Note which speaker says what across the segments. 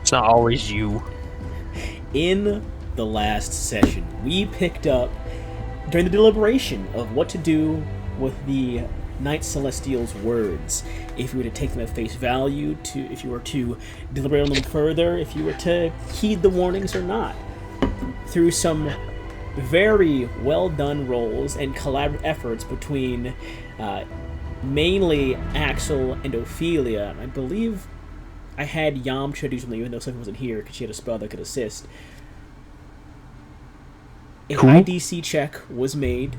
Speaker 1: It's not always you.
Speaker 2: In the last session, we picked up during the deliberation of what to do with the Knight Celestial's words. If you were to take them at face value, if you were to deliberate on them further, if you were to heed the warnings or not. Through some very well done rolls and collaborative efforts between mainly Axel and Ophelia. I believe I had Yamcha do something, even though Sophie wasn't here because she had a spell that could assist. A high DC check was made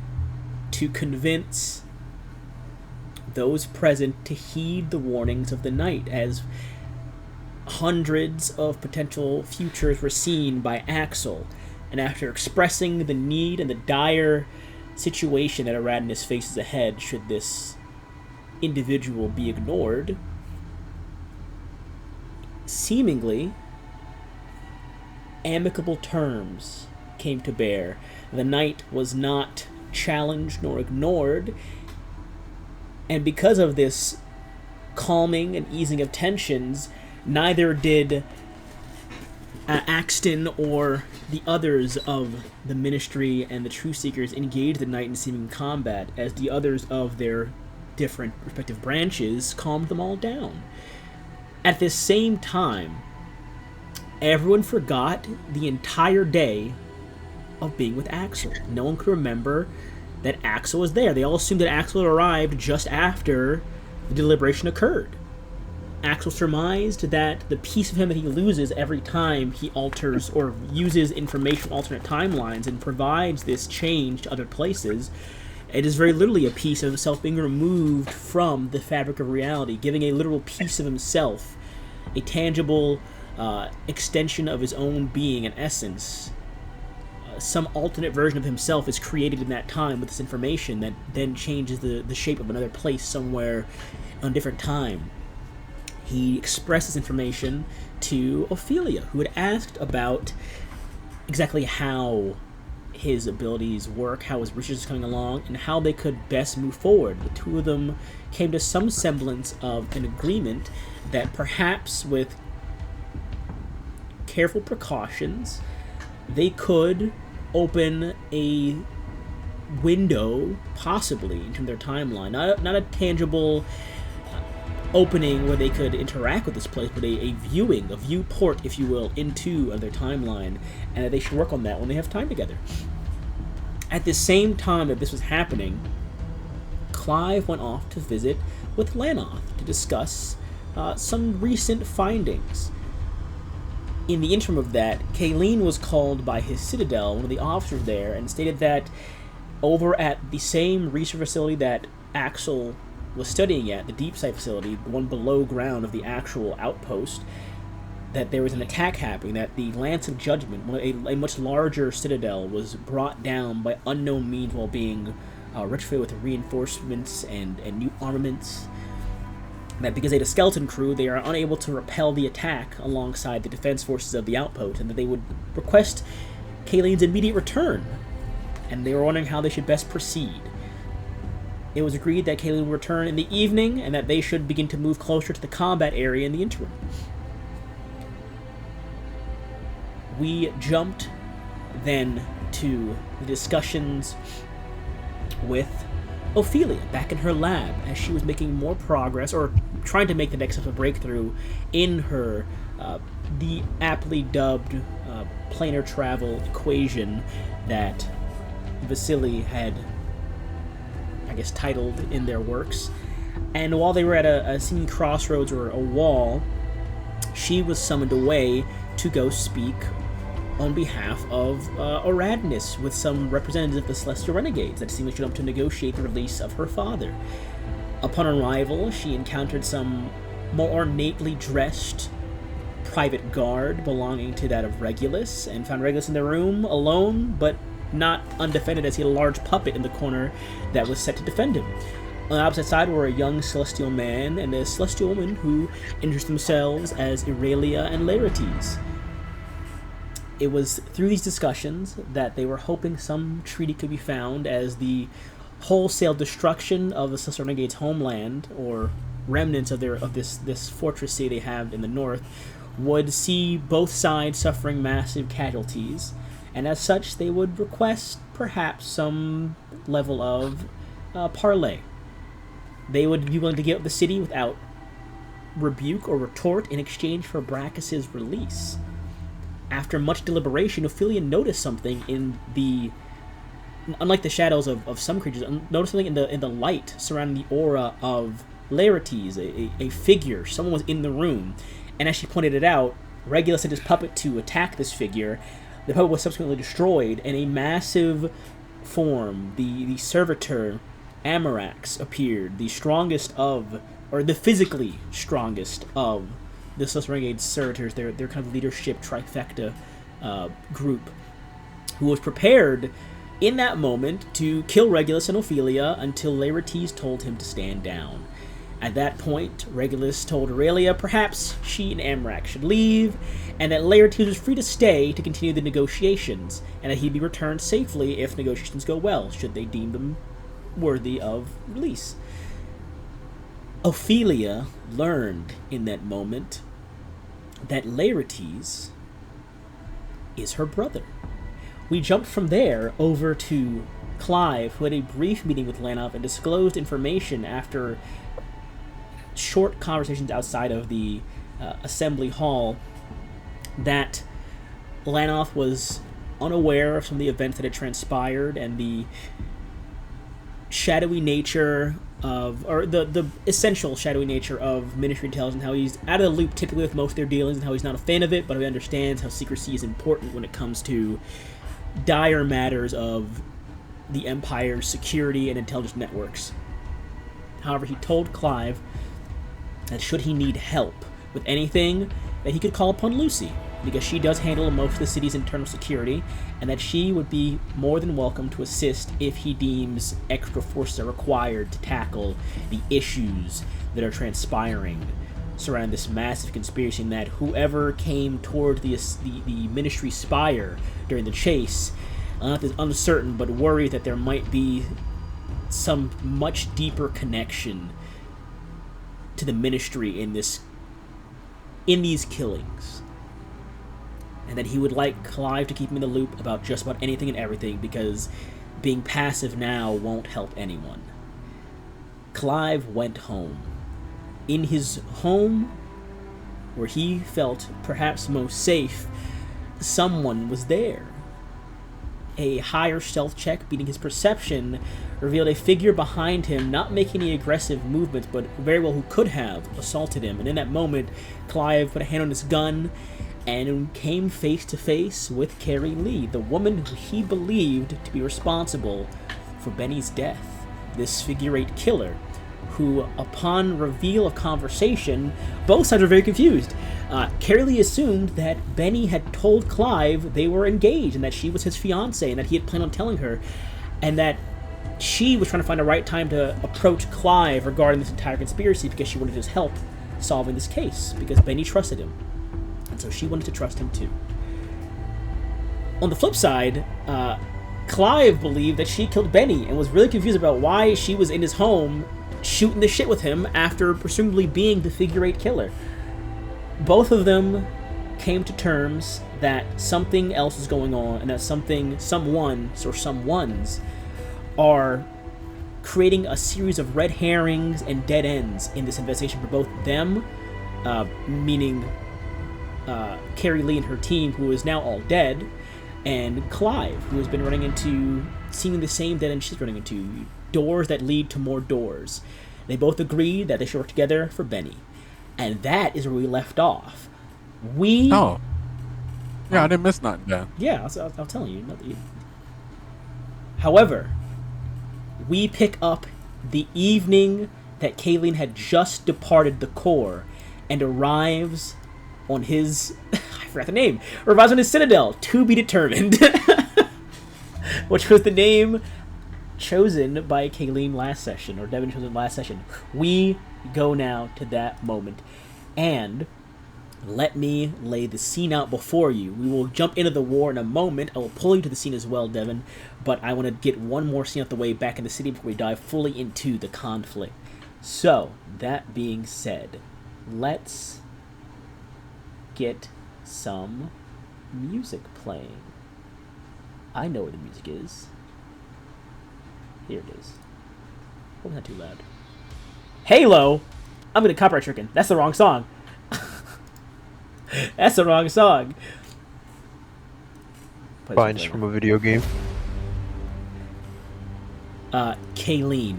Speaker 2: to convince those present to heed the warnings of the knight, as hundreds of potential futures were seen by Axel. And after expressing the need and the dire situation that Aradnus faces ahead should this individual be ignored, seemingly amicable terms came to bear. The knight was not challenged nor ignored, and because of this calming and easing of tensions, neither did Axton or the others of the Ministry and the Truth Seekers engage the knight in seeming combat, as the others of their different respective branches calmed them all down. At the same time, everyone forgot the entire day of being with Axel. No one could remember that Axel was there. They all assumed that Axel had arrived just after the deliberation occurred. Axel surmised that the piece of him that he loses every time he alters or uses information from alternate timelines and provides this change to other places, it is very literally a piece of himself being removed from the fabric of reality, giving a literal piece of himself, a tangible extension of his own being and essence. Some alternate version of himself is created in that time with this information that then changes the shape of another place somewhere on a different time. He expressed this information to Ophelia, who had asked about exactly how his abilities work, how his research is coming along, and how they could best move forward. The two of them came to some semblance of an agreement that perhaps with careful precautions, they could open a window, possibly, into their timeline. Not a tangible opening where they could interact with this place, but a viewport, if you will, into their timeline, and that they should work on that when they have time together. At the same time that this was happening, Clive went off to visit with Lanoth to discuss some recent findings. In the interim of that, Kayleen was called by his citadel, one of the officers there, and stated that over at the same research facility that Axel was studying at, the Deep Sight facility, the one below ground of the actual outpost, that there was an attack happening, that the Lance of Judgment, a much larger citadel, was brought down by unknown means while being retrofitted with reinforcements and new armaments. That because they had a skeleton crew, they are unable to repel the attack alongside the defense forces of the outpost, and that they would request Kayleen's immediate return, and they were wondering how they should best proceed. It was agreed that Kayleen would return in the evening, and that they should begin to move closer to the combat area in the interim. We jumped then to the discussions with Ophelia back in her lab as she was making more progress, or trying to make the next step of breakthrough in her the aptly dubbed planar travel equation that Vasily had, I guess, titled in their works. And while they were at a seeming crossroads or a wall, she was summoned away to go speak on behalf of Aradnus with some representatives of the Celestial Renegades that seemed to show up to negotiate the release of her father. Upon arrival, she encountered some more ornately dressed private guard belonging to that of Regulus, and found Regulus in the room alone, but not undefended, as he had a large puppet in the corner that was set to defend him. On the opposite side were a young celestial man and a celestial woman who introduced themselves as Aurelia and Laertes. It was through these discussions that they were hoping some treaty could be found, as the wholesale destruction of the Celestial Renegade's homeland, or remnants of this fortress city they have in the north, would see both sides suffering massive casualties, and as such, they would request perhaps some level of parley. They would be willing to give up the city without rebuke or retort in exchange for Brachus's release. After much deliberation, Ophelia noticed something in the... Unlike the shadows of some creatures, noticed something in the light surrounding the aura of Laertes, a figure. Someone was in the room. And as she pointed it out, Regulus sent his puppet to attack this figure. The puppet was subsequently destroyed, and a massive form, the servitor Amarax, appeared, the strongest of, or the physically strongest of the Celestial Renegade servitors, their kind of leadership trifecta group, who was prepared in that moment to kill Regulus and Ophelia until Laertes told him to stand down. At that point, Regulus told Aurelia perhaps she and Amrac should leave, and that Laertes was free to stay to continue the negotiations, and that he'd be returned safely if negotiations go well, should they deem them worthy of release. Ophelia learned in that moment that Laertes is her brother. We jumped from there over to Clive, who had a brief meeting with Lanoff and disclosed information after short conversations outside of the assembly hall that Lanoff was unaware of some of the events that had transpired and the shadowy nature of, or the essential shadowy nature of Ministry Intelligence, how he's out of the loop typically with most of their dealings and how he's not a fan of it, but he understands how secrecy is important when it comes to dire matters of the Empire's security and intelligence networks. However, he told Clive that should he need help with anything, that he could call upon Lucy, because she does handle most of the city's internal security, and that she would be more than welcome to assist if he deems extra forces are required to tackle the issues that are transpiring surrounding this massive conspiracy, and that whoever came toward the Ministry Spire during the chase is uncertain, but worried that there might be some much deeper connection to the Ministry in these killings, and that he would like Clive to keep him in the loop about just about anything and everything, because being passive now won't help anyone. Clive went home. In his home, where he felt perhaps most safe, someone was there. A higher stealth check beating his perception revealed a figure behind him, not making any aggressive movements, but very well who could have assaulted him. And in that moment, Clive put a hand on his gun and came face to face with Carrie Lee, the woman who he believed to be responsible for Benny's death. This figure-8 killer, who, upon reveal of conversation, both sides were very confused. Carrie Lee assumed that Benny had told Clive they were engaged, and that she was his fiancée, and that he had planned on telling her, and that she was trying to find the right time to approach Clive regarding this entire conspiracy, because she wanted his help solving this case, because Benny trusted him. And so she wanted to trust him too. On the flip side, Clive believed that she killed Benny, and was really confused about why she was in his home shooting the shit with him after presumably being the figure-8 killer. Both of them came to terms that something else is going on, and that someones are creating a series of red herrings and dead ends in this investigation for both them, meaning Carrie Lee and her team, who is now all dead, and Clive, who has been seeing the same dead end she's running into, doors that lead to more doors. They both agreed that they should work together for Benny. And that is where we left off.
Speaker 1: Oh. Yeah, I didn't miss nothing then.
Speaker 2: Yeah, I'll tell you. However, we pick up the evening that Kayleen had just departed the Corps and arrives on his... I forgot the name. Arrives on his Citadel, to be determined. Which was the name chosen by Kayleen last session, or Devin chosen last session. We go now to that moment, and let me lay the scene out before you. We will jump into the war in a moment. I will pull you to the scene as well, Devin, but I want to get one more scene out the way back in the city before we dive fully into the conflict. So, that being said, let's get some music playing. I know where the music is. Here it is. Hope not too loud. Halo! I'm gonna copyright stricken. That's the wrong song. That's the wrong song.
Speaker 3: Finds from a video game.
Speaker 2: Kayleen,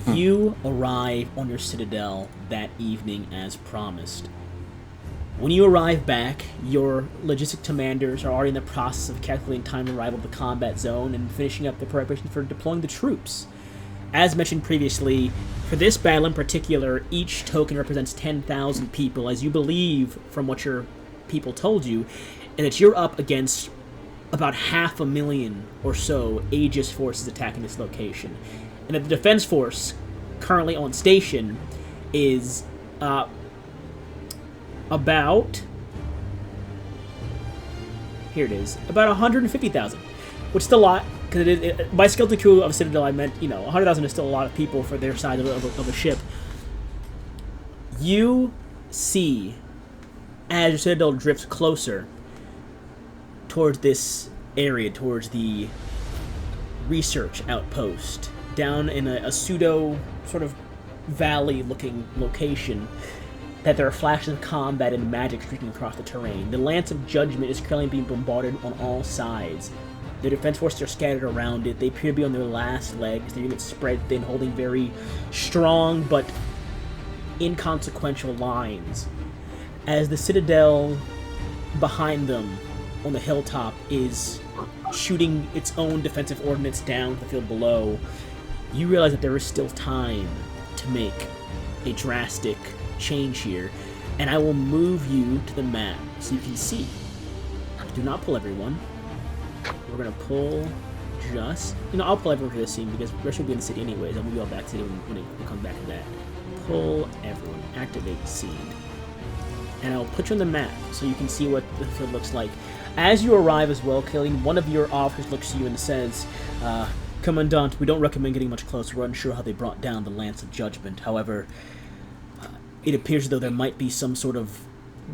Speaker 2: you arrive on your citadel that evening as promised. When you arrive back, your logistic commanders are already in the process of calculating time to arrival at the combat zone and finishing up the preparation for deploying the troops. As mentioned previously, for this battle in particular, each token represents 10,000 people, as you believe, from what your people told you, and that you're up against about 500,000 or so Aegis forces attacking this location. And that the defense force currently on station is about... Here it is. About 150,000, which is still a lot. Because by skeleton crew of Citadel, I meant, 100,000 is still a lot of people for their side of a ship. You see, as your Citadel drifts closer towards this area, towards the research outpost, down in a pseudo sort of valley-looking location, that there are flashes of combat and magic streaking across the terrain. The Lance of Judgment is currently being bombarded on all sides. The defense forces are scattered around it. They appear to be on their last legs. Their units spread thin, holding very strong but inconsequential lines. As the Citadel behind them on the hilltop is shooting its own defensive ordnance down the field below, you realize that there is still time to make a drastic change here, and I will move you to the map so you can see. Do not pull everyone. We're gonna pull just... I'll pull everyone for this scene because the rest will be in the city anyways. I'll move you all back to the city when it comes back to that. Pull everyone. Activate scene. And I'll put you on the map so you can see what the field looks like. As you arrive as well, Kayleen, one of your officers looks to you and says, Commandant, we don't recommend getting much closer. We're unsure how they brought down the Lance of Judgment. However, it appears as though there might be some sort of...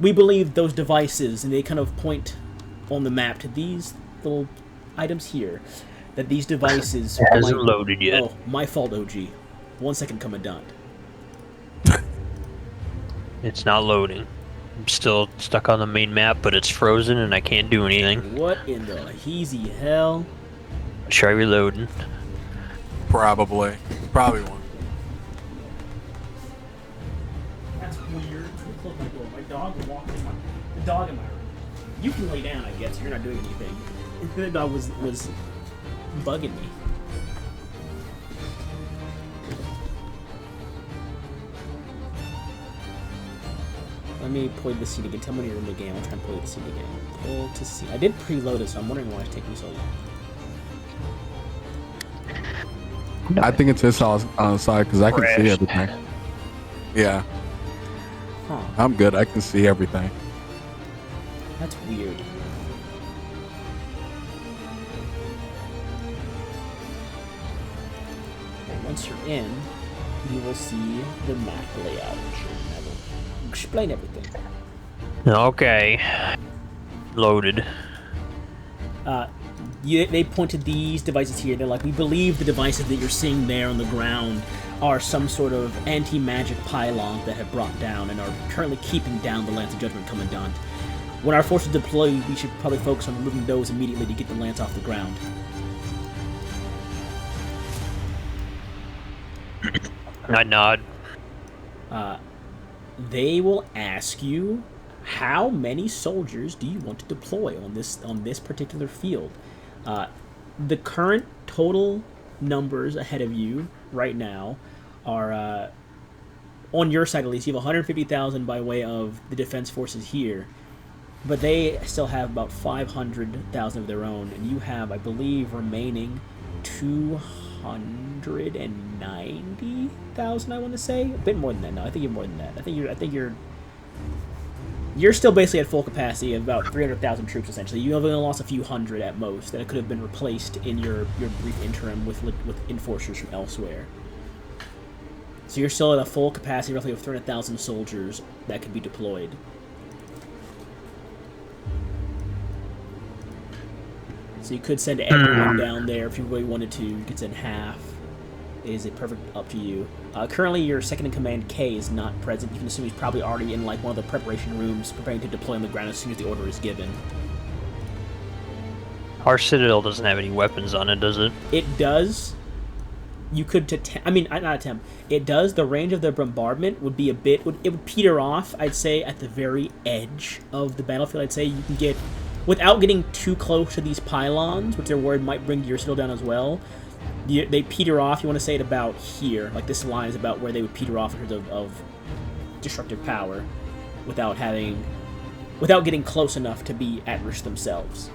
Speaker 2: We believe those devices, and they kind of point on the map to these little items here, that these devices...
Speaker 3: It hasn't loaded yet.
Speaker 2: Oh, my fault, OG. 1 second, Commandant.
Speaker 3: It's not loading. I'm still stuck on the main map, but it's frozen and I can't do anything.
Speaker 2: What in the heezy hell?
Speaker 3: Try reloading.
Speaker 1: Probably one.
Speaker 2: That's weird. Close my door. My dog walked in the dog in my room. You can lay down, I guess. You're not doing anything. The dog was bugging me. Let me play the scene again. Tell me when you're in the game. I'll try and play the scene again. Pull to see. I did preload it, so I'm wondering why it's taking so long.
Speaker 1: I think it's his on the side because I can see everything. Yeah.
Speaker 2: Huh.
Speaker 1: I'm good. I can see everything.
Speaker 2: That's weird. And once you're in, you will see the map layout. I will explain everything.
Speaker 3: Okay. Loaded.
Speaker 2: They pointed these devices here. They're like, we believe the devices that you're seeing there on the ground are some sort of anti-magic pylons that have brought down and are currently keeping down the Lance of Judgment Commandant. When our forces deploy, we should probably focus on removing those immediately to get the Lance off the ground.
Speaker 3: I nod.
Speaker 2: They will ask you, how many soldiers do you want to deploy on this particular field? The current total numbers ahead of you right now are, on your side at least, you have 150,000 by way of the defense forces here, but they still have about 500,000 of their own, and you have, I believe, remaining 290,000. I want to say a bit more than that. No, I think you're more than that. I think you're still basically at full capacity of about 300,000 troops, essentially. You have only lost a few hundred at most that could have been replaced in your brief interim with enforcers from elsewhere. So you're still at a full capacity, roughly of 300,000 soldiers that could be deployed. So you could send everyone down there if you really wanted to. You could send half. Is it perfect? Up to you. Currently, your second in command K is not present. You can assume he's probably already in like one of the preparation rooms, preparing to deploy on the ground as soon as the order is given.
Speaker 3: Our Citadel doesn't have any weapons on it, does it?
Speaker 2: It does. You could not attempt. It does. The range of the bombardment would be a bit. It would peter off. I'd say at the very edge of the battlefield. I'd say you can get, without getting too close to these pylons, which they're worried might bring your Citadel down as well. They peter off. You want to say it about here, like this line is about where they would peter off in terms of destructive power, without getting close enough to be at risk themselves.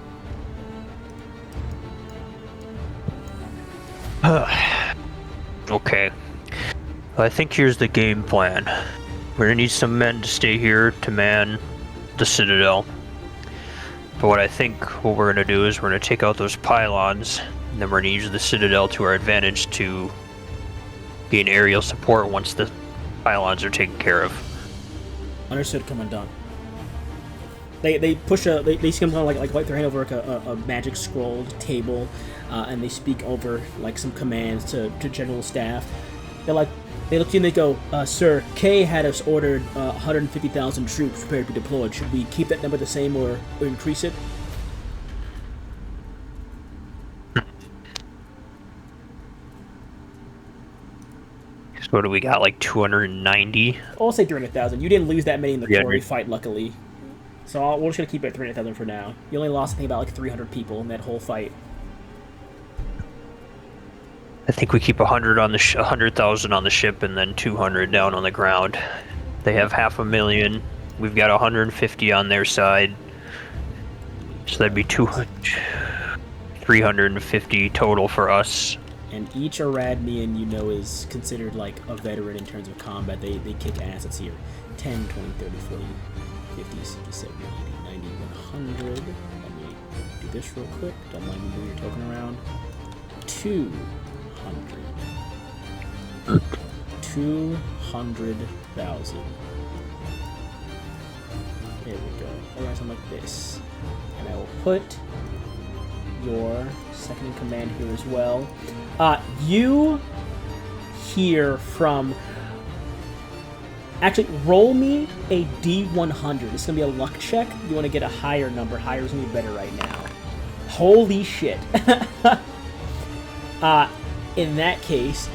Speaker 3: Okay. I think here's the game plan. We're gonna need some men to stay here to man the Citadel. But what we're gonna do is we're gonna take out those pylons, and then we're gonna use the Citadel to our advantage to gain aerial support once the pylons are taken care of.
Speaker 2: Understood, Commandant. They push they seem kind of like wipe their hand over like a magic scrolled table, and they speak over like some commands to general staff. They look at you and they go, "Sir, K had us ordered 150,000 troops prepared to be deployed. Should we keep that number the same or increase it?"
Speaker 3: So what do we got? Like 290?
Speaker 2: I'll say 300,000. You didn't lose that many in the
Speaker 3: 300.
Speaker 2: quarry fight, luckily. So we're just gonna keep it at 300,000 for now. You only lost, I think, about like 300 people in that whole fight.
Speaker 3: I think we keep 100,000 on the ship and then 200 down on the ground. They have 500,000. We've got 150 on their side. So that'd be 350 total for us.
Speaker 2: And each Aradnian, you know, is considered like a veteran in terms of combat. They kick ass. It's here. 10, 20, 30, 40, 50, 60, 70, 80, 90, 100. Let me do this real quick. Don't mind me moving your token around. 200. 200,000. There we go. Alright, something like this. And I will put your second in command here as well. You hear from... Actually, roll me a D100. This is going to be a luck check. You want to get a higher number. Higher is going to be better right now. Holy shit. In that case,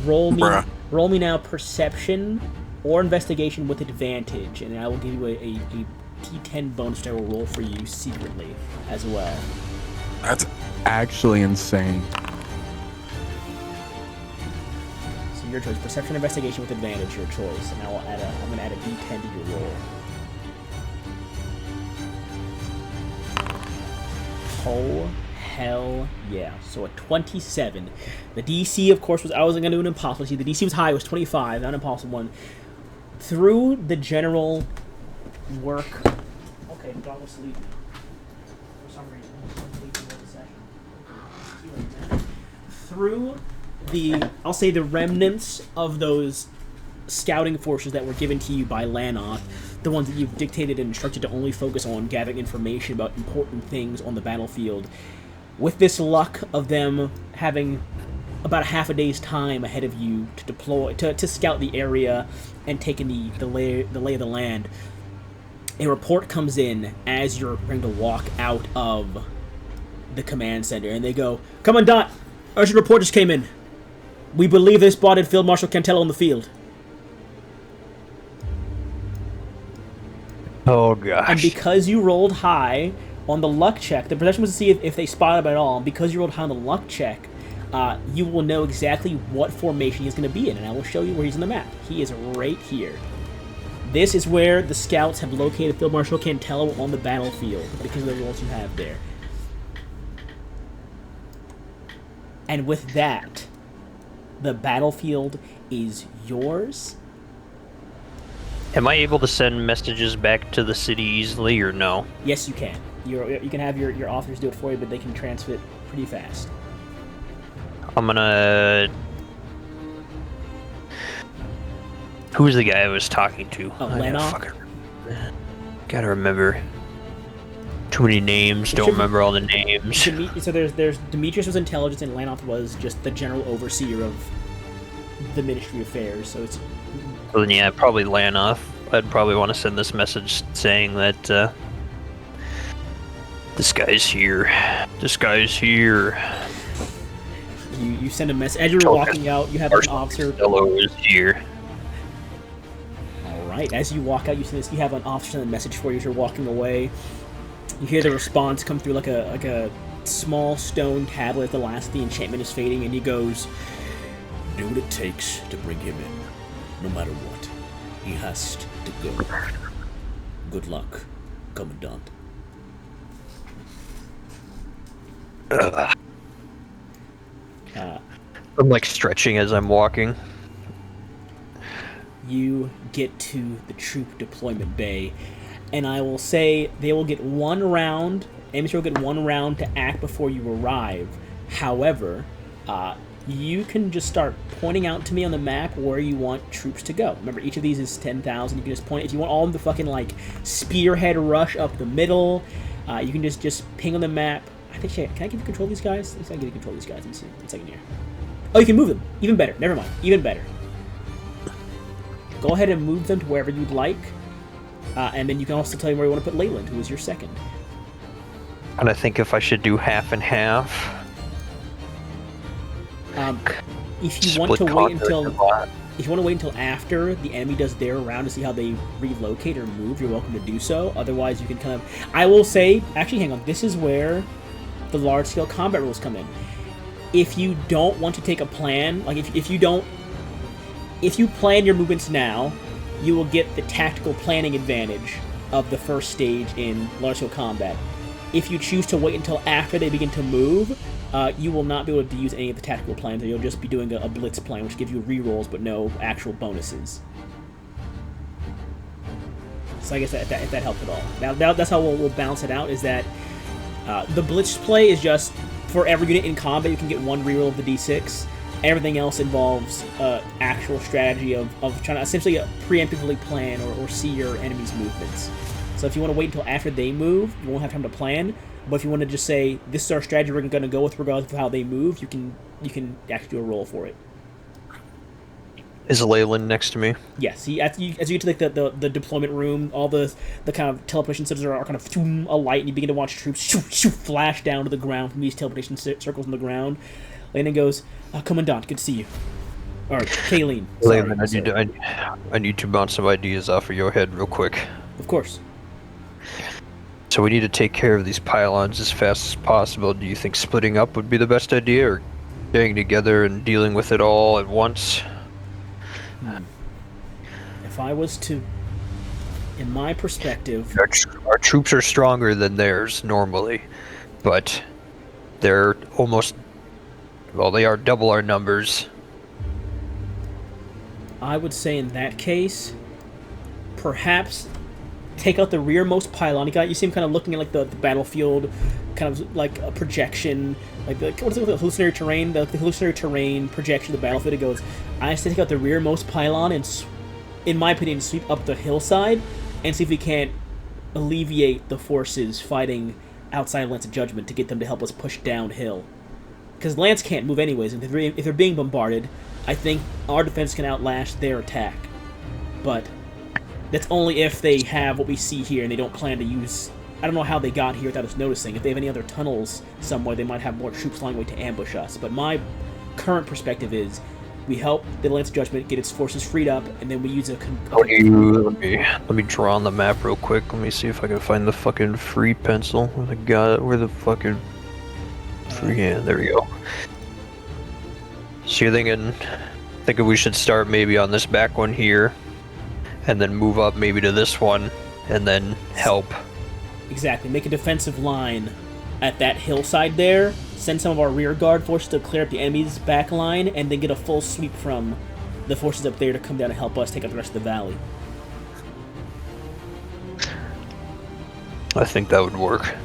Speaker 2: roll me now perception or investigation with advantage, and I will give you a D10 bonus that I will roll for you secretly as well.
Speaker 1: That's actually insane.
Speaker 2: So your choice. Perception, investigation with advantage, your choice. And I'm going to add a D10 to your roll. Oh, hell yeah. So a 27. The DC, of course, I wasn't going to do an impossible. See, the DC was high. It was 25, not an impossible one. Through the general work... Okay, dog was sleeping. For some reason. Through the, I'll say, the remnants of those scouting forces that were given to you by Lanoth, the ones that you've dictated and instructed to only focus on gathering information about important things on the battlefield, with this luck of them having about a half a day's time ahead of you to deploy, to scout the area and taking the lay of the land, a report comes in as you're going to walk out of the command center, and they go, "Commandant, urgent report just came in. We believe they spotted Field Marshal Cantello on the field."
Speaker 3: Oh gosh.
Speaker 2: And because you rolled high on the luck check, the perception was to see if they spot him at all, and because you rolled high on the luck check, you will know exactly what formation he's going to be in, and I will show you where he's on the map. He is right here. This is where the scouts have located Field Marshal Cantello on the battlefield, because of the rolls you have there. And with that, the battlefield is yours.
Speaker 3: Am I able to send messages back to the city easily, or no?
Speaker 2: Yes, you can. You can have your authors do it for you, but they can transmit pretty fast.
Speaker 3: I'm gonna... Who's the guy I was talking to?
Speaker 2: Oh, Lanoth?
Speaker 3: Gotta remember. Too many names. Don't remember all the names.
Speaker 2: So there's Demetrius was intelligence, and Lanoth was just the general overseer of the Ministry of Affairs. So it's.
Speaker 3: Well, then, yeah, probably Lanoth. I'd probably want to send this message saying that this guy's here. This guy's here.
Speaker 2: You send a message as you're walking out. You have an officer.
Speaker 3: Hello is here.
Speaker 2: All right. As you walk out, you have an officer send a message for you as you're walking away. You hear the response come through like a small stone tablet. The last of the enchantment is fading, and he goes, "Do what it takes to bring him in, no matter what. He has to go. Good luck, Commandant."
Speaker 3: I'm like stretching as I'm walking.
Speaker 2: You get to the troop deployment bay, and I will say they will get one round. Enemies will get one round to act before you arrive. However, you can just start pointing out to me on the map where you want troops to go. Remember, each of these is 10,000. You can just point. If you want all of them to fucking like spearhead rush up the middle, you can just ping on the map. I think. Can I give you control of these guys? Let's give you control of these guys. Let me see. 1 second here. Oh, you can move them. Even better. Never mind. Even better. Go ahead and move them to wherever you'd like. And then you can also tell me where you want to put Leyland, who is your second.
Speaker 3: And I think if I should do half and half.
Speaker 2: If you want to wait until after the enemy does their round to see how they relocate or move, you're welcome to do so. Otherwise, you can kind of. I will say, actually, hang on. This is where the large-scale combat rules come in. If you don't want to take a plan, like if you plan your movements now, you will get the tactical planning advantage of the first stage in large-scale combat. If you choose to wait until after they begin to move, you will not be able to use any of the tactical plans. You'll just be doing a blitz plan, which gives you rerolls but no actual bonuses. So I guess if that helped at all. Now that's how we'll balance it out, is that the blitz play is just for every unit in combat you can get one reroll of the d6. Everything else involves actual strategy of trying to essentially preemptively plan or see your enemy's movements. So if you want to wait until after they move, you won't have time to plan. But if you want to just say, this is our strategy we're going to go with regardless of how they move, you can actually do a roll for it.
Speaker 3: Is Leyland next to me?
Speaker 2: Yes. As you get to like the deployment room, all the kind of teleportation centers are kind of alight, and you begin to watch troops flash down to the ground from these teleportation circles on the ground. Leyland goes, Commandant, good to see you. Or Kayleen.
Speaker 3: Leyland, I need to bounce some ideas off of your head real quick.
Speaker 2: Of course.
Speaker 3: So we need to take care of these pylons as fast as possible. Do you think splitting up would be the best idea, or staying together and dealing with it all at once?
Speaker 2: If I was to, in my perspective...
Speaker 3: Our troops are stronger than theirs normally, but they're almost... Well, they are double our numbers.
Speaker 2: I would say in that case, perhaps take out the rearmost pylon. You see him kind of looking at like the battlefield, kind of like a projection, like what is it, the hallucinatory terrain? The hallucinatory terrain projection of the battlefield. It goes, I say take out the rearmost pylon and, in my opinion, sweep up the hillside and see if we can't alleviate the forces fighting outside of Lance of Judgment to get them to help us push downhill. Because Lance can't move anyways, and if they're being bombarded, I think our defense can outlast their attack. But that's only if they have what we see here and they don't plan to use... I don't know how they got here without us noticing. If they have any other tunnels somewhere, they might have more troops lying wait to ambush us. But my current perspective is we help the Lance of Judgment get its forces freed up, and then we use a...
Speaker 3: Let me draw on the map real quick. Let me see if I can find the fucking free pencil. Where the fucking... Yeah, there we go. So you're thinking we should start maybe on this back one here, and then move up maybe to this one, and then help.
Speaker 2: Exactly. Make a defensive line at that hillside there, send some of our rear guard forces to clear up the enemy's back line, and then get a full sweep from the forces up there to come down and help us take out the rest of the valley.
Speaker 3: I think that would work.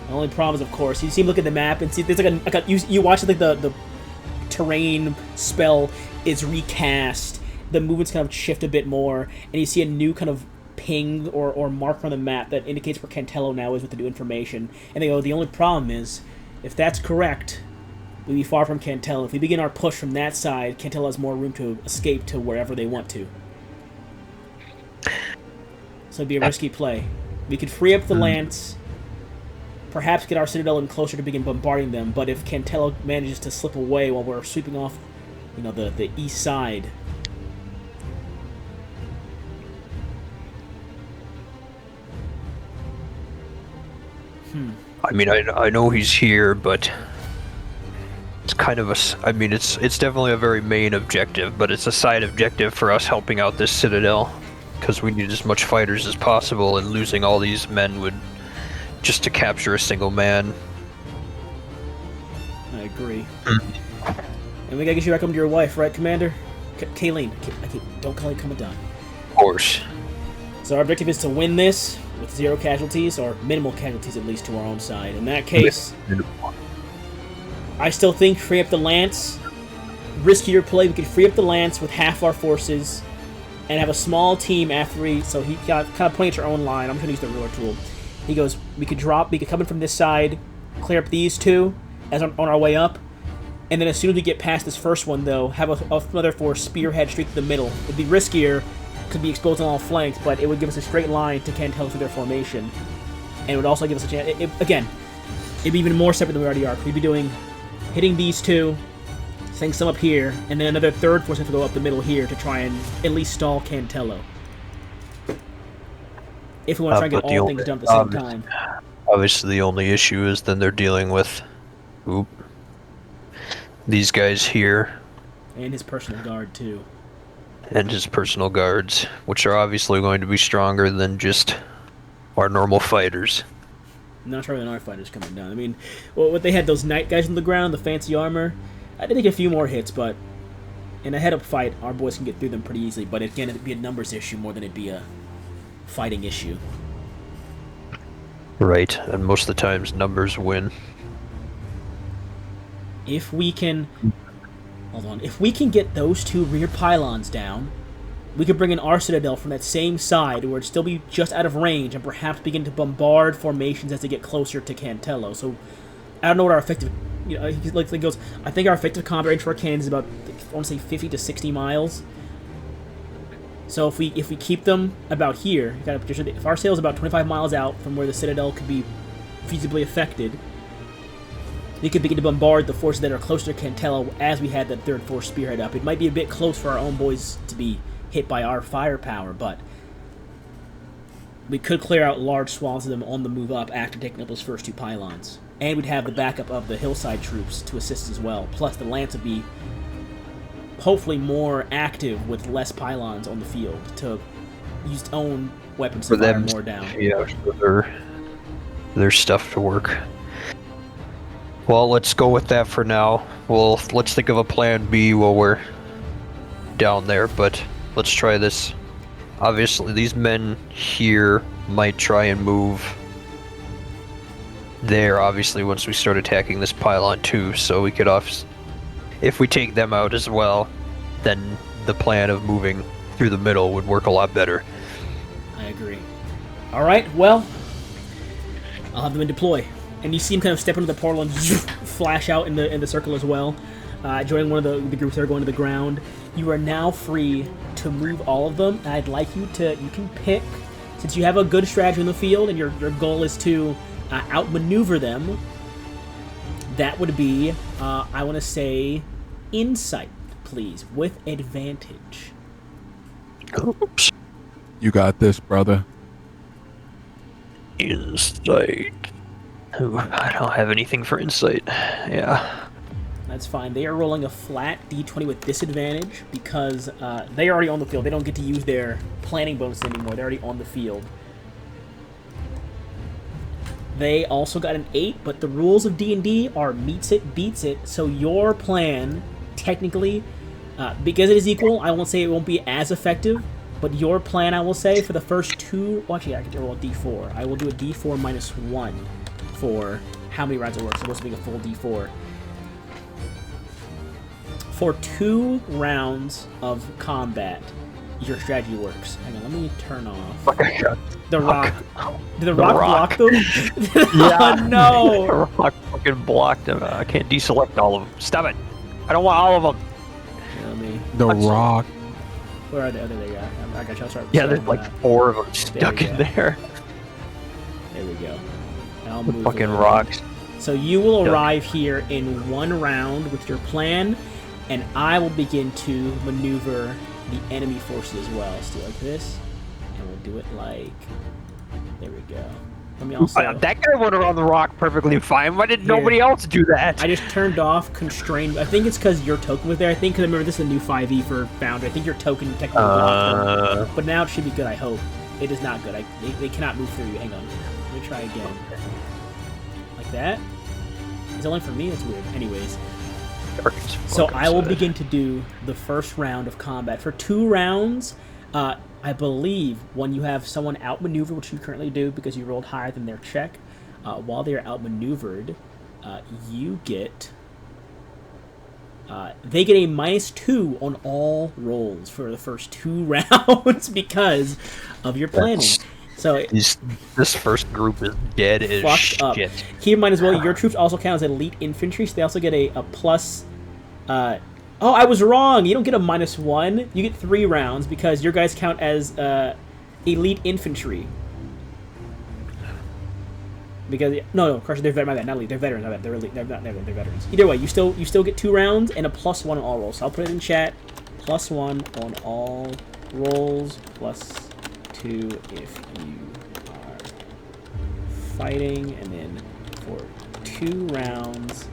Speaker 2: The only problem is, of course, you see him look at the map and see there's you watch like the terrain spell is recast, the movements kind of shift a bit more, and you see a new kind of ping or marker on the map that indicates where Cantello now is with the new information. And they go, the only problem is, if that's correct, we'd be far from Cantello. If we begin our push from that side, Cantello has more room to escape to wherever they want to. So it'd be a risky play. We could free up the Lance, perhaps get our Citadel in closer to begin bombarding them, but if Cantello manages to slip away while we're sweeping off, you know, the east side...
Speaker 3: I mean, I know he's here, but it's kind of a... I mean, it's definitely a very main objective, but it's a side objective for us helping out this Citadel, because we need as much fighters as possible, and losing all these men would... just to capture a single man.
Speaker 2: I agree. And we gotta get you back home to your wife, right, Commander? Kayleen. Don't call it Commandant.
Speaker 3: Of course.
Speaker 2: So our objective is to win this with 0 casualties, or minimal casualties at least to our own side. In that case, I still think free up the Lance. Riskier play, we could free up the Lance with half our forces and have a small team after we... So he got kind of pointing to our own line. I'm just gonna use the ruler tool. He goes, we could come in from this side, clear up these two as on our way up, and then as soon as we get past this first one, though, have another force spearhead straight to the middle. It'd be riskier, could be exposed on all flanks, but it would give us a straight line to Cantello through their formation, and it would also give us a chance. Again, it'd be even more separate than we already are. We'd be hitting these two, setting some up here, and then another third force has to go up the middle here to try and at least stall Cantello. If we want to try and get all things done at the same time.
Speaker 3: Obviously, the only issue is then they're dealing with these guys here.
Speaker 2: And his personal guard, too.
Speaker 3: And his personal guards, which are obviously going to be stronger than just our normal fighters.
Speaker 2: Not stronger than our fighters coming down. I mean, what they had, those knight guys on the ground, the fancy armor, I did take a few more hits, but in a head-up fight, our boys can get through them pretty easily. But again, it'd be a numbers issue more than it'd be a fighting issue.
Speaker 3: Right, and most of the times numbers win.
Speaker 2: If we can... Hold on. If we can get those 2 rear pylons down, we could bring in our Citadel from that same side where it'd still be just out of range and perhaps begin to bombard formations as they get closer to Cantello. So, I don't know what our effective... You know, he goes, I think our effective combat range for our cannons is about, I want to say, 50 to 60 miles. So if we keep them about here, if our sail is about 25 miles out from where the Citadel could be feasibly affected, we could begin to bombard the forces that are closer to Cantello as we had that third force spearhead up. It might be a bit close for our own boys to be hit by our firepower, but we could clear out large swaths of them on the move up after taking up those first 2 pylons. And we'd have the backup of the hillside troops to assist as well. Plus the Lance would be hopefully more active with less pylons on the field to use its own weapons to fire more down.
Speaker 3: Yeah, for their stuff to work. Well, let's go with that for now. Let's think of a plan B while we're down there, but let's try this. Obviously, these men here might try and move there, obviously, once we start attacking this pylon too, so we could if we take them out as well, then the plan of moving through the middle would work a lot better.
Speaker 2: I agree. Alright, well, I'll have them in deploy. And you see him kind of step into the portal and flash out in the circle as well, joining one of the groups that are going to the ground. You are now free to move all of them, and I'd like you can pick, since you have a good strategy in the field and your goal is to outmaneuver them, that would be, I want to say, insight, please, with advantage.
Speaker 3: Oops.
Speaker 1: You got this, brother.
Speaker 3: Insight. Ooh, I don't have anything for insight. Yeah.
Speaker 2: That's fine. They are rolling a flat d20 with disadvantage because they are already on the field. They don't get to use their planning bonus anymore. They're already on the field. They also got an 8, but the rules of D&D are meets it, beats it, so your plan, technically, because it is equal, I won't say it won't be as effective, but your plan, I will say, for the first 2... Well, actually, I can roll a d4. I will do a d4 minus 1 for how many rounds it works. It's supposed to be a full d4. For 2 rounds of combat, your strategy works. Hang on, let me turn off
Speaker 3: Okay.
Speaker 2: the rock. Did the rock
Speaker 3: rock.
Speaker 2: block them? Oh no!
Speaker 3: The rock fucking blocked him. I can't deselect all of them. Stop it. I don't want all of them.
Speaker 2: Here, let me.
Speaker 1: The Rock.
Speaker 2: Where are they? Oh, there they are. I got you. I'll start.
Speaker 3: Yeah, there's like 4 of them stuck in there.
Speaker 2: There we go. I'll
Speaker 3: The
Speaker 2: move
Speaker 3: fucking
Speaker 2: along.
Speaker 3: rocks.
Speaker 2: So you will
Speaker 3: Yep.
Speaker 2: arrive here in 1 round with your plan, and I will begin to maneuver the enemy forces as well. Let's do it like this, and we'll do it like... There we go. Let me also...
Speaker 3: That guy went around the rock perfectly fine. Why did
Speaker 2: Here.
Speaker 3: nobody else do that?
Speaker 2: I just turned off constrained. I think it's because your token was there. I think because remember this is a new 5e for Foundry. I think your token technically blocked them. But now it should be good. I hope. It is not good. They cannot move through you. Hang on. Let me try again. Like that. It's only for me. It's weird. Anyways. So I will begin to do the first round of combat. For 2 rounds, I believe when you have someone outmaneuvered, which you currently do because you rolled higher than their check, while they are outmaneuvered, you get... they get a -2 on all rolls for the first 2 rounds because of your planning. So
Speaker 3: this first group is dead as
Speaker 2: fucked up.
Speaker 3: shit.
Speaker 2: Keep in mind as well, your troops also count as elite infantry, so they also get a plus... oh, I was wrong! You don't get a -1. You get 3 rounds because your guys count as elite infantry. Because no, of course they're my bad, not elite. They're veterans. My bad. They're elite. They're not. They're veterans. Either way, you still get 2 rounds and a +1 on all rolls. So I'll put it in chat. +1 on all rolls. +2 if you are fighting, and then for 2 rounds,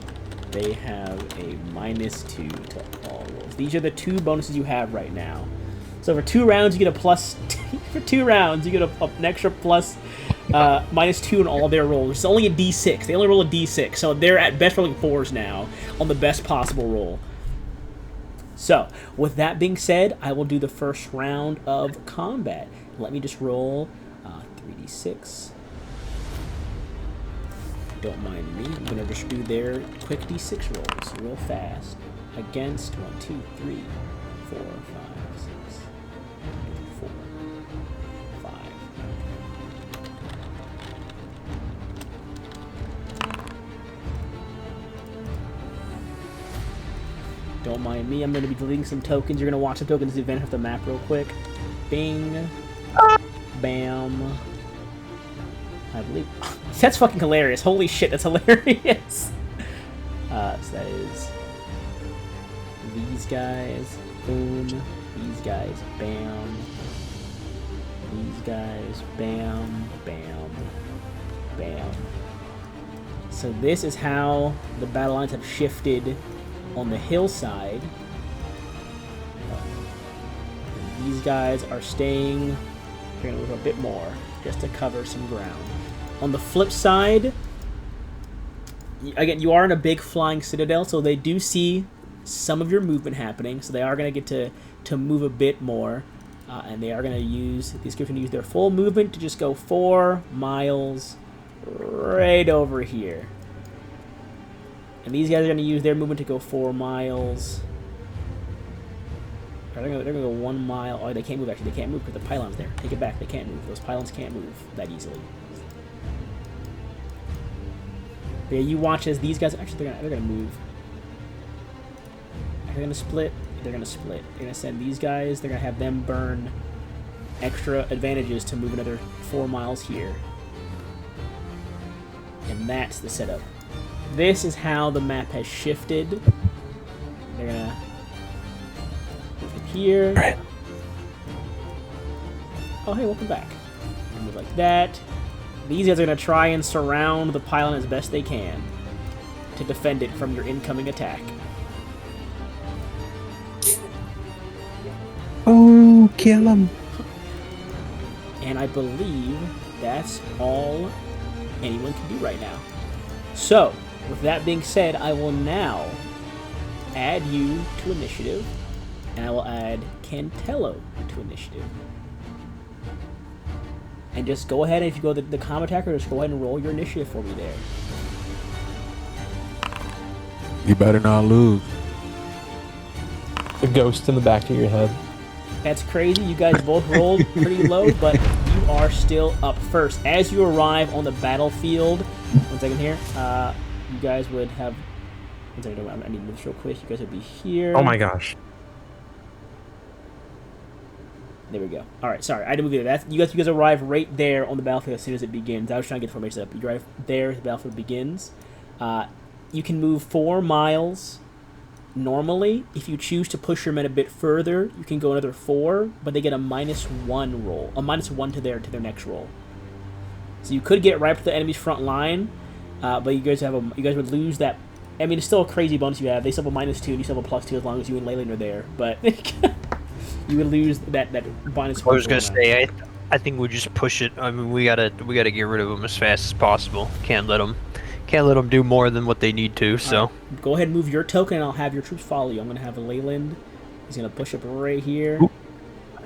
Speaker 2: they have a -2 to all rolls. These are the 2 bonuses you have right now. So for 2 rounds, you get a for 2 rounds, you get an extra plus. -2 on all their rolls. It's only a D6. They only roll a D6, so they're at best rolling 4s now on the best possible roll. So, with that being said, I will do the first round of combat. Let me just roll 3d6. Don't mind me. I'm gonna just do their quick d6 rolls real fast. Against 1, 2, 3, 4, 5, 6, 4, 5. Don't mind me. I'm going to be deleting some tokens. You're going to watch some tokens event off the map real quick. Bing. Bam. I believe... That's fucking hilarious. Holy shit, that's hilarious. So that is... These guys. Boom. These guys. Bam. These guys. Bam. Bam. Bam. So this is how the battle lines have shifted on the hillside. And these guys are staying. They're gonna move a bit more just to cover some ground. On the flip side, again, you are in a big flying citadel, so they do see some of your movement happening. So they are gonna get to move a bit more, and they are gonna use these guys can use their full movement to just go 4 miles right over here. And these guys are going to use their movement to go 4 miles. They're going to go 1 mile. Oh, they can't move, actually. They can't move because the pylon's there. Take it back. They can't move. Those pylons can't move that easily. But yeah, you watch as these guys... Actually, they're going to move. They're going to split. They're going to split. They're going to send these guys. They're going to have them burn extra advantages to move another 4 miles here. And that's the setup. This is how the map has shifted. They're gonna move it here.
Speaker 3: Right.
Speaker 2: Oh, hey, welcome back. Move like that. These guys are gonna try and surround the pylon as best they can to defend it from your incoming attack.
Speaker 1: Oh, kill him.
Speaker 2: And I believe that's all anyone can do right now. So, with that being said, I will now add you to initiative, and I will add Cantello to initiative. And just go ahead, and if you go to the combat attacker, just go ahead and roll your initiative for me there.
Speaker 1: You better not lose.
Speaker 4: The ghost in the back of your head.
Speaker 2: That's crazy. You guys both rolled pretty low, but you are still up first. As you arrive on the battlefield, 1 second here, you guys would have... 1 second, I need to move this real quick. You guys would be here.
Speaker 4: Oh my gosh.
Speaker 2: There we go. Alright, sorry. I didn't move it. You guys arrive right there on the battlefield as soon as it begins. I was trying to get information up. You arrive there as the battlefield begins. You can move 4 miles normally. If you choose to push your men a bit further, you can go another 4, but they get a -1 roll. A -1 to their next roll. So you could get right up to the enemy's front line, but you guys would lose that. I mean, it's still a crazy bonus you have. They still have a -2, and you still have a +2 as long as you and Leyland are there. But you would lose that -1.
Speaker 3: I was gonna say, I think we just push it. I mean, we gotta get rid of them as fast as possible. Can't let them do more than what they need to. So
Speaker 2: right. Go ahead and move your token, and I'll have your troops follow you. I'm gonna have Leyland. He's gonna push up right here.
Speaker 3: Oop.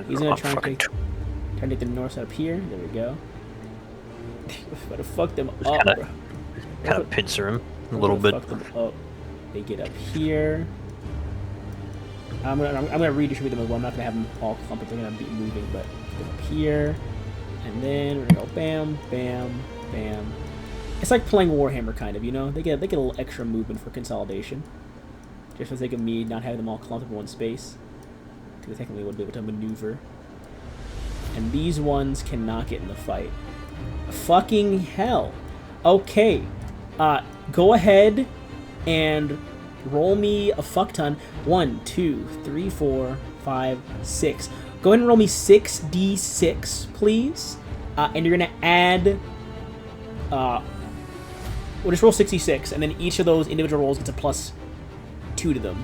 Speaker 2: He's gonna try and take the north side up here. There we go. Gotta fuck them up, bro.
Speaker 3: Kind of pincer him a little bit.
Speaker 2: Fuck them up. They get up here. I'm gonna redistribute them as well. I'm not gonna have them all clumped. They're gonna be moving, but get up here, and then we're gonna go bam, bam, bam. It's like playing Warhammer, kind of. You know, they get a little extra movement for consolidation, just for the sake of me not having them all clumped in one space, because they technically would be able to maneuver. And these ones cannot get in the fight. Fucking hell. Okay. Go ahead and roll me a fuck ton. 1, 2, 3, 4, 5, 6. Go ahead and roll me 6d6, please. And you're gonna add... we'll just roll 66, and then each of those individual rolls gets a +2 to them.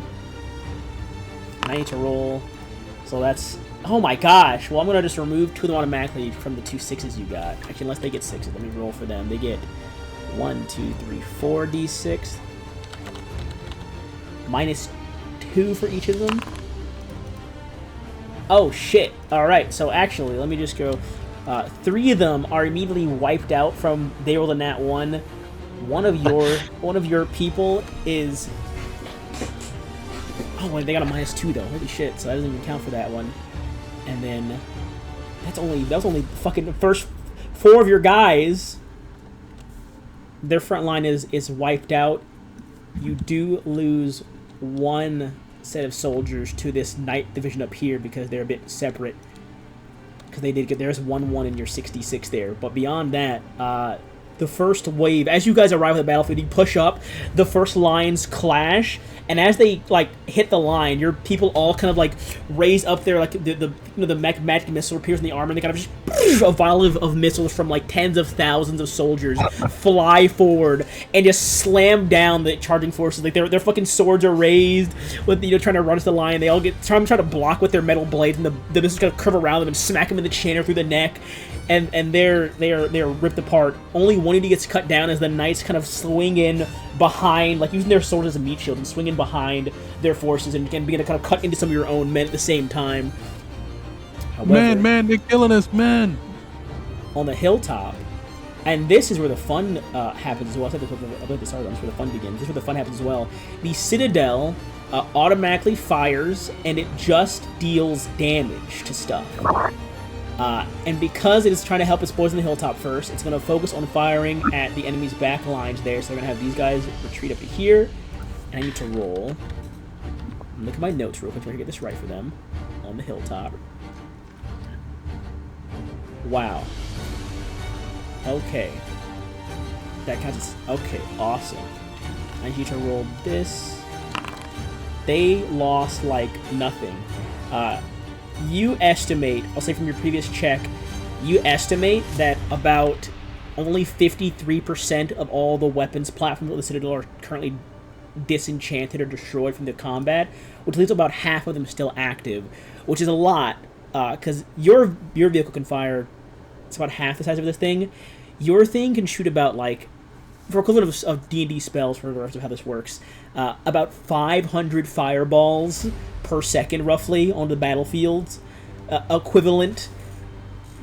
Speaker 2: I need to roll... So that's... Oh my gosh! Well, I'm gonna just remove 2 of them automatically from the 2 6s you got. Actually, unless they get 6s, let me roll for them. They get 1, 2, 3, 4 d6. -2 for each of them. Oh shit! All right. So actually, let me just go. 3 of them are immediately wiped out from. They rolled a nat 1. One of your people is. Oh, wait, they got a -2 though. Holy shit! So that doesn't even count for that one. And then that was only fucking the first 4 of your guys. Their front line is wiped out. You do lose 1 set of soldiers to this night division up here because they're a bit separate. Because they did get there's 1-1 in your 66 there. But beyond that, the first wave, as you guys arrive at the battlefield, you push up. The first lines clash. And as they like hit the line, your people all kind of like raise up there, like the magic missile appears in the armor, and they kind of just a vial of missiles from like tens of thousands of soldiers fly forward and just slam down the charging forces. Like their fucking swords are raised with trying to run to the line. They all trying to block with their metal blades, and the missiles kind of curve around them and smack them in the chin or through the neck. And they're ripped apart. Only one unit gets cut down as the knights kind of swing in behind, like using their swords as a meat shield, and swing in behind their forces and begin to kind of cut into some of your own men at the same time. However,
Speaker 1: man, they're killing us, man.
Speaker 2: On the hilltop, and this is where the fun happens as well. I said this at the start, this is where the fun begins. This is where the fun happens as well. The citadel automatically fires, and it just deals damage to stuff. And because it is trying to help its boys on the hilltop first, it's going to focus on firing at the enemy's back lines there. So they're going to have these guys retreat up to here. And I need to roll. Look at my notes real quick so I can get this right for them. On the hilltop. Wow. Okay. That counts as... Okay, awesome. I need you to roll this. They lost like nothing. You estimate, I'll say from your previous check, you estimate that about only 53% of all the weapons platforms of the Citadel are currently disenchanted or destroyed from the combat, which leaves about half of them still active, which is a lot, because your vehicle can fire, it's about half the size of this thing. Your thing can shoot about, like, for equivalent of D&D spells, for the rest of how this works, about 500 fireballs per second, roughly, on the battlefields. Equivalent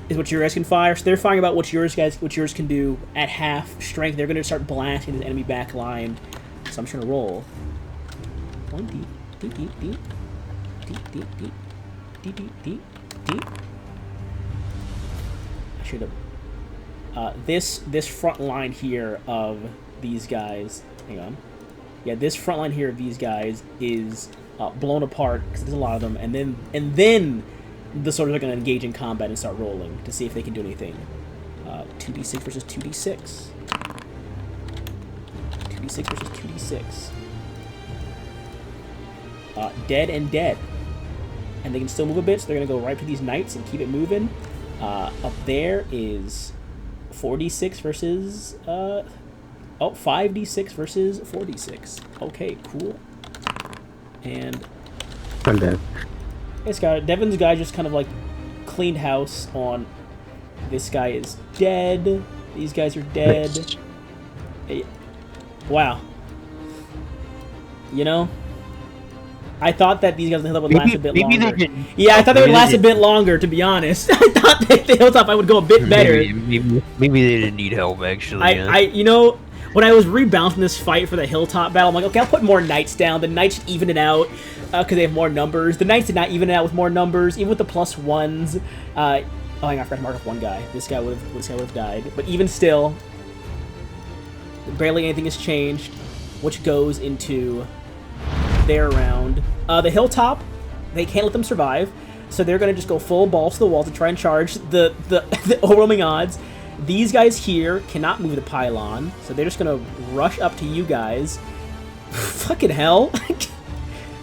Speaker 2: is what your guys can fire. So they're firing about what yours can do at half strength. They're going to start blasting the enemy back line. So I'm just going to roll. 1 deep, deep, deep, deep, deep, deep, deep. I should have. This front line here of these guys. Hang on. Yeah, this front line here of these guys is blown apart because there's a lot of them, and then the soldiers are going to engage in combat and start rolling to see if they can do anything. 2d6 versus 2d6. 2d6 versus 2d6. Dead and dead. And they can still move a bit, so they're going to go right to these knights and keep it moving. Up there is 4d6 versus... 5d6 versus 4d6. Okay, cool. And...
Speaker 4: I'm dead.
Speaker 2: This guy, Devin's guy just kind of like cleaned house on... This guy is dead. These guys are dead. Hey, wow. You know? I thought that these guys on the hilltop would last a bit longer. Yeah, I thought they would last a bit longer, to be honest. I thought that the hilltop I would go a bit better.
Speaker 3: Maybe they didn't need help, actually.
Speaker 2: You know, when I was rebalancing this fight for the hilltop battle, I'm like, okay, I'll put more knights down. The knights should even it out because they have more numbers. The knights did not even it out with more numbers, even with the +1s. Oh, hang on, I forgot to mark off one guy. This guy would have died. But even still, barely anything has changed, which goes into their round. The hilltop, they can't let them survive, so they're gonna just go full balls to the wall to try and charge the overwhelming odds. These guys here cannot move the pylon, so they're just gonna rush up to you guys. Fucking hell!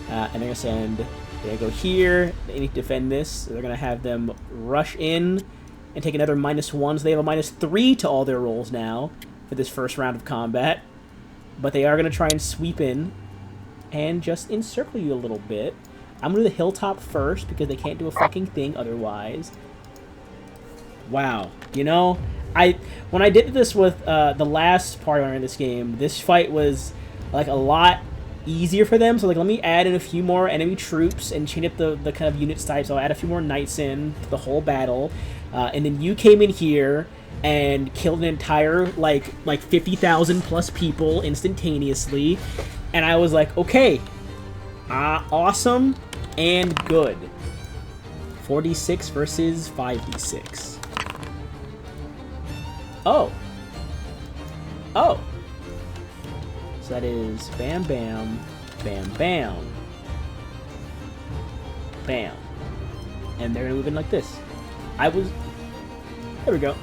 Speaker 2: And they're gonna send. They go here. They need to defend this. So they're gonna have them rush in and take another -1. So they have a -3 to all their rolls now for this first round of combat. But they are gonna try and sweep in and just encircle you a little bit. I'm gonna do the hilltop first because they can't do a fucking thing otherwise. Wow, you know, when I did this with the last part in this game, this fight was like a lot easier for them. So like, let me add in a few more enemy troops and change up the kind of unit types. So I'll add a few more knights in to the whole battle, and then you came in here and killed an entire like 50,000 plus people instantaneously. And I was like, okay, awesome and good. 4d6 versus 5d6. Oh. So that is bam, bam, bam, bam, bam. And they're gonna move in like this. There we go.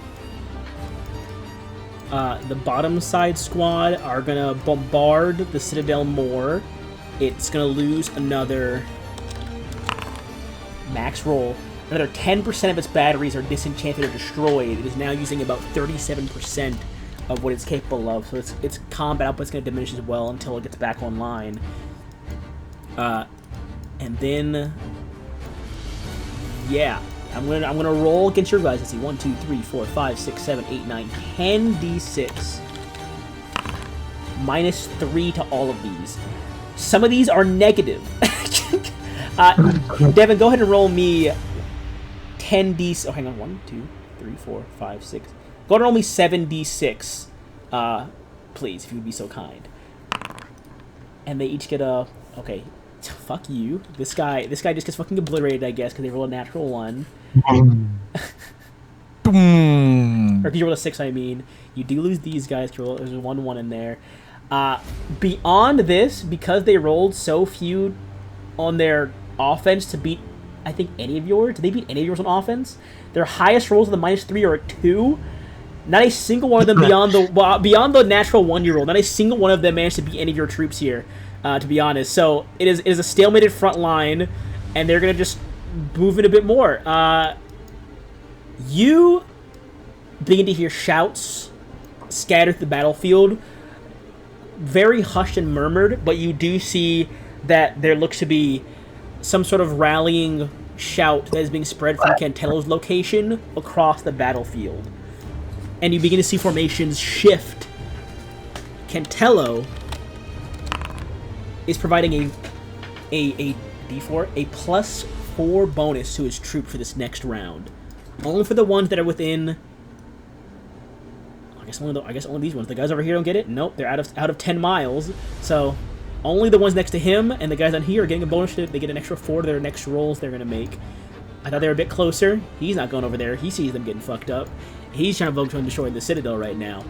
Speaker 2: The bottom side squad are gonna bombard the Citadel more. It's gonna lose another max roll. Another 10% of its batteries are disenchanted or destroyed. It is now using about 37% of what it's capable of. So its combat output's gonna diminish as well until it gets back online. And then, yeah. I'm gonna roll against your guys. Let's see, 1, 2, 3, 4, 5, 6, 7, 8, 9, 10 d6. -3 to all of these. Some of these are negative. Devin, go ahead and roll me 10 d6. Oh, hang on, 1, 2, 3, 4, 5, 6. Go ahead and roll me 7 d6, please, if you would be so kind. And they each get a. Okay, fuck you. This guy just gets fucking obliterated, I guess, because they roll a natural 1. Or if you roll a 6, I mean. You do lose these guys. There's a 1-1 in there. Beyond this, because they rolled so few on their offense to beat, I think, any of yours. Did they beat any of yours on offense? Their highest rolls of the -3 are a 2. Not a single one of them beyond the natural 1 you roll. Not a single one of them managed to beat any of your troops here, to be honest. So it is a stalemated front line, and they're gonna just move in a bit more. You begin to hear shouts scattered through the battlefield, very hushed and murmured, but you do see that there looks to be some sort of rallying shout that is being spread from Cantello's location across the battlefield. And you begin to see formations shift. Cantello is providing a D4, a +4 bonus to his troop for this next round. Only for the ones that are within. I guess only these ones. The guys over here don't get it. Nope, they're out of 10 miles. So only the ones next to him and the guys on here are getting a bonus. They get an extra 4 to their next rolls they're gonna make. I thought they were a bit closer. He's not going over there. He sees them getting fucked up. He's trying to focus on destroying the Citadel right now.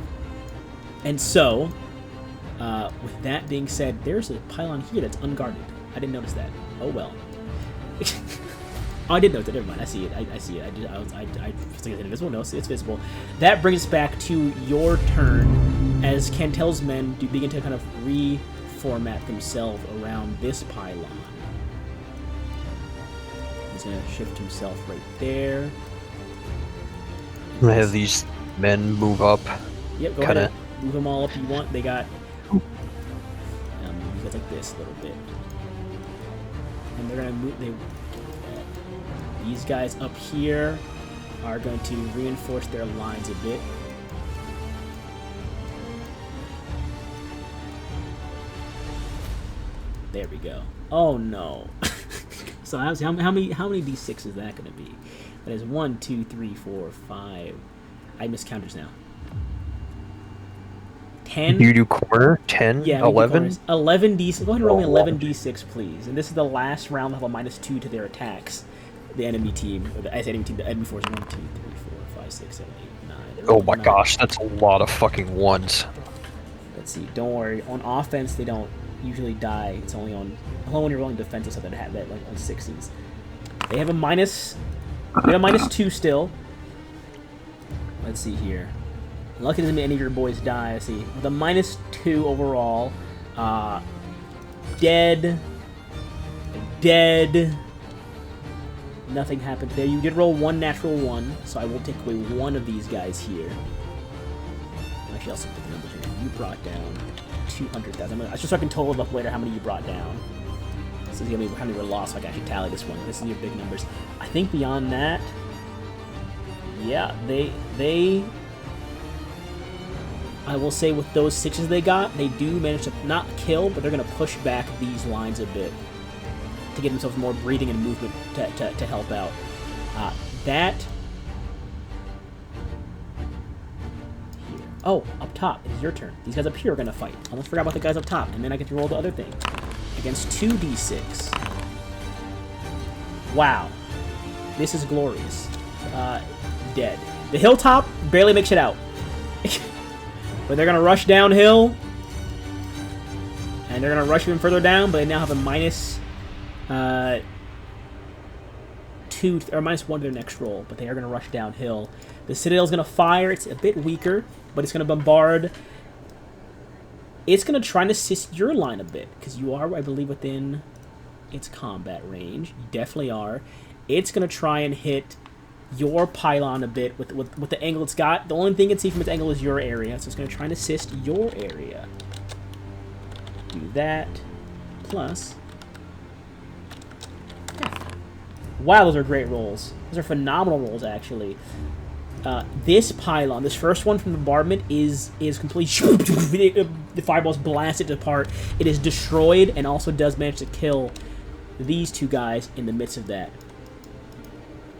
Speaker 2: And so, with that being said, there's a pylon here that's unguarded. I didn't notice that. Oh well. Oh, I did notice that. Never mind. I see it. I see it. I was thinking it's invisible. No, it's visible. That brings us back to your turn as Cantel's men do begin to kind of reformat themselves around this pylon. He's going to shift himself right there.
Speaker 3: I'm gonna have these men move up.
Speaker 2: Yep, go ahead. Move them all up you want. They got... you go like this a little bit. And they're going to move... These guys up here are going to reinforce their lines a bit. There we go. Oh no. So how many d6 is that going to be? That is 1, 2, 3, 4, 5. I miscounters now. 10.
Speaker 3: You do corner? 10?
Speaker 2: Yeah,
Speaker 3: 11?
Speaker 2: 11 d6. Go ahead and roll me 11 d6, please. And this is the last round. They'll have a -2 to their attacks. The enemy team, or the enemy team, the enemy force. 1, 2, 3, 4, 5, 6, 7, 8, 9.
Speaker 3: Oh my gosh, that's a lot of fucking ones.
Speaker 2: Let's see. Don't worry. On offense, they don't usually die. It's only when you're rolling defensive stuff that have that like on 6s. They have a minus. They have a -2 still. Let's see here. Lucky doesn't mean any of your boys die. I see. With a -2 overall. Dead. Nothing happened there. You did roll 1 natural 1, so I will take away one of these guys here. Actually, I'll set the numbers here. You brought down 200,000. I should start can total up later how many you brought down. This is how many were lost, so I can actually tally this one. This is your big numbers. I think beyond that, yeah, they. I will say with those 6s they got, they do manage to not kill, but they're going to push back these lines a bit to get themselves more breathing and movement to help out. That... Here. Oh, up top. It is your turn. These guys up here are going to fight. I almost forgot about the guys up top, and then I get to roll the other thing. Against 2d6. Wow. This is glorious. Dead. The hilltop barely makes it out. But they're going to rush downhill. And they're going to rush even further down, but they now have a -2 or -1 to their next roll, but they are going to rush downhill. The Citadel's going to fire. It's a bit weaker, but it's going to bombard. It's going to try and assist your line a bit, because you are, I believe, within its combat range. You definitely are. It's going to try and hit your pylon a bit with the angle it's got. The only thing it can see from its angle is your area, so it's going to try and assist your area. Do that. Plus... Wow, those are great rolls. Those are phenomenal rolls, actually. This pylon, this first one from the bombardment, is completely... the fireballs blast it apart. It is destroyed and also does manage to kill these 2 guys in the midst of that.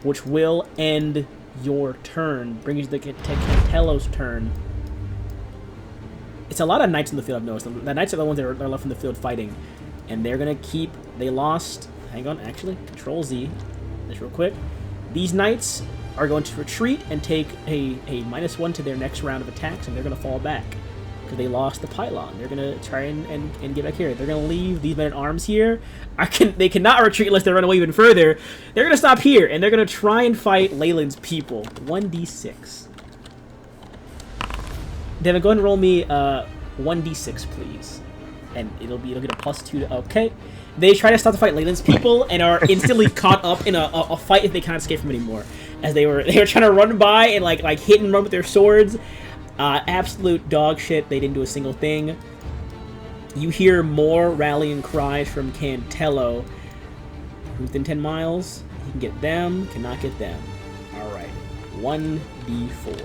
Speaker 2: Which will end your turn. Brings you to Cantello's turn. It's a lot of knights in the field, I've noticed. The knights are the ones that are left in the field fighting. And they're going to keep... They lost... Hang on, actually. Control-Z. Just real quick. These knights are going to retreat and take a -1 to their next round of attacks, and they're going to fall back. Because they lost the pylon. They're going to try and get back here. They're going to leave these men-at-arms here. They cannot retreat unless they run away even further. They're going to stop here, and they're going to try and fight Leyland's people. 1d6. Devin, go ahead and roll me 1d6, please. And it'll get a +2 to... Okay. They try to stop the fight Leyland's people and are instantly caught up in a fight if they can't escape from anymore. As they were trying to run by and like hit and run with their swords. Absolute dog shit. They didn't do a single thing. You hear more rallying cries from Cantello. Within 10 miles. He can get them, cannot get them. Alright. 1d4.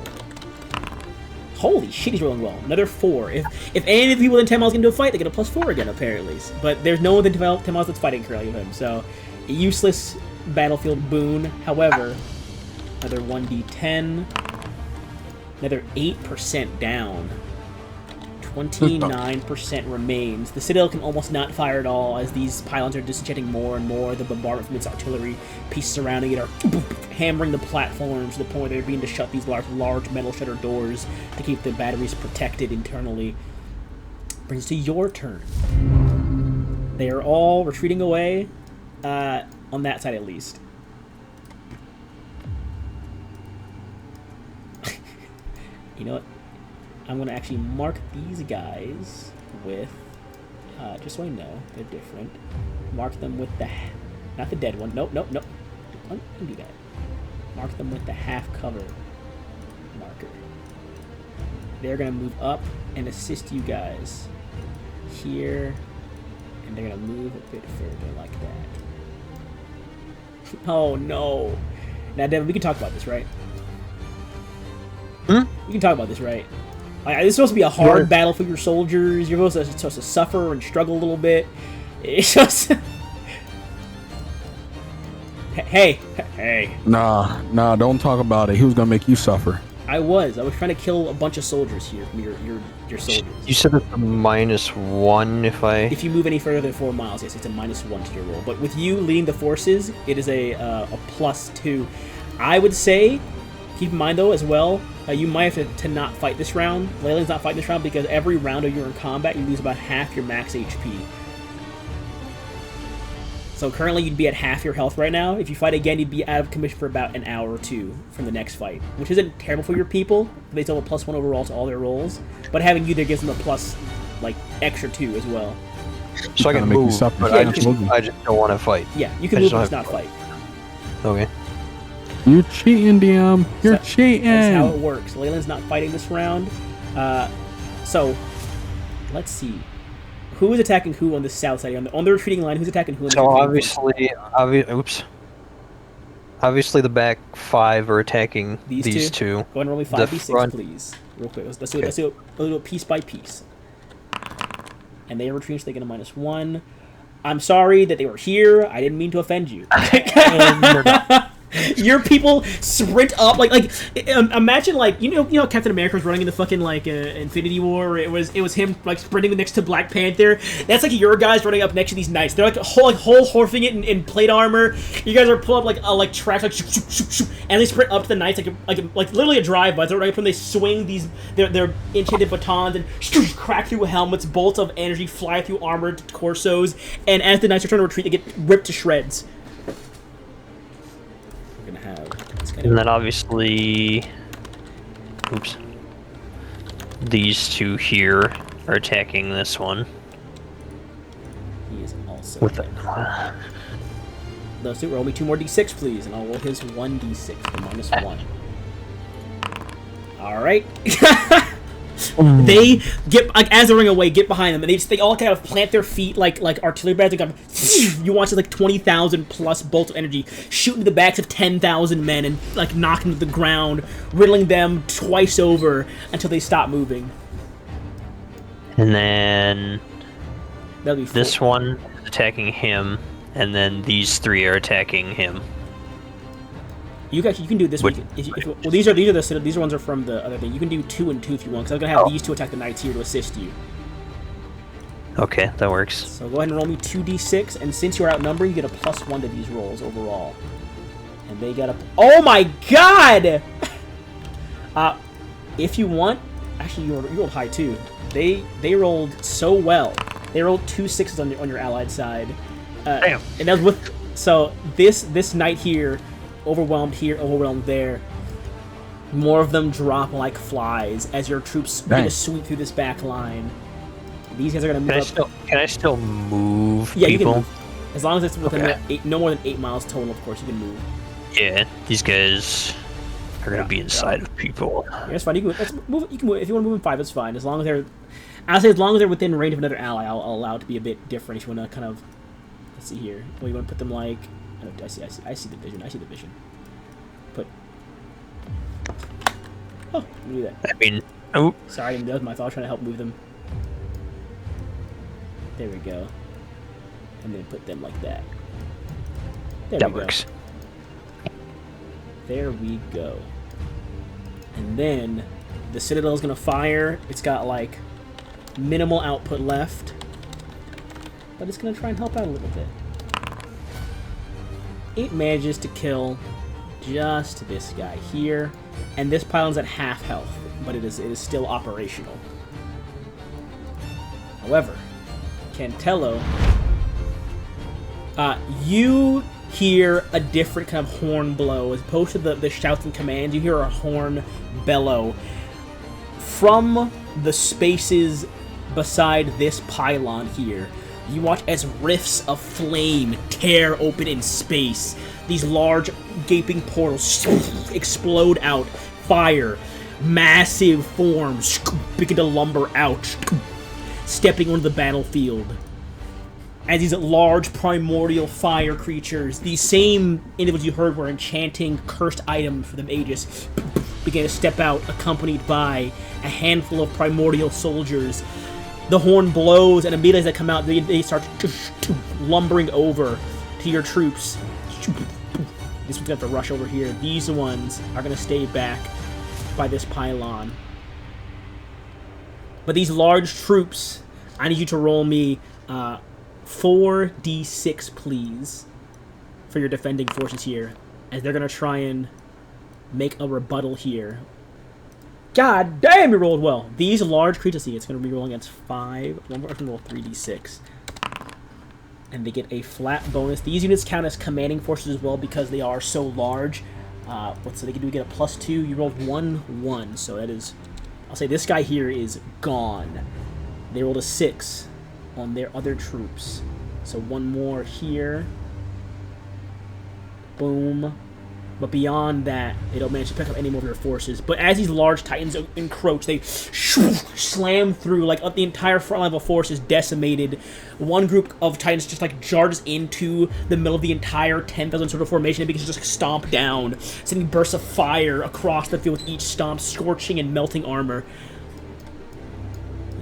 Speaker 2: Holy shit, he's rolling well. Another 4. If any of the people within 10 miles get into a fight, they get a +4 again, apparently. But there's no one within 10 miles that's fighting currently with him. So, a useless battlefield boon. However, another 1d10. Another 8% down. 29% remains. The Citadel can almost not fire at all as these pylons are disenchanting more and more. The bombardment from its artillery pieces surrounding it are hammering the platforms to the point where they're beginning to shut these large metal shutter doors to keep the batteries protected internally. Brings to your turn. They are all retreating away, on that side at least. You know what? I'm going to actually mark these guys with, just so I know, they're different. Mark them with the, not the dead one. Nope. Don't do that. Mark them with the half cover marker. They're going to move up and assist you guys here, and they're going to move a bit further like that. Oh, no. Now, Devin, we can talk about this, right? We can talk about this, right? Like, it's supposed to be a hard battle for your soldiers. You're supposed to suffer and struggle a little bit. It's just... Hey.
Speaker 1: Nah, don't talk about it. He was gonna make you suffer.
Speaker 2: I was trying to kill a bunch of soldiers here from your soldiers.
Speaker 3: You said it's a -1
Speaker 2: If you move any further than 4 miles, yes, it's a -1 to your roll. But with you leading the forces, it is a +2. I would say, keep in mind though as well, you might have to not fight this round. Leyland's not fighting this round because every round you're in combat, you lose about half your max HP. So currently you'd be at half your health right now. If you fight again, you'd be out of commission for about an hour or two from the next fight, which isn't terrible for your people. They still have a +1 overall to all their rolls, but having you there gives them a extra 2 as well.
Speaker 3: So I can
Speaker 1: make you
Speaker 3: move,
Speaker 1: suffer.
Speaker 3: but
Speaker 1: Yeah,
Speaker 3: I just don't want to fight.
Speaker 2: Yeah, you can move but not fight.
Speaker 3: Okay.
Speaker 1: You're cheating, DM. You're cheating.
Speaker 2: That's how it works. Leyland's not fighting this round. So, let's see. Who is attacking who on the south side? On the retreating line, who's attacking who?
Speaker 3: So obviously the back 5 are attacking these two.
Speaker 2: Go ahead and roll me 5d6, please. Real quick. Let's do it piece by piece. And they are retreating, so they get a -1. I'm sorry that they were here. I didn't mean to offend you. Your people sprint up like imagine you know Captain America was running in the fucking Infinity War. It was him sprinting next to Black Panther. That's your guys running up next to these knights. They're whole horsing it in plate armor. You guys are pulling up tracks shoop, shoop, shoop, and they sprint up to the knights like literally a drive-by. They're right when they swing their enchanted batons and crack through helmets. Bolts of energy fly through armored torsos, and as the knights are trying to retreat, they get ripped to shreds.
Speaker 3: And then obviously, these two here are attacking this one.
Speaker 2: He is also
Speaker 3: with it.
Speaker 2: Those two, roll me 2 more d6, please, and I'll roll his 1d6 for -1. All right. They get as they're running away, get behind them, and they all kind of plant their feet like artillery barrels. You watch 20,000 plus bolts of energy shoot into the backs of 10,000 men and knock them to the ground, riddling them twice over until they stop moving.
Speaker 3: And then
Speaker 2: that'll be
Speaker 3: this one is attacking him, and then these 3 are attacking him.
Speaker 2: You can do this one. Well, these ones are from the other thing. You can do 2 and 2 if you want, because I'm gonna have these 2 attack the knights here to assist you.
Speaker 3: Okay, that works.
Speaker 2: So go ahead and roll me 2d6, and since you're outnumbered, you get a +1 to these rolls overall. And they got a... Oh my god! If you want... Actually, you rolled high too. They rolled so well. They rolled 2 6s on your allied side.
Speaker 3: Damn.
Speaker 2: And that was with... So this knight here... Overwhelmed here, overwhelmed there. More of them drop like flies as your troops begin to sweep through this back line. These guys are going to move up.
Speaker 3: Can I still move
Speaker 2: people?
Speaker 3: You can
Speaker 2: move. As long as it's within no more than 8 miles total, of course, you can move.
Speaker 3: Yeah, these guys are going to be inside of people.
Speaker 2: Yeah, that's fine. You can move. You can move. If you want to move in 5, it's fine. As long as they're... I'll say as long as they're within range of another ally, I'll allow it to be a bit different. If you want to kind of... Let's see here. Well, you want to put them I see the vision. Put... Oh, let me do that.
Speaker 3: I mean... Oh.
Speaker 2: Sorry, that was my fault. I was trying to help move them. There we go. And then put them like that.
Speaker 3: That works.
Speaker 2: There we go. And then the Citadel is going to fire. It's got Minimal output left. But it's going to try and help out a little bit. It manages to kill just this guy here. And this pylon's at half health, but it is still operational. However, Cantello, you hear a different kind of horn blow. As opposed to the shouts and commands, you hear a horn bellow from the spaces beside this pylon here. You watch as rifts of flame tear open in space. These large gaping portals explode out. Fire, massive forms begin to lumber out, stepping onto the battlefield. As these large primordial fire creatures, these same individuals you heard were enchanting cursed items for the Aegis, began to step out, accompanied by a handful of primordial soldiers. The horn blows, and immediately as they come out, they start lumbering over to your troops. This one's going to have to rush over here. These ones are going to stay back by this pylon. But these large troops, I need you to roll me 4d6, please, for your defending forces here, as they're going to try and make a rebuttal here. God damn, you rolled well. These large creatures, see, it's going to be rolling against 5. One more, I can roll 3d6. And they get a flat bonus. These units count as commanding forces as well because they are so large. So they can get a +2. You rolled 1-1, so that is... I'll say this guy here is gone. They rolled a 6 on their other troops. So one more here. Boom. But beyond that, they don't manage to pick up any more of your forces. But as these large titans encroach, they slam through, like the entire front line of a force is decimated. One group of titans just like charges into the middle of the entire 10,000 sort of formation and begins to just stomp down, sending bursts of fire across the field with each stomp, scorching and melting armor.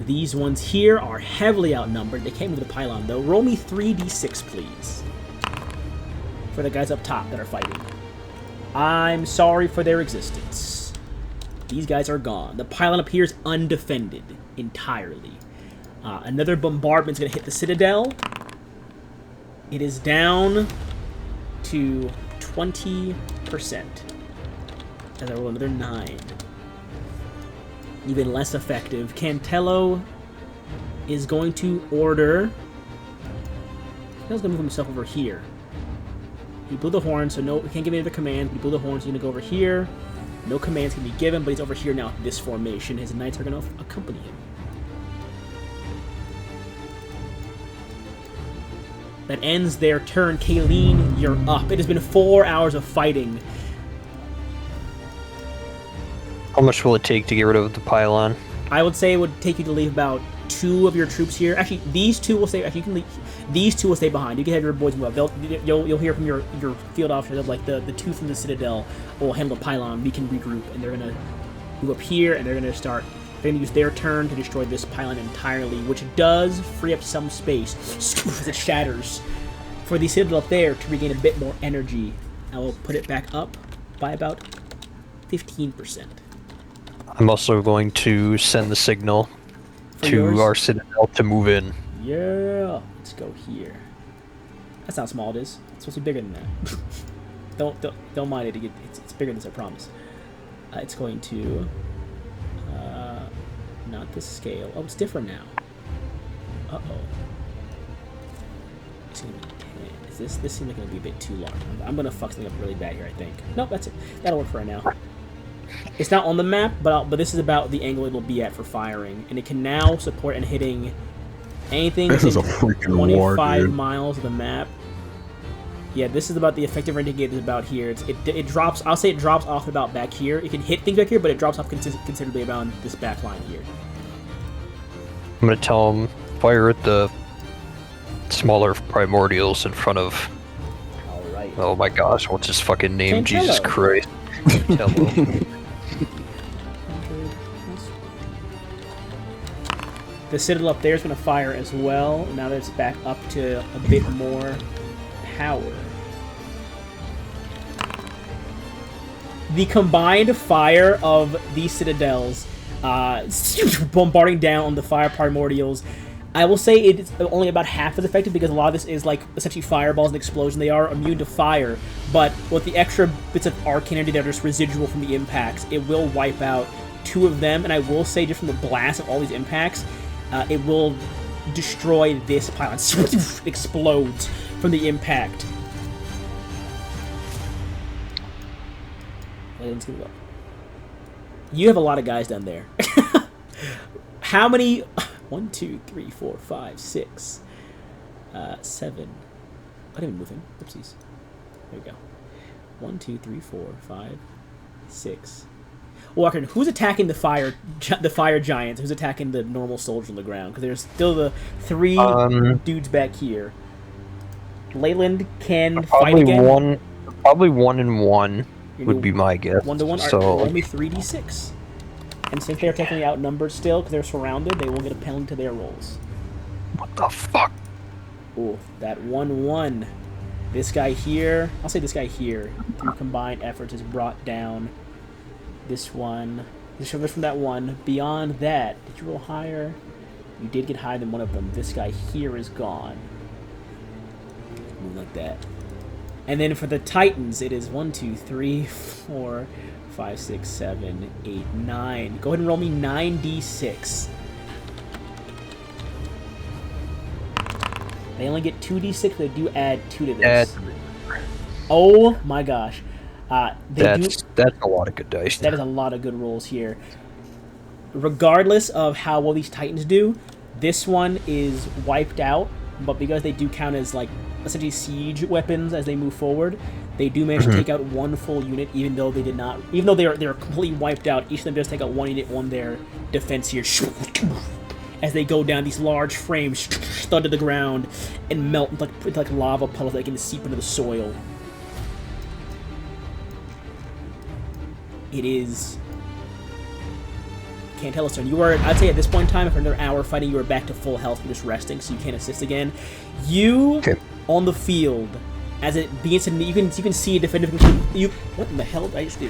Speaker 2: These ones here are heavily outnumbered. They can't move the pylon though. Roll me 3d6, please, for the guys up top that are fighting. I'm sorry for their existence. These guys are gone. The pylon appears undefended entirely. Another bombardment's going to hit the Citadel. It is down to 20%. As I roll another 9. Even less effective. Cantello is going to order... Cantello's going to move himself over here. He blew the horn, so no, he can't give any other commands. He blew the horn, so he's going to go over here. No commands can be given, but he's over here now at this formation. His knights are going to accompany him. That ends their turn. Kayleen, you're up. It has been 4 hours of fighting.
Speaker 3: How much will it take to get rid of the pylon?
Speaker 2: I would say it would take you to leave about 2 of your troops here. Actually, these 2 will stay. Actually, you can leave. These 2 will stay behind. You can have your boys move up. You'll hear from your field officers of like the 2 from the Citadel will handle the pylon. We can regroup, and they're gonna move up here, and they're gonna start. They're gonna use their turn to destroy this pylon entirely, which does free up some space as it shatters for the Citadel up there to regain a bit more energy. I will put it back up by about 15%.
Speaker 3: I'm also going to send the signal
Speaker 2: For
Speaker 3: to
Speaker 2: yours?
Speaker 3: our Citadel to move in.
Speaker 2: Yeah, let's go here. That's how small it is. It's supposed to be bigger than that. don't mind it. It's bigger than this, I promise. It's going to not this scale. Oh, it's different now. Uh oh. It's gonna be 10. Is this seems like it'll be a bit too large? I'm gonna fuck something up really bad here, I think. Nope, that's it. That'll work for right now. It's not on the map, but this is about the angle it'll be at for firing, and it can now support and hitting anything
Speaker 1: This is a
Speaker 2: within
Speaker 1: freaking
Speaker 2: 25
Speaker 1: war, dude.
Speaker 2: miles of the map. Yeah, this is about the effective range to get is about here. It drops. I'll say it drops off about back here. It can hit things back here, but it drops off considerably about this back line here.
Speaker 3: I'm going to tell them fire at the smaller primordials in front of...
Speaker 2: All right.
Speaker 3: Oh my gosh, what's his fucking name?
Speaker 2: Cantello.
Speaker 3: Jesus Christ. Cantello.
Speaker 2: The Citadel up there is going to fire as well. Now that it's back up to a bit more power. The combined fire of these Citadels bombarding down on the fire primordials. I will say it's only about half as effective because a lot of this is like essentially fireballs and explosion. They are immune to fire, but with the extra bits of arcane energy that are just residual from the impacts, it will wipe out 2 of them. And I will say, just from the blast of all these impacts, it will destroy this pylon. Explodes from the impact. Let's go. You have a lot of guys down there. How many? 1, 2, 3, 4, 5, 6, 7. I didn't even move him. Oopsies. There we go. 1, 2, 3, 4, 5, 6. Walker, who's attacking the fire giants? Who's attacking the normal soldiers on the ground? Because there's still the 3 dudes back here. Leyland can fight again.
Speaker 3: Probably 1 and 1 would be my guess.
Speaker 2: 1 to 1.
Speaker 3: So
Speaker 2: only 3d6. And since they're technically outnumbered still, because they're surrounded, they will get a penalty to their rolls.
Speaker 3: What the fuck?
Speaker 2: Ooh, that 1-1. This guy here, I'll say this guy here, through combined efforts, has brought down this one. This from that one. Beyond that, did you roll higher? You did get higher than one of them. This guy here is gone. Move like that. And then for the Titans, it is 1, 2, 3, 4, 5, 6, 7, 8, 9. Go ahead and roll me 9d6. They only get 2d6, but they do add 2 to this. Oh my gosh. That's
Speaker 3: a lot of good dice.
Speaker 2: That is a lot of good rolls here. Regardless of how well these Titans do, this one is wiped out, but because they do count as like essentially siege weapons as they move forward, they do manage to take out 1 full unit, even though they did not. Even though they're completely wiped out, each of them does take out 1 unit on their defense here. As they go down, these large frames thud to the ground and melt into like lava puddles that can seep into the soil. It is. Can't tell us, turn. You are, I'd say at this point in time, after another hour fighting, you are back to full health. You're just resting, so you can't assist again. On the field, as it begins to, you can see a definitive. What in the hell did I just do?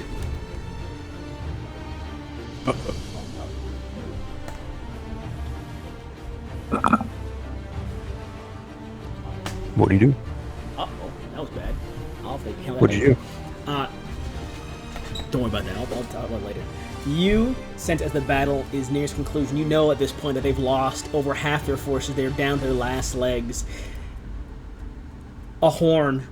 Speaker 3: What do you do?
Speaker 2: Uh-oh, that was bad. I'll take hell.
Speaker 3: What did you do?
Speaker 2: Don't worry about that. I'll talk about it later. You sense as the battle is near its conclusion, you know at this point that they've lost over half their forces. They're down to their last legs. A horn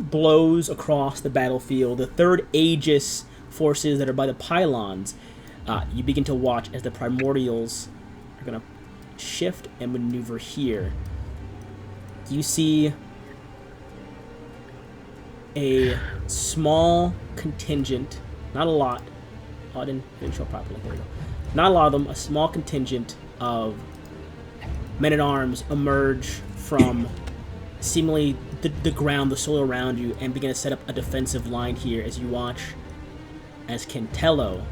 Speaker 2: blows across the battlefield. The third Aegis forces that are by the pylons, you begin to watch as the primordials are going to shift and maneuver here. You see a small contingent, not a lot. Oh, I didn't show properly. There we go. Not a lot of them. A small contingent of men-at-arms emerge from seemingly the ground, the soil around you, and begin to set up a defensive line here as you watch as Cantello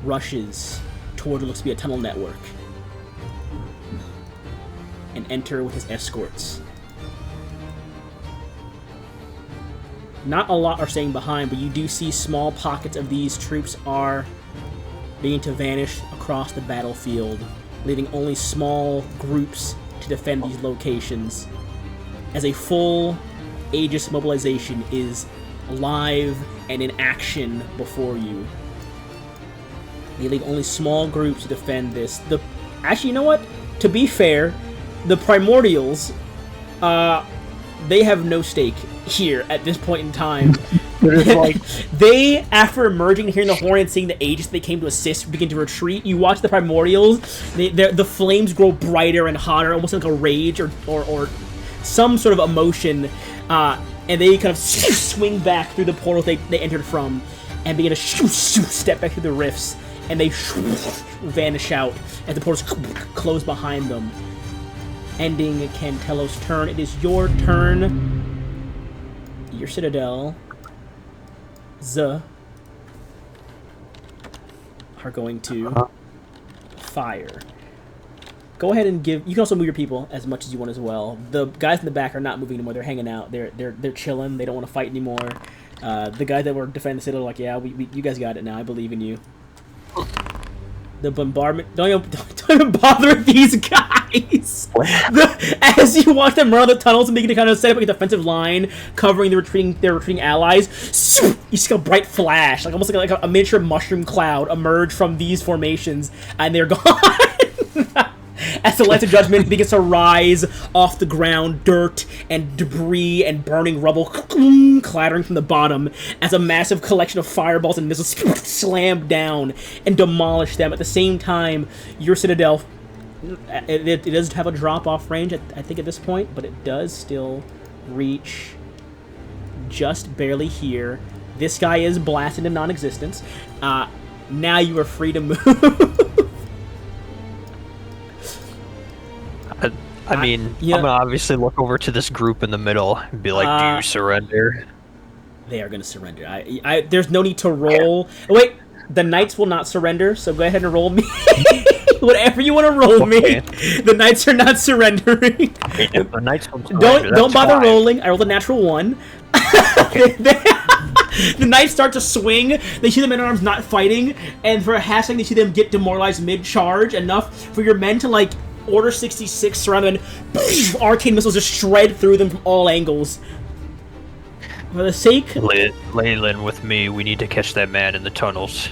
Speaker 2: rushes toward what looks to be a tunnel network and enter with his escorts. Not a lot are staying behind, but you do see small pockets of these troops are beginning to vanish across the battlefield, leaving only small groups to defend these locations, as a full Aegis mobilization is live and in action before you. They leave only small groups to defend this. Actually, you know what? To be fair, the Primordials, they have no stake here at this point in time. They, after emerging, hearing the horn and seeing the Aegis they came to assist, begin to retreat. You watch the Primordials, the flames grow brighter and hotter, almost like a rage or some sort of emotion, and they kind of swing back through the portals they entered from, and begin to step back through the rifts, and they vanish out as the portals close behind them, ending Cantello's turn. It is your turn. Your citadel are going to fire. Go ahead and give. You can also move your people as much as you want as well. The guys in the back are not moving anymore. They're hanging out. They're chilling. They don't want to fight anymore. The guys that were defending the citadel are like, yeah, you guys got it now. I believe in you. The bombardment. Don't even bother with these guys. As you watch them run out the tunnels and begin to kind of set up a defensive line covering their retreating allies, you see a bright flash, like almost like a miniature mushroom cloud emerge from these formations, and they're gone. As the Lance of Judgment begins to rise off the ground, dirt and debris and burning rubble clattering from the bottom as a massive collection of fireballs and missiles slam down and demolish them. At the same time, your Citadel, it does have a drop-off range, I think, at this point, but it does still reach just barely here. This guy is blasted into non-existence. Now you are free to move.
Speaker 3: I mean, I'm gonna obviously look over to this group in the middle and be like, "Do you surrender?"
Speaker 2: They are gonna surrender. There's no need to roll. Oh, wait, the knights will not surrender. So go ahead and roll me. Whatever you want to roll me. The knights are not surrendering.
Speaker 3: The knights don't
Speaker 2: bother rolling. I rolled a natural 1. The knights start to swing. They see the men-at-arms not fighting, and for a half second, they see them get demoralized mid-charge enough for your men to like. Order 66 surround them, and arcane missiles just shred through them from all angles. For the sake...
Speaker 3: Leyland with me, we need to catch that man in the tunnels.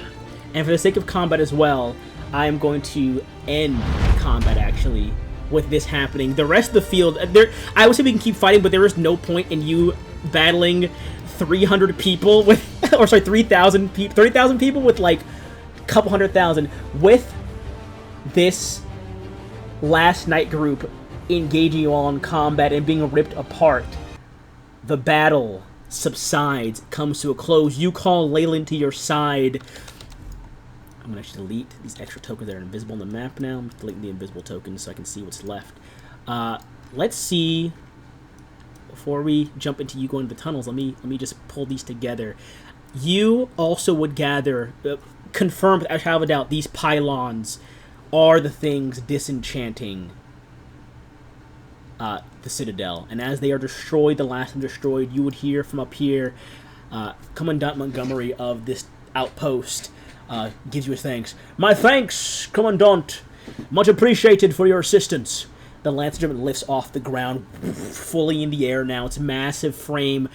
Speaker 2: And for the sake of combat as well, I am going to end combat, actually, with this happening. The rest of the field... I would say we can keep fighting, but there is no point in you battling 300 people with... Or, sorry, 3,000 people... 30,000 people with, like, a couple 100,000. With this... last night group engaging you all in combat and being ripped apart. The battle subsides, comes to a close. You call Leyland to your side. I'm going to actually delete these extra tokens that are invisible on the map now. I'm deleting the invisible tokens so I can see what's left. Let's see, before we jump into you going to the tunnels, let me just pull these together. You also would gather, confirm without a shadow of a doubt, these pylons are the things disenchanting the Citadel. And as they are destroyed, the last of them destroyed, you would hear from up here, Commandant Montgomery of this outpost gives you his thanks. My thanks, Commandant! Much appreciated for your assistance. The Lance Regiment lifts off the ground, fully in the air now. Its massive frame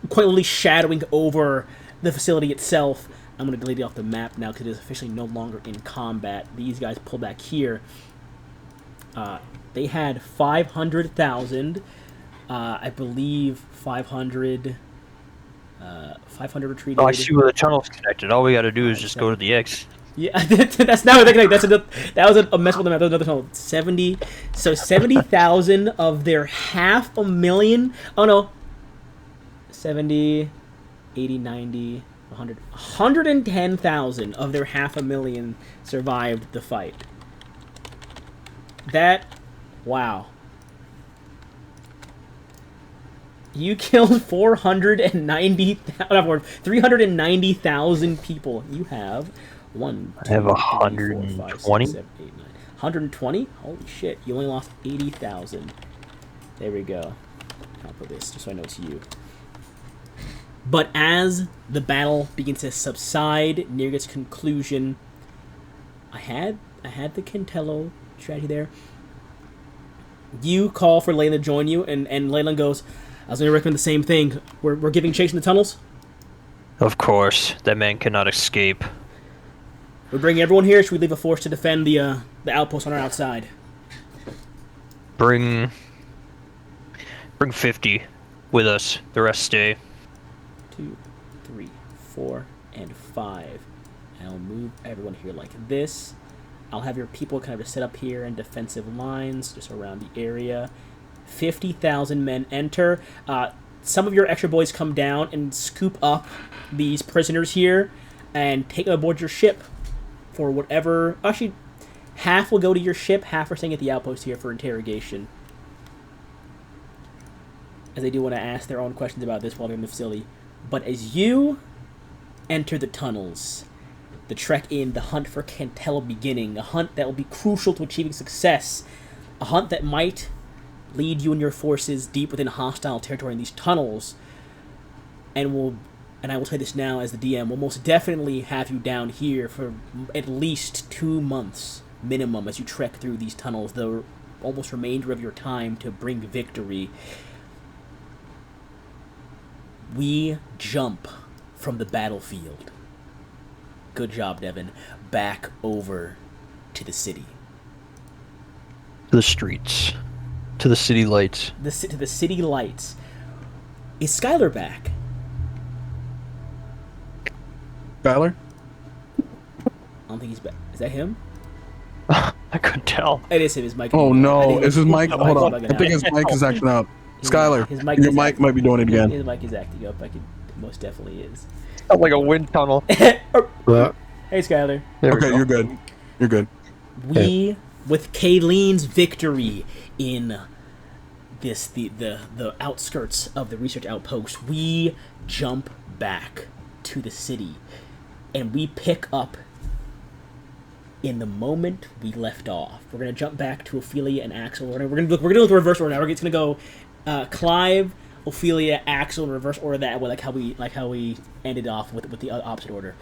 Speaker 2: quite literally shadowing over the facility itself. I'm going to delete it off the map now because it is officially no longer in combat. These guys pull back here. They had 500,000. I believe 500 retreated.
Speaker 3: Oh, I see where the tunnel's connected. All we got to do is just go to the X.
Speaker 2: Yeah, that's not what they connect. That was a mess with the map. That was another tunnel. 70. So 70,000 of their 500,000. Oh no. 70, 80, 90. 110,000 of their 500,000 survived the fight. Wow. You killed 390,000 people. You have
Speaker 3: 120.
Speaker 2: 120? Holy shit! You only lost 80,000. There we go. I'll put this just so I know it's you. But as the battle begins to subside near its conclusion, I had the Cantello strategy there. You call for Leyland to join you, and Leyland goes, I was going to recommend the same thing. We're giving chase in the tunnels?
Speaker 3: Of course. That man cannot escape.
Speaker 2: We're bringing everyone here, or should we leave a force to defend the outpost on our outside?
Speaker 3: Bring 50 with us. The rest stay.
Speaker 2: 2, 3, 4, and 5. And I'll move everyone here like this. I'll have your people kind of just set up here in defensive lines just around the area. 50,000 men enter. Some of your extra boys come down and scoop up these prisoners here and take them aboard your ship for whatever... Actually, half will go to your ship, half are staying at the outpost here for interrogation. As they do want to ask their own questions about this while they're in the facility. But as you enter the tunnels, the trek in, the hunt for Cantello beginning, a hunt that will be crucial to achieving success, a hunt that might lead you and your forces deep within hostile territory in these tunnels, and and I will say this now as the DM, will most definitely have you down here for at least 2 months minimum as you trek through these tunnels, the almost remainder of your time to bring victory. We jump from the battlefield. Good job, Devin. Back over to the city.
Speaker 3: To the streets. To the city lights.
Speaker 2: To the city lights. Is Skylar back?
Speaker 1: Skylar?
Speaker 2: I don't think he's back. Is that him?
Speaker 3: I couldn't tell.
Speaker 2: It is him. His mic.
Speaker 1: Oh
Speaker 2: I
Speaker 1: no!
Speaker 2: think
Speaker 1: Is his mic? Hold on.
Speaker 2: bugging
Speaker 1: I think
Speaker 2: out.
Speaker 1: his mic is acting up. Skylar,
Speaker 2: His mic
Speaker 1: your
Speaker 2: is
Speaker 1: mic
Speaker 2: acting-
Speaker 1: might be doing it again.
Speaker 2: His mic is acting up. It most definitely is.
Speaker 3: Sounds like a wind tunnel.
Speaker 2: Hey, Skylar.
Speaker 1: Okay, you're good. You're good.
Speaker 2: We, with Kayleen's victory in the outskirts of the research outpost, we jump back to the city, and we pick up in the moment we left off. We're gonna jump back to Ophelia and Axel. We're gonna do the reverse order now. It's gonna go Clive, Ophelia, Axel in reverse order that way, like how we ended off with the opposite order.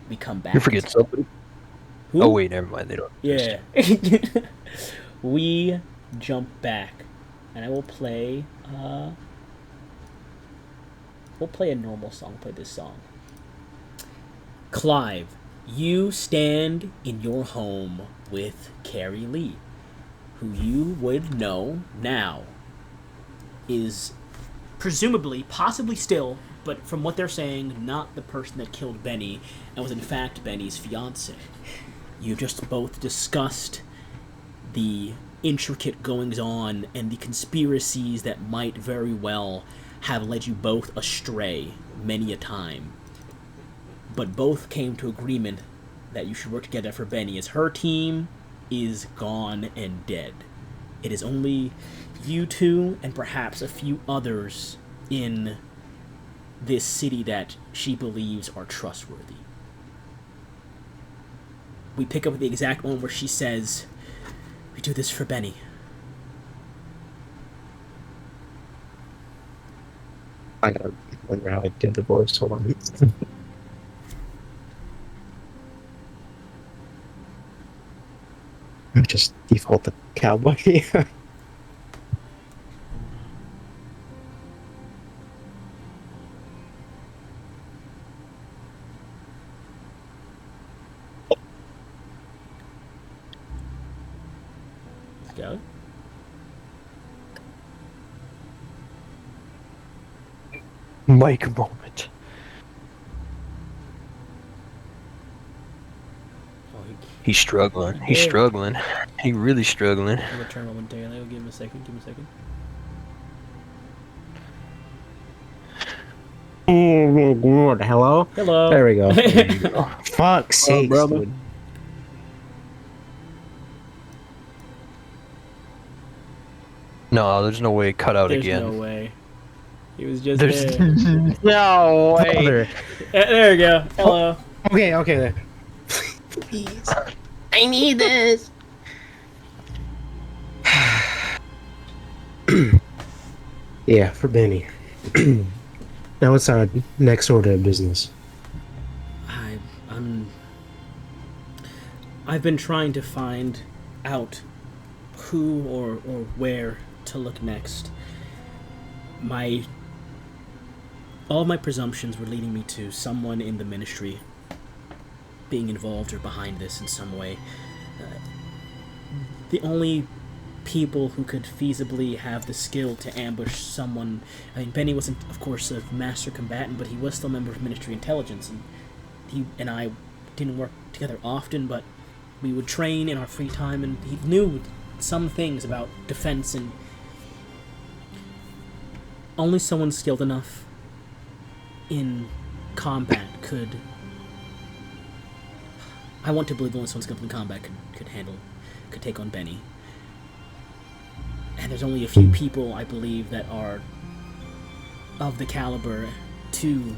Speaker 2: We come back.
Speaker 3: You forget somebody.
Speaker 2: Who?
Speaker 3: Oh wait, never mind. They don't.
Speaker 2: Yeah. We jump back, and I will play. We'll play a normal song. Play this song. Clive, you stand in your home with Carrie Lee, who you would know now is presumably, possibly still, but from what they're saying, not the person that killed Benny, and was in fact Benny's fiance. You just both discussed the intricate goings-on and the conspiracies that might very well have led you both astray many a time. But both came to agreement that you should work together for Benny, as her team is gone and dead. It is only you two and perhaps a few others in this city that she believes are trustworthy. We pick up at the exact moment where she says, "We do this for Benny."
Speaker 4: I gotta wonder how I did the voice. Hold on. I just default the cowboy.
Speaker 2: Go.
Speaker 3: Mike moment.
Speaker 2: Oh,
Speaker 3: He's struggling. He's
Speaker 2: Yeah.
Speaker 3: struggling. He really struggling.
Speaker 2: he'll return momentarily. I'll give him a second. Give him a second.
Speaker 4: Hello?
Speaker 2: Hello.
Speaker 4: There we go. Fuck's sake,
Speaker 1: brother.
Speaker 4: dude.
Speaker 3: No, there's no way it cut out
Speaker 2: There's
Speaker 3: again.
Speaker 2: no way. He was just
Speaker 3: There's
Speaker 2: there.
Speaker 3: no way.
Speaker 4: Father.
Speaker 2: There we go. Hello.
Speaker 4: Okay there. Please. I need this. Yeah, for Benny. Now what's our next order of business?
Speaker 2: I've been trying to find out who or where to look next. All of my presumptions were leading me to someone in the ministry being involved or behind this in some way. The only people who could feasibly have the skill to ambush someone... I mean, Benny wasn't, of course, a master combatant, but he was still a member of Ministry Intelligence, and he and I didn't work together often, but we would train in our free time, and he knew some things about defense, and only someone skilled enough in combat could... I want to believe only someone skilled in combat could take on Benny. And there's only a few people, I believe, that are of the caliber to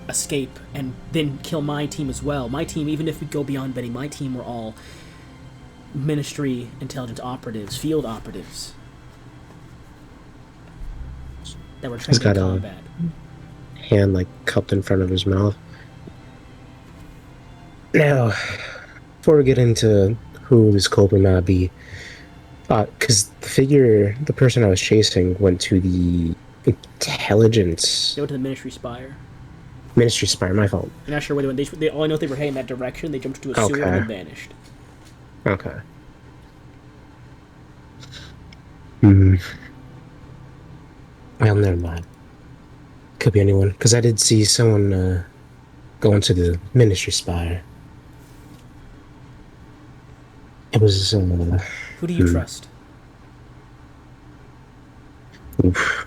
Speaker 2: escape and then kill my team as well. My team, even if we go beyond Benny, my team were all Ministry Intelligence operatives, field operatives that were trained in combat.
Speaker 4: hand like cupped in front of his mouth. Now, before we get into who this culprit might be, because the person I was chasing went to the intelligence
Speaker 2: They went to the Ministry Spire.
Speaker 4: Ministry Spire. My fault.
Speaker 2: You're not sure where they went. They all I know they were heading that direction. They jumped into a sewer and then vanished.
Speaker 4: Okay. Hmm. Well, never mind. Could be anyone, because I did see someone go into the Ministry Spire. It was.
Speaker 2: Who do you trust?
Speaker 4: Oof.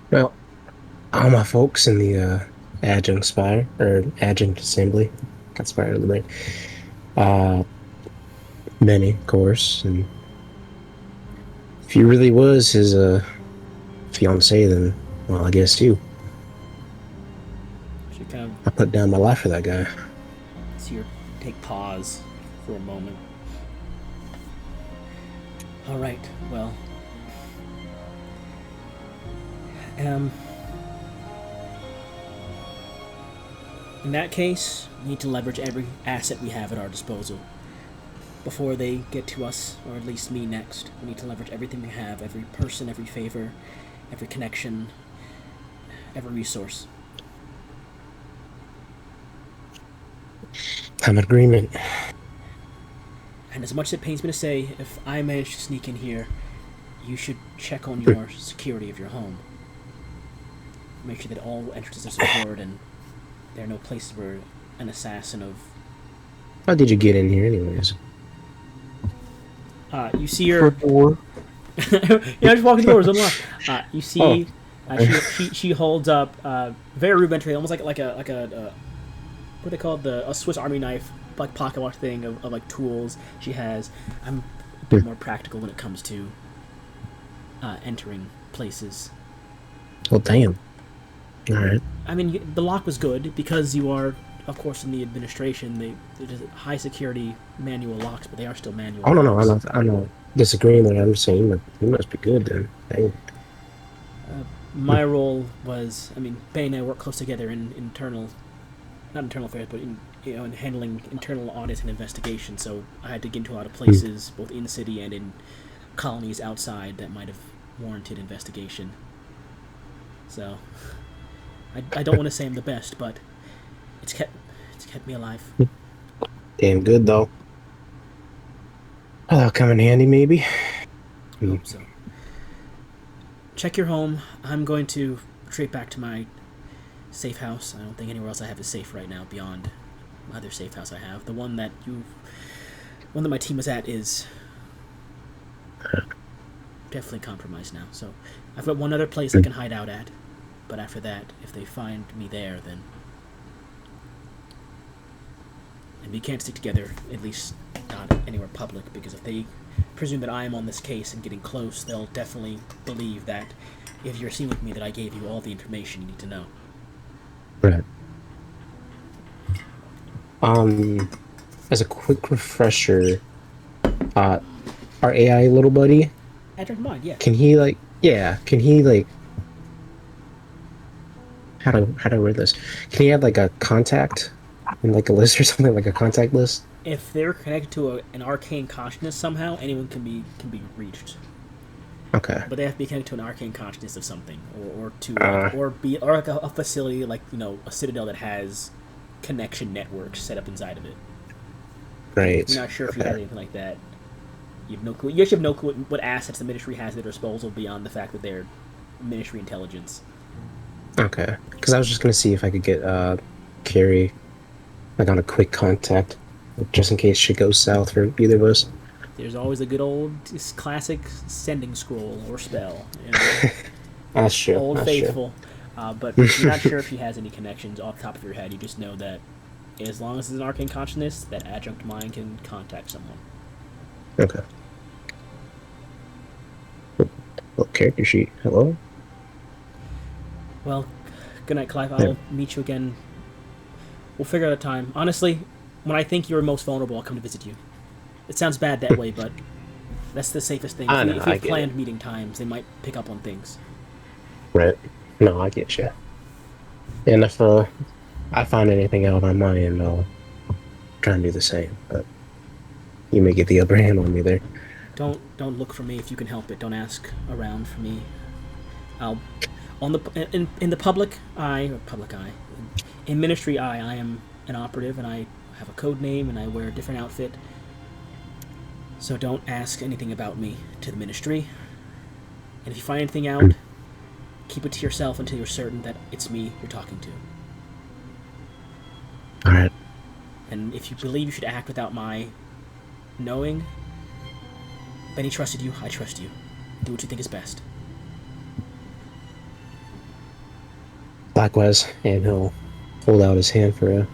Speaker 4: Well, all my folks in the adjunct spire, or adjunct assembly. Got spire in the brain. Many, of course, and if he really was his fiance, then, well, I guess you.
Speaker 2: She kind of
Speaker 4: I put down my life for that guy.
Speaker 2: see her take pause for a moment. All right. Well. In that case, we need to leverage every asset we have at our disposal. Before they get to us, or at least me next, we need to leverage everything we have, every person, every favor, every connection, every resource.
Speaker 4: I'm in agreement.
Speaker 2: And as much as it pains me to say, if I manage to sneak in here, you should check on your security of your home. Make sure that all entrances are secured and there are no places where an assassin of...
Speaker 4: How did you get in here anyways?
Speaker 2: you see her... yeah, just walking the doors, unlocked. You see... she holds up very rudimentary, almost like a what do they call it? A Swiss Army knife, like pocket watch thing of like tools. She has... I'm a bit more practical when it comes to entering places.
Speaker 4: Well, damn. All right.
Speaker 2: I mean, the lock was good because you are, of course, in the administration. They're high security manual locks, but they are still manual.
Speaker 4: Oh no, I'm not disagreeing with it. I'm saying that he must be good then. Dang.
Speaker 2: My role was, I mean, Bay and I work close together in not internal affairs, but in handling internal audits and investigations. So I had to get into a lot of places, both in city and in colonies outside, that might have warranted investigation. So I don't want to say I'm the best, but it's kept me alive.
Speaker 4: Damn good though. Oh, that'll come in handy maybe.
Speaker 2: I hope so. Check your home. I'm going to retreat back to my safe house. I don't think anywhere else I have is safe right now beyond my other safe house I have. The one that my team was at is definitely compromised now. So I've got one other place I can hide out at. But after that, if they find me there, then... And we can't stick together, at least not anywhere public, because if they presume that I am on this case and getting close, they'll definitely believe that if you're seen with me, that I gave you all the information you need to know.
Speaker 4: Right. As a quick refresher, our AI little buddy...
Speaker 2: Adric Mind, yeah.
Speaker 4: Can he, how do I word this? Can he have like a contact in like a list or something, like a contact list?
Speaker 2: If they're connected to an arcane consciousness somehow, anyone can be reached.
Speaker 4: Okay.
Speaker 2: But they have to be connected to an arcane consciousness of something, or like a facility like a citadel that has connection networks set up inside of it.
Speaker 4: Right.
Speaker 2: You're not sure if you have anything like that. You have no clue. You actually have no clue what assets the Ministry has at their disposal beyond the fact that they're Ministry intelligence.
Speaker 4: Okay. Because I was just gonna see if I could get Carrie like on a quick contact, just in case shit goes south for either of us.
Speaker 2: There's always a good old classic sending scroll or spell.
Speaker 4: That's true.
Speaker 2: Old faithful. But you're not sure if he has any connections off the top of your head. You just know that as long as it's an arcane consciousness, that adjunct mind can contact someone.
Speaker 4: Okay. Well, character sheet. Hello?
Speaker 2: Well, good night, Clive. I'll meet you again. We'll figure out a time. Honestly, when I think you're most vulnerable, I'll come to visit you. It sounds bad that way, but that's the safest thing. If we have planned meeting times, they might pick up on things.
Speaker 4: Right. No, I get you. And if I find anything out on my end, I'll try and do the same. But you may get the upper hand on me there.
Speaker 2: Don't look for me if you can help it. Don't ask around for me. I'll in the public eye, in ministry eye, I am an operative and I have a code name and I wear a different outfit. So don't ask anything about me to the ministry. And if you find anything out, keep it to yourself until you're certain that it's me you're talking to.
Speaker 4: All right.
Speaker 2: And if you believe you should act without my knowing, Benny trusted you, I trust you. Do what you think is best.
Speaker 4: Likewise, and he'll hold out his hand for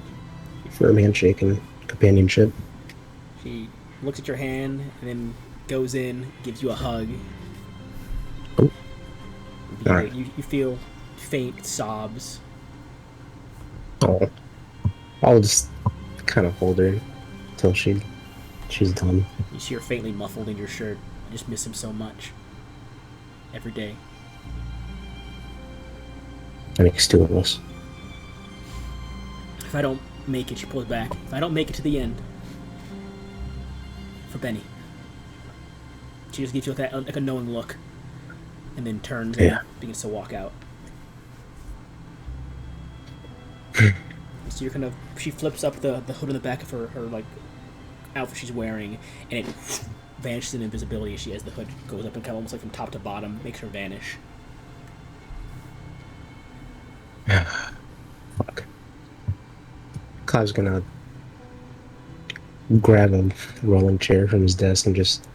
Speaker 4: a handshake and companionship.
Speaker 2: She looks at your hand and then goes in, gives you a hug.
Speaker 4: Oh. All right.
Speaker 2: You feel faint sobs.
Speaker 4: Oh, I'll just kind of hold her until she's done.
Speaker 2: You see her faintly muffled in your shirt. I just miss him so much. Every day.
Speaker 4: That makes two of us.
Speaker 2: If I don't make it, she pulls back. If I don't make it to the end, for Benny. She just gives you like a knowing look, and then turns and begins to walk out. So you're kind of. She flips up the hood on the back of her like outfit she's wearing, and it vanishes in invisibility as the hood goes up and kind of almost like from top to bottom makes her vanish.
Speaker 4: Fuck. Clive's gonna grab a rolling chair from his desk and just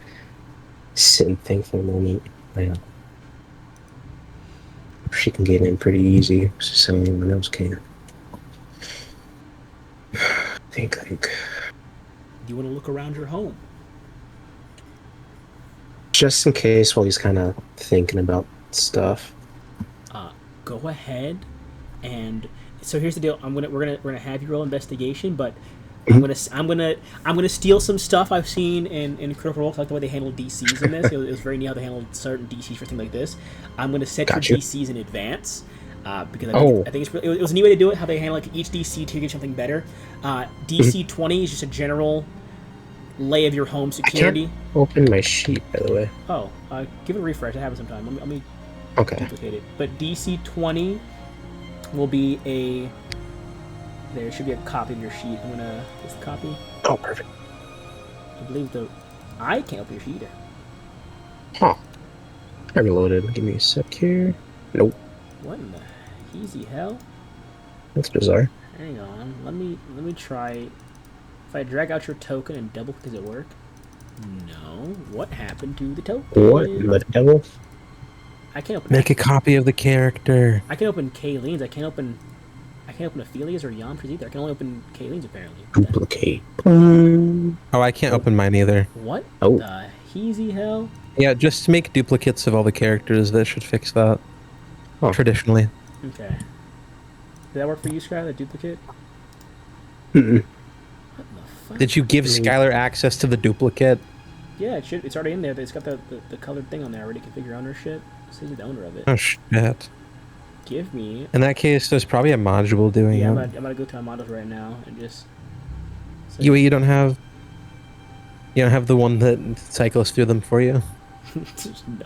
Speaker 4: sit and think for a moment. Yeah. She can get in pretty easy, so anyone else can. Think.
Speaker 2: You want to look around your home?
Speaker 4: Just in case, while he's kind of thinking about stuff.
Speaker 2: Go ahead, and so here's the deal. We're gonna have you roll investigation, but I'm gonna steal some stuff I've seen in Critical Role. I like the way they handled DCs in this. It was very neat how they handled certain DCs for things like this. I'm gonna set your DCs in advance. Because I think it was a neat way to do it. How they handle like each DC to get something better. DC 20 is just a general lay of your home security.
Speaker 4: I can't open my sheet, by the way.
Speaker 2: Oh, give it a refresh. I have it sometime. Let me duplicate it. But DC 20 will be a. There should be a copy of your sheet. I'm gonna. Is the copy?
Speaker 4: Oh, perfect.
Speaker 2: I believe I can't open your sheet either.
Speaker 4: Huh. I reloaded. Give me a sec here. Nope.
Speaker 2: What in the easy hell?
Speaker 4: That's bizarre.
Speaker 2: Hang on. Let me try. If I drag out your token and double click, does it work? No. What happened to the token?
Speaker 4: What in the devil?
Speaker 2: I can't open.
Speaker 1: Make a copy of the character.
Speaker 2: I can open Kayleen's. I can't open Ophelia's or Yamtra's either. I can only open Kayleen's apparently.
Speaker 4: Duplicate.
Speaker 1: Oh, I can't open mine either.
Speaker 2: What
Speaker 4: Oh.
Speaker 2: the heezy hell?
Speaker 1: Yeah, just make duplicates of all the characters. That should fix that.
Speaker 4: Oh.
Speaker 1: Traditionally.
Speaker 2: Okay. Did that work for you, Sky? The duplicate?
Speaker 4: Mm-mm.
Speaker 2: What the fuck?
Speaker 1: Did you give Skylar access to the duplicate?
Speaker 2: Yeah, it should. It's already in there. It's got the colored thing on there already. Configure ownership. It says you're the owner of it.
Speaker 1: Oh shit.
Speaker 2: Give me.
Speaker 1: In that case, there's probably a module doing
Speaker 2: Yeah,
Speaker 1: it.
Speaker 2: I'm gonna go to my models right now and just.
Speaker 1: You don't have the one that cycles through them for you?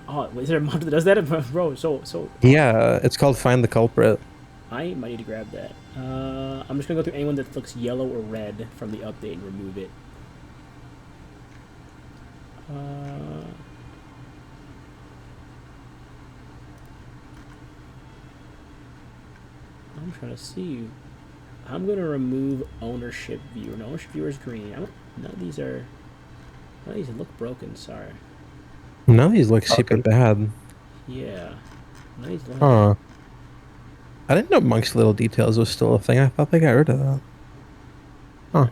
Speaker 2: Oh, is there a mod that does that, bro? So.
Speaker 1: Yeah, it's called Find the Culprit.
Speaker 2: I might need to grab that. I'm just gonna go through anyone that looks yellow or red from the update and remove it. I'm trying to see. I'm gonna remove ownership viewer. No, ownership viewer is green. None of these look broken. Sorry.
Speaker 1: None of these look super bad.
Speaker 2: Yeah. None of these look.
Speaker 1: Huh. I didn't know Monk's Little Details was still a thing. I thought they got rid of that. Huh.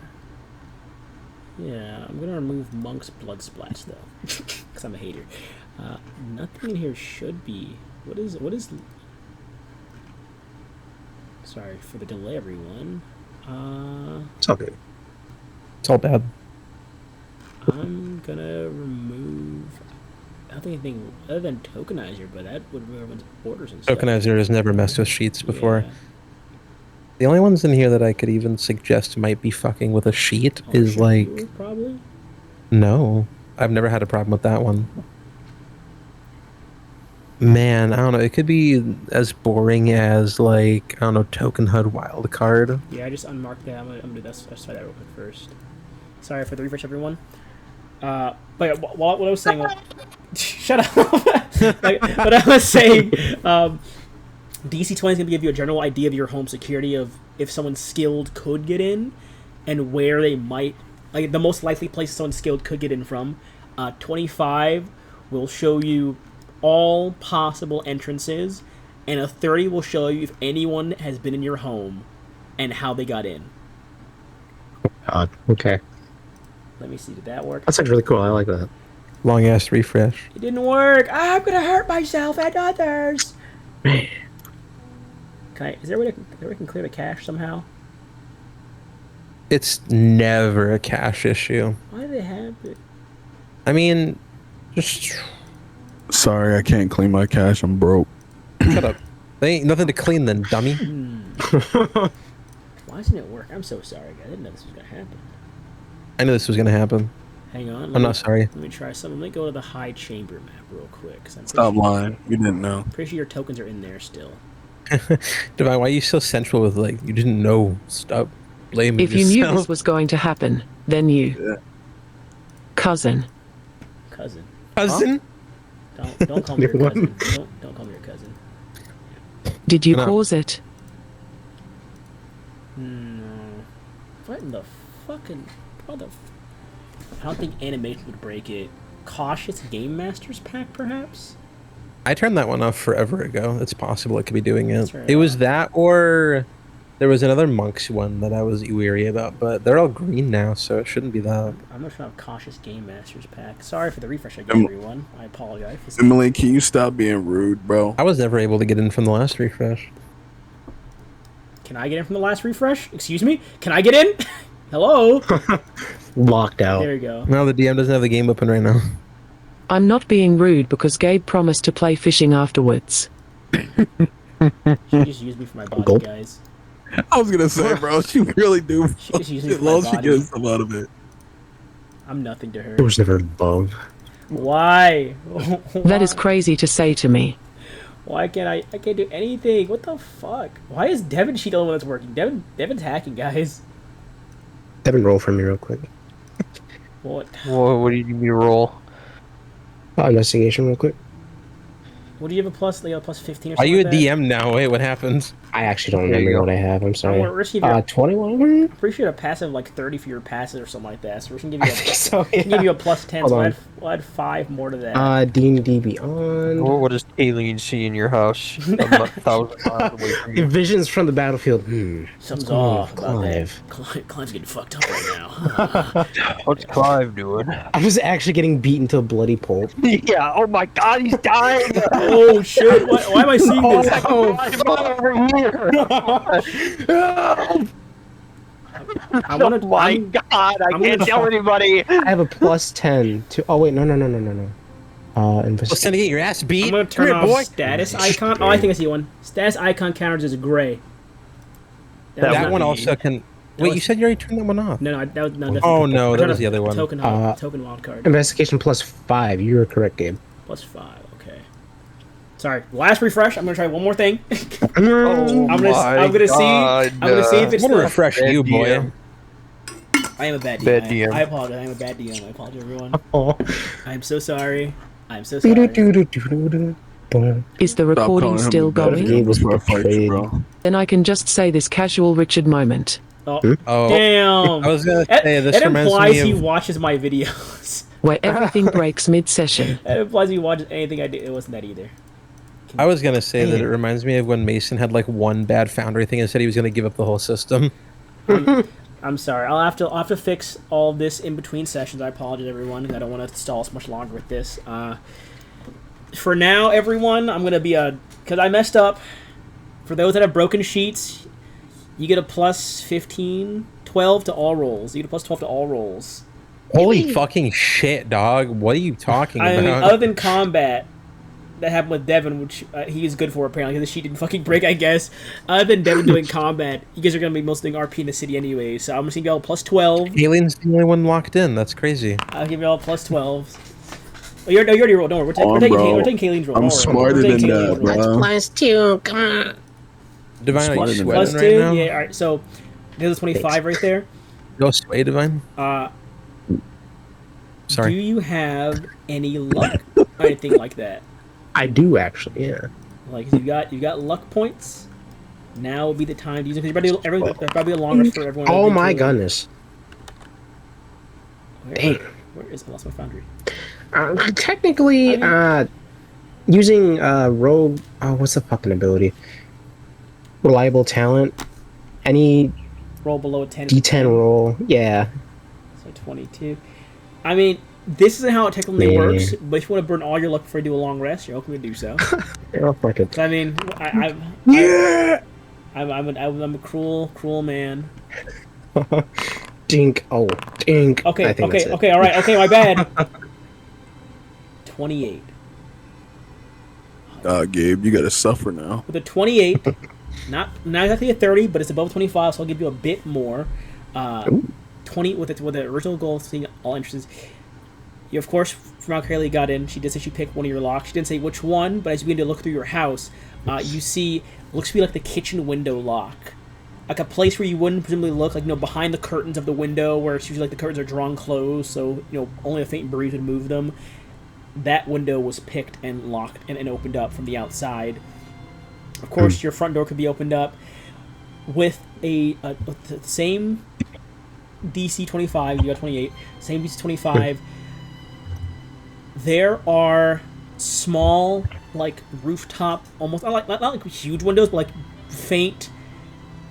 Speaker 2: Yeah, I'm gonna remove Monk's blood splats though, because I'm a hater. Nothing in here should be. What is? Sorry for the delay, everyone.
Speaker 4: It's all good.
Speaker 1: It's all bad.
Speaker 2: I'm gonna remove. I don't think anything other than tokenizer, but that would ruin orders and stuff.
Speaker 1: Tokenizer has never messed with sheets before.
Speaker 2: Yeah.
Speaker 1: The only ones in here that I could even suggest might be fucking with a sheet is like...
Speaker 2: Shampoo, probably.
Speaker 1: No, I've never had a problem with that one. Man, I don't know. It could be as boring as, like, I don't know, Token HUD Wildcard.
Speaker 2: Yeah, I just unmarked that. I'm gonna do this. Let's try that real quick first. Sorry for the refresh, everyone. But yeah, what I was saying, shut up. Like, what I was saying, DC-20 is gonna give you a general idea of your home security, of if someone skilled could get in, and where they might, like the most likely places someone skilled could get in from. 25 will show you all possible entrances, and a 30 will show you if anyone has been in your home and how they got in.
Speaker 4: God. Okay.
Speaker 2: Let me see, did that work?
Speaker 4: That's actually really cool. I like that.
Speaker 1: Long ass refresh.
Speaker 2: It didn't work. I'm gonna hurt myself and others.
Speaker 4: Man.
Speaker 2: Is there a way we can clear the cache somehow?
Speaker 1: It's never a cache issue.
Speaker 2: Why do they have it?
Speaker 1: I mean, just
Speaker 5: Sorry, I can't clean my cache. I'm broke.
Speaker 1: shut up. There ain't nothing to clean then, dummy.
Speaker 2: Why doesn't it work? I'm so sorry, guys. I didn't know this was gonna happen.
Speaker 1: I knew this was gonna happen.
Speaker 2: Hang on.
Speaker 1: I'm not sorry.
Speaker 2: Let me try something. Let me go to the high chamber map real quick. 'Cause I'm
Speaker 5: Stop lying. You didn't know.
Speaker 2: pretty sure your tokens are in there still.
Speaker 1: Divine, why are you so central with, like, you didn't know? Stop blaming
Speaker 6: If you
Speaker 1: yourself.
Speaker 6: knew this was going to happen, then you...
Speaker 5: Yeah.
Speaker 6: Cousin.
Speaker 2: Cousin.
Speaker 1: Cousin?
Speaker 2: Don't call me your cousin. Don't call me your cousin.
Speaker 6: Did you
Speaker 1: No.
Speaker 6: cause it?
Speaker 2: No. What in the fucking... I don't think animation would break it. Cautious Game Masters pack, perhaps?
Speaker 1: I turned that one off forever ago. It's possible it could be doing it.
Speaker 2: Turn it
Speaker 1: It was
Speaker 2: off.
Speaker 1: that, or there was another Monks one that I was weary about, but they're all green now, so it shouldn't be that.
Speaker 2: I'm not sure about Cautious Game Masters pack. Sorry for the refresh again, everyone. I apologize.
Speaker 5: Emily, can you stop being rude, bro?
Speaker 1: I was never able to get in from the last refresh.
Speaker 2: Can I get in from the last refresh? Excuse me? Can I get in? Hello?
Speaker 4: Locked out.
Speaker 2: There you go.
Speaker 1: No, the DM doesn't have the game open right now.
Speaker 6: I'm not being rude because Gabe promised to play fishing afterwards.
Speaker 2: She just used me for my body,
Speaker 4: Gulp.
Speaker 2: guys.
Speaker 5: I was gonna say, bro, she really do.
Speaker 2: She just used me
Speaker 5: As
Speaker 2: for my
Speaker 5: long as she
Speaker 2: body.
Speaker 5: gets some out of it.
Speaker 2: I'm nothing to her.
Speaker 4: It was never above.
Speaker 2: Why?
Speaker 6: That is crazy to say to me.
Speaker 2: Why can't I can't do anything? What the fuck? Why is Devin Sheet the only one that's working? Devin's hacking, guys.
Speaker 4: Devin, roll for me real quick.
Speaker 2: What?
Speaker 3: What do you need me to roll?
Speaker 4: Investigation real quick.
Speaker 2: What do you have a plus? Like a plus 15 or
Speaker 1: Are
Speaker 2: something?
Speaker 1: you a
Speaker 2: like that?
Speaker 1: DM now? Wait, what happened?
Speaker 4: I actually don't
Speaker 3: There you
Speaker 4: remember
Speaker 3: go.
Speaker 4: what I have. I'm sorry.
Speaker 2: we're just gonna give you
Speaker 4: 21?
Speaker 2: pretty sure a passive like 30 for your passive or something like that. So we're just gonna give
Speaker 4: I
Speaker 2: you
Speaker 4: think
Speaker 2: a,
Speaker 4: so,
Speaker 2: we can give you a plus 10.
Speaker 4: Hold
Speaker 2: So
Speaker 4: on.
Speaker 2: we'll add 5 more to that.
Speaker 4: D&D Beyond.
Speaker 3: What does Alien see in your house? I'm 1,000 miles away from you.
Speaker 4: Visions from the battlefield.
Speaker 2: Something's
Speaker 4: going on
Speaker 2: off
Speaker 4: with
Speaker 2: about that.
Speaker 4: Clive?
Speaker 2: Clive's getting fucked up right now.
Speaker 3: What's Clive doing?
Speaker 4: I was actually getting beaten to a bloody pulp.
Speaker 3: Yeah, oh my god, he's dying!
Speaker 2: Oh shit! Why am I seeing this?
Speaker 3: Over here!
Speaker 2: I want to.
Speaker 3: Oh my god, I
Speaker 2: I'm
Speaker 3: can't
Speaker 2: gonna
Speaker 3: tell
Speaker 2: fu-
Speaker 3: anybody!
Speaker 4: I have a plus 10 to... Oh, wait. No.
Speaker 1: Well,
Speaker 4: Investigation.
Speaker 1: send to get your ass beat.
Speaker 2: I'm gonna turn
Speaker 1: Come
Speaker 2: off
Speaker 1: here, boy.
Speaker 2: status icon. Oh, I think I see one. Status icon counters as gray. was
Speaker 1: That
Speaker 2: not
Speaker 1: one
Speaker 2: me.
Speaker 1: also can. Wait,
Speaker 2: was-
Speaker 1: you said you already turned that one off.
Speaker 2: No, that was no.
Speaker 1: Oh, no, that
Speaker 2: turned
Speaker 1: was
Speaker 2: off
Speaker 1: the other one.
Speaker 2: Token wild card.
Speaker 4: Investigation plus 5. You were correct, Gabe.
Speaker 2: Plus 5. Okay. Sorry. Last refresh. I'm gonna try one more thing.
Speaker 3: Oh
Speaker 2: I'm gonna see. I'm gonna see if
Speaker 1: I
Speaker 2: it's
Speaker 1: want to
Speaker 2: the.
Speaker 1: refresh
Speaker 3: Bad
Speaker 1: you, boy.
Speaker 3: DM.
Speaker 2: I am a bad DM.
Speaker 3: Bad DM.
Speaker 2: I apologize. I am a bad DM. I apologize, everyone.
Speaker 4: Oh.
Speaker 2: I'm so sorry. I'm so sorry.
Speaker 6: Is the
Speaker 5: Stop
Speaker 6: recording
Speaker 5: calling him
Speaker 6: still
Speaker 5: a bad
Speaker 6: going?
Speaker 5: DM before I fight you, bro.
Speaker 6: Then I can just say this casual Richard moment.
Speaker 2: Oh,
Speaker 1: Oh,
Speaker 2: damn.
Speaker 1: I was gonna
Speaker 2: That,
Speaker 1: say this
Speaker 2: that
Speaker 1: reminds
Speaker 2: implies
Speaker 1: me
Speaker 2: he
Speaker 1: of.
Speaker 2: watches my videos.
Speaker 6: Where everything breaks mid-session.
Speaker 2: That implies he watches anything I do. It wasn't that either.
Speaker 1: I was gonna say that it reminds me of when Mason had like one bad Foundry thing and said he was gonna give up the whole system.
Speaker 2: I'm sorry. I'll have to fix all this in between sessions. I apologize, everyone. I don't want to stall us much longer with this. For now, everyone, I'm gonna be because I messed up. For those that have broken sheets, you get a plus 15, 12 to all rolls. You get a plus 12 to all rolls.
Speaker 1: Holy fucking shit, dog. What are you talking
Speaker 2: I mean,
Speaker 1: about?
Speaker 2: other than combat that happened with Devin, which he is good for apparently because the sheet didn't fucking break, I guess. Other than Devin doing combat, you guys are gonna be mostly doing RP in the city anyway. So I'm just gonna give y'all plus 12.
Speaker 1: Alien's the only one locked in. That's crazy.
Speaker 2: I'll give y'all plus 12. Oh, you already rolled. Don't worry.
Speaker 5: On,
Speaker 2: We're
Speaker 5: bro.
Speaker 2: taking Kayleen's roll.
Speaker 5: I'm
Speaker 2: Don't worry.
Speaker 5: smarter
Speaker 2: We're taking
Speaker 5: than
Speaker 2: Kayleen's
Speaker 5: that,
Speaker 2: roll.
Speaker 5: bro.
Speaker 4: Plus 2, come on.
Speaker 1: Divine, are
Speaker 5: Smarter
Speaker 1: you
Speaker 5: than
Speaker 1: sweating
Speaker 2: Plus
Speaker 1: right
Speaker 2: 2?
Speaker 1: now?
Speaker 2: Yeah, alright. So there's a 25 right there.
Speaker 1: Go sway, Divine.
Speaker 2: Do
Speaker 1: Sorry.
Speaker 2: you have any luck or anything like that?
Speaker 4: I do actually, yeah.
Speaker 2: Like you got luck points. Now would be the time to use it because probably a long rest for everyone.
Speaker 4: Oh my goodness. Dang.
Speaker 2: Where is I lost my foundry?
Speaker 4: Technically, using rogue. Oh, what's the fucking ability? Reliable talent. Any
Speaker 2: Roll below a 10.
Speaker 4: D10 roll. Yeah.
Speaker 2: So 22. I mean, this isn't how it technically
Speaker 4: Yeah.
Speaker 2: works. But if you want to burn all your luck before you do a long rest, you're welcome to do so.
Speaker 4: Oh, fuck it.
Speaker 2: I mean,
Speaker 4: Yeah.
Speaker 2: I'm a cruel man.
Speaker 4: Dink. Oh, dink.
Speaker 2: Okay,
Speaker 4: I think that's it.
Speaker 2: okay, all right, okay, my bad. 28.
Speaker 5: Gabe, you gotta suffer now.
Speaker 2: With a 28, not exactly a 30, but it's above 25, so I'll give you a bit more. 20 with the original goal of seeing all entrances. You, of course, from how Kaylee got in, she did say she picked one of your locks. She didn't say which one, but as you begin to look through your house, you see looks to be like the kitchen window lock. Like a place where you wouldn't presumably look, like, behind the curtains of the window, where it's usually like the curtains are drawn closed, so, only a faint breeze would move them. That window was picked and locked and opened up from the outside. Of course, your front door could be opened up with with the same DC 25. You got 28. Same DC 25. There are small, like, rooftop, almost not like huge windows, but like faint.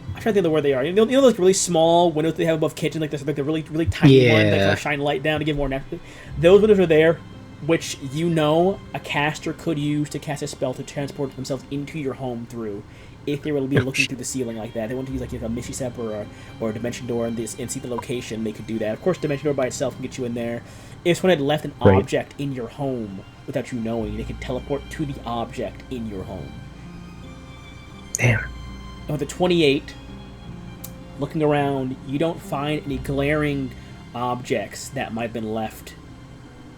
Speaker 2: I'm trying to think of the word they are. Those really small windows they have above kitchen, like this, like the really tiny one that kind of shine light down to give more natural. Those windows are there, which a caster could use to cast a spell to transport themselves into your home through, if they were to be looking through the ceiling like that. They want to use like a Misty Step or a Dimension Door and see the location. They could do that. Of course, Dimension Door by itself can get you in there. If someone had left an object in your home without you knowing, they could teleport to the object in your home.
Speaker 4: Damn.
Speaker 2: And with the 28, looking around, you don't find any glaring objects that might have been left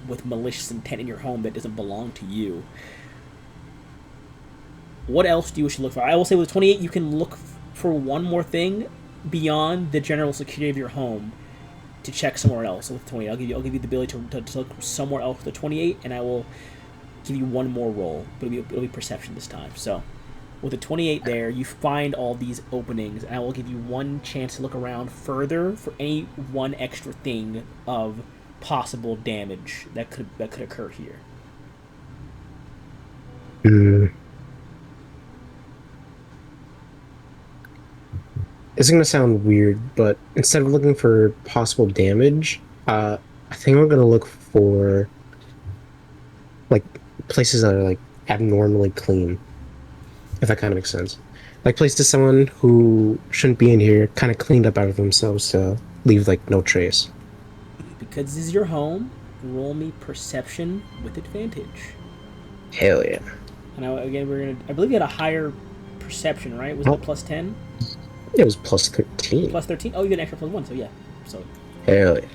Speaker 2: with malicious intent in your home that doesn't belong to you. What else do you wish to look for? I will say with 28, you can look for one more thing beyond the general security of your home to check somewhere else. With 28, I'll give you the ability to look somewhere else with the 28, and I will give you one more roll. But it'll be perception this time. So with the 28 there, you find all these openings, and I will give you one chance to look around further for any one extra thing of possible damage that could occur here.
Speaker 4: It's gonna sound weird, but instead of looking for possible damage, I think we're gonna look for like places that are like abnormally clean. If that kind of makes sense. Like places someone who shouldn't be in here kind of cleaned up out of themselves to leave like no trace.
Speaker 2: Because this is your home, roll me perception with advantage.
Speaker 4: Hell yeah.
Speaker 2: And again, I believe you had a higher perception, right? Was it plus 10?
Speaker 4: It was plus 13.
Speaker 2: Plus 13? Oh, you get an extra plus 1, so yeah. So
Speaker 4: Hell yeah.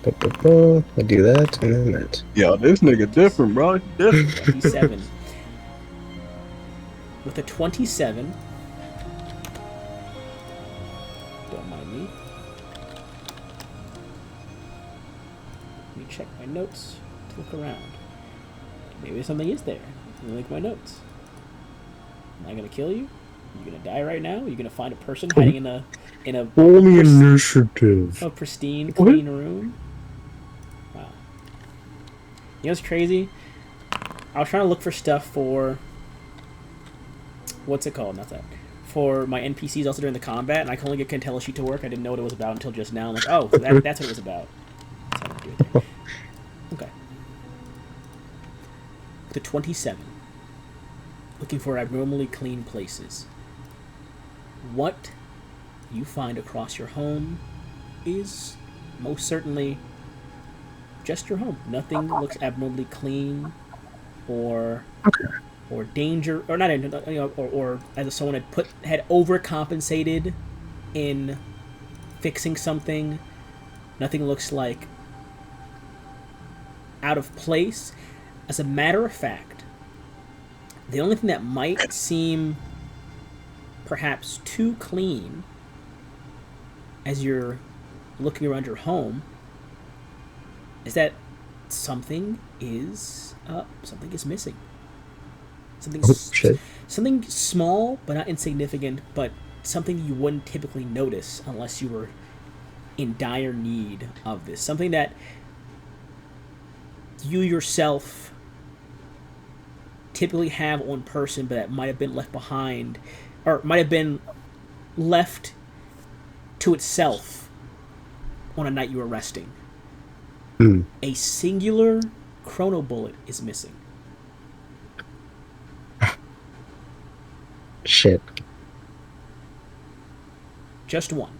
Speaker 4: I do that and then that.
Speaker 5: Yo, this nigga different, bro. Different.
Speaker 2: 27. With a 27, don't mind me. Let me check my notes to look around. Maybe something is there. Let me look at my notes. Am I gonna kill you? Are you gonna die right now? Are you gonna find a person hiding in a
Speaker 4: Only initiative.
Speaker 2: a pristine, clean room? Wow. You know what's crazy? I was trying to look for stuff for what's it called? Not that. For my NPCs also during the combat, and I can only get Cantella sheet to work. I didn't know what it was about until just now. I'm like, oh, that's what it was about. That's how I'm gonna do it there. Okay. The 27. Looking for abnormally clean places. What you find across your home is most certainly just your home. Nothing looks abnormally clean, or danger, or not, or as if someone had overcompensated in fixing something. Nothing looks like out of place. As a matter of fact, the only thing that might seem perhaps too clean as you're looking around your home is that something is missing.
Speaker 4: Shit.
Speaker 2: Something small but not insignificant, but something you wouldn't typically notice unless you were in dire need of this. Something that you yourself typically have on person, but that might have been left behind, or might have been left to itself on a night you were resting. A singular chrono bullet is missing.
Speaker 4: Shit.
Speaker 2: Just one.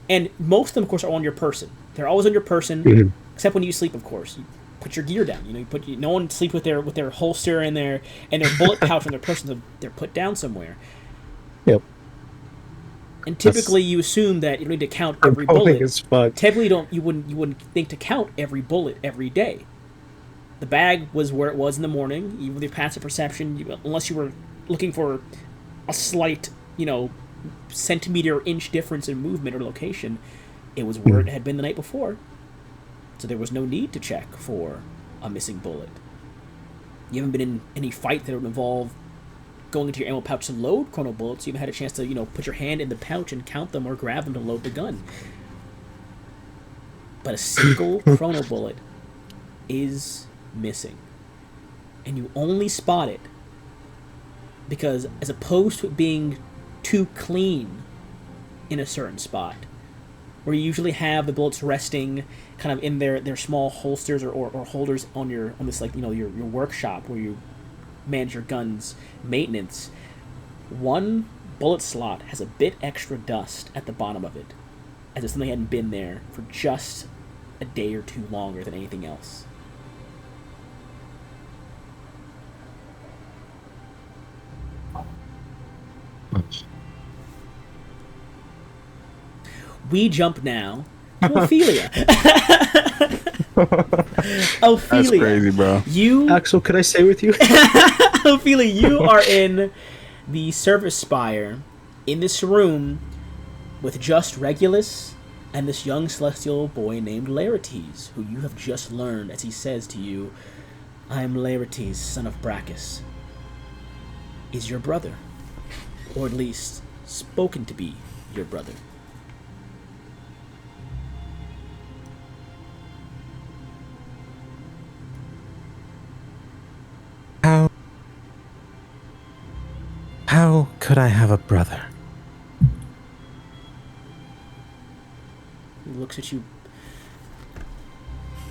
Speaker 2: And most of them, of course, are on your person. They're always on your person, except when you sleep, of course. You put your gear down. No one sleeps with their holster and their bullet pouch on their person. So they're put down somewhere.
Speaker 4: Yep.
Speaker 2: And typically, you assume that you don't need to count every bullet. Typically, you wouldn't think to count every bullet every day. The bag was where it was in the morning. Even with your passive perception, unless you were looking for a slight, centimeter or inch difference in movement or location, it was where it had been the night before. So there was no need to check for a missing bullet. You haven't been in any fight that would involve going into your ammo pouch to load chrono bullets. You haven't had a chance to, put your hand in the pouch and count them or grab them to load the gun. But a single chrono bullet is missing. And you only spot it because, as opposed to it being too clean in a certain spot, where you usually have the bullets resting kind of in their small holsters or holders on this, like, your workshop where you manage your gun's maintenance, one bullet slot has a bit extra dust at the bottom of it, as if something hadn't been there for just a day or two longer than anything else. We jump now to Ophelia. Ophelia.
Speaker 5: That's crazy, bro.
Speaker 4: Axel, could I stay with you?
Speaker 2: Ophelia, you are in the service spire in this room with just Regulus and this young celestial boy named Laertes, who you have just learned, as he says to you, "I am Laertes, son of Brachus," is your brother, or at least spoken to be your brother.
Speaker 1: How could I have a brother?
Speaker 2: He looks at you.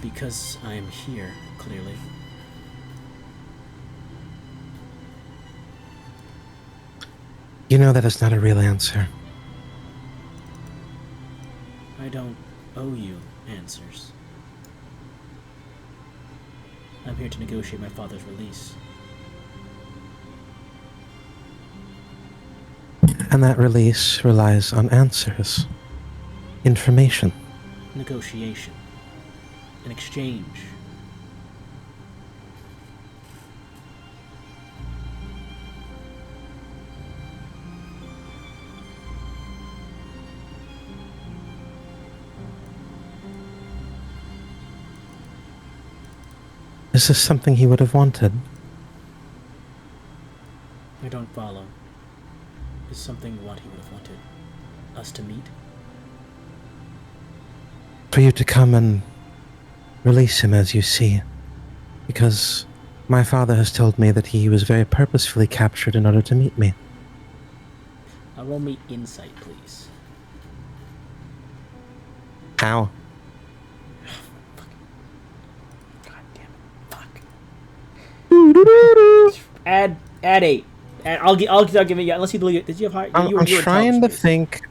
Speaker 2: Because I am here, clearly.
Speaker 1: You know that is not a real answer.
Speaker 2: I don't owe you answers. I'm here to negotiate my father's release.
Speaker 1: And that release relies on answers. Information.
Speaker 2: Negotiation. An exchange.
Speaker 1: Is this something he would have wanted?
Speaker 2: I don't follow. Is something what he would have wanted us to meet?
Speaker 1: For you to come and release him as you see. Because my father has told me that he was very purposefully captured in order to meet me.
Speaker 2: Roll me insight, please.
Speaker 1: How?
Speaker 2: God damn it. Fuck. Add 8. And I'll give it. Yeah, unless you believe. Did you have high?
Speaker 1: I'm
Speaker 2: You're
Speaker 1: trying to
Speaker 2: intelligence-based.
Speaker 1: think.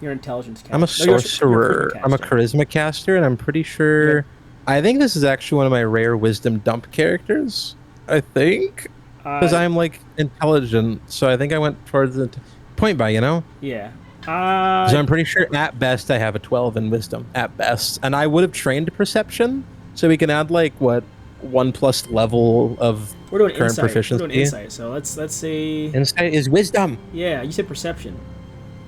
Speaker 2: You're intelligence caster.
Speaker 1: I'm a
Speaker 2: No, you're
Speaker 1: sorcerer.
Speaker 2: charisma
Speaker 1: I'm a
Speaker 2: caster.
Speaker 1: charisma caster, and I'm pretty sure. I think this is actually one of my rare wisdom dump characters. I think because I'm like intelligent, so I think I went towards the point by.
Speaker 2: Yeah.
Speaker 1: So I'm pretty sure at best I have a 12 in wisdom at best, and I would have trained perception, so we can add like what 1+ level of
Speaker 2: We're doing
Speaker 1: current
Speaker 2: insight.
Speaker 1: proficiency.
Speaker 2: We're doing insight. So let's say.
Speaker 1: Insight is wisdom.
Speaker 2: Yeah, you said perception.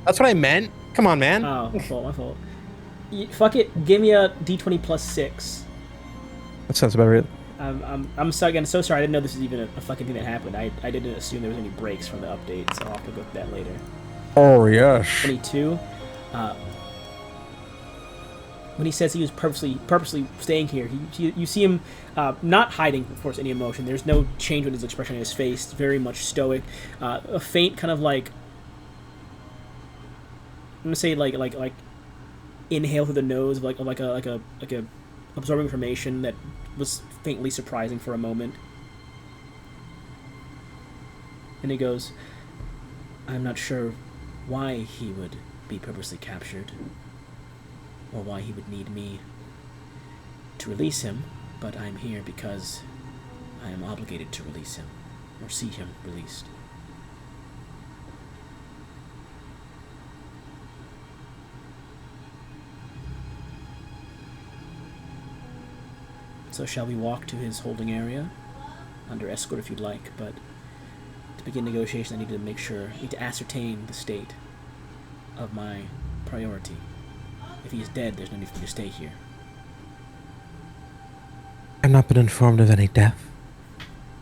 Speaker 1: That's what I meant. Come on, man.
Speaker 2: Oh, my fault. Fuck it. Give me a D20 plus 6.
Speaker 1: That sounds about right.
Speaker 2: I'm so again so sorry. I didn't know this was even a fucking thing that happened. I didn't assume there was any breaks from the update, so I'll have to go with that later.
Speaker 1: Oh yes.
Speaker 2: 22. When he says he was purposely staying here, you see him not hiding, of course, any emotion. There's no change in his expression on his face. It's very much stoic. A faint kind of like I'm gonna say like inhale through the nose, like a absorbing information that was faintly surprising for a moment. And he goes, "I'm not sure why he would be purposely captured, or why he would need me to release him, but I'm here because I am obligated to release him, or see him released." So shall we walk to his holding area? Under escort if you'd like, but to begin negotiations I need to ascertain the state of my priority. If he is dead, there's no need for me to stay here.
Speaker 1: I've not been informed of any death,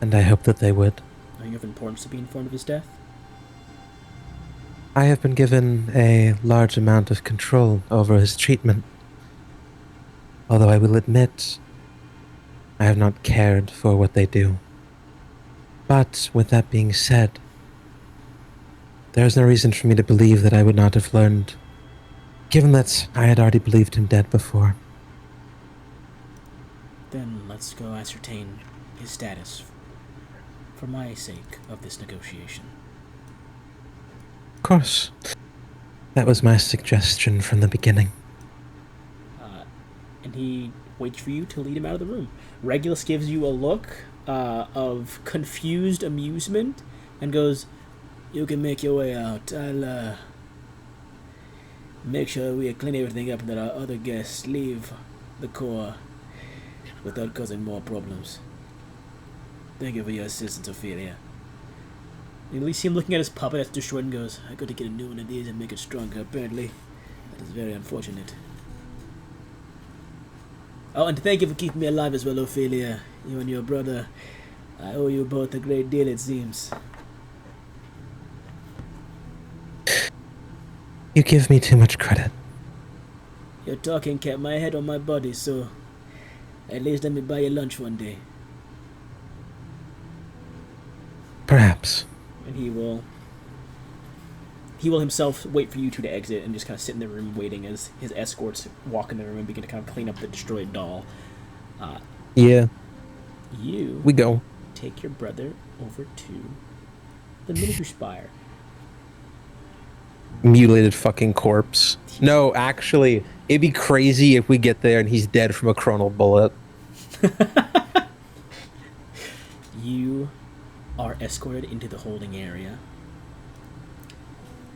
Speaker 1: and I hope that they would.
Speaker 2: Are you of importance to be informed of his death?
Speaker 1: I have been given a large amount of control over his treatment, although I will admit I have not cared for what they do. But with that being said, there is no reason for me to believe that I would not have learned, given that I had already believed him dead before.
Speaker 2: Then let's go ascertain his status for my sake of this negotiation.
Speaker 1: Of course. That was my suggestion from the beginning.
Speaker 2: And he waits for you to lead him out of the room. Regulus gives you a look of confused amusement and goes, "You can make your way out. I'll make sure we clean everything up and that our other guests leave the core without causing more problems. Thank you for your assistance, Ophelia." You see him looking at his puppet that's destroyed and goes, "I got to get a new one of these and make it stronger, apparently. That is very unfortunate. Oh, and thank you for keeping me alive as well, Ophelia. You and your brother. I owe you both a great deal, it seems."
Speaker 1: You give me too much credit.
Speaker 2: Your talking kept my head on my body, so at least let me buy you lunch one day.
Speaker 1: Perhaps.
Speaker 2: And he will himself wait for you two to exit and just kind of sit in the room waiting as his escorts walk in the room and begin to kind of clean up the destroyed doll.
Speaker 1: Yeah.
Speaker 2: You
Speaker 1: We go.
Speaker 2: take your brother over to the miniature spire.
Speaker 1: Mutilated fucking corpse. No, actually, it'd be crazy if we get there and he's dead from a chronal bullet.
Speaker 2: You are escorted into the holding area,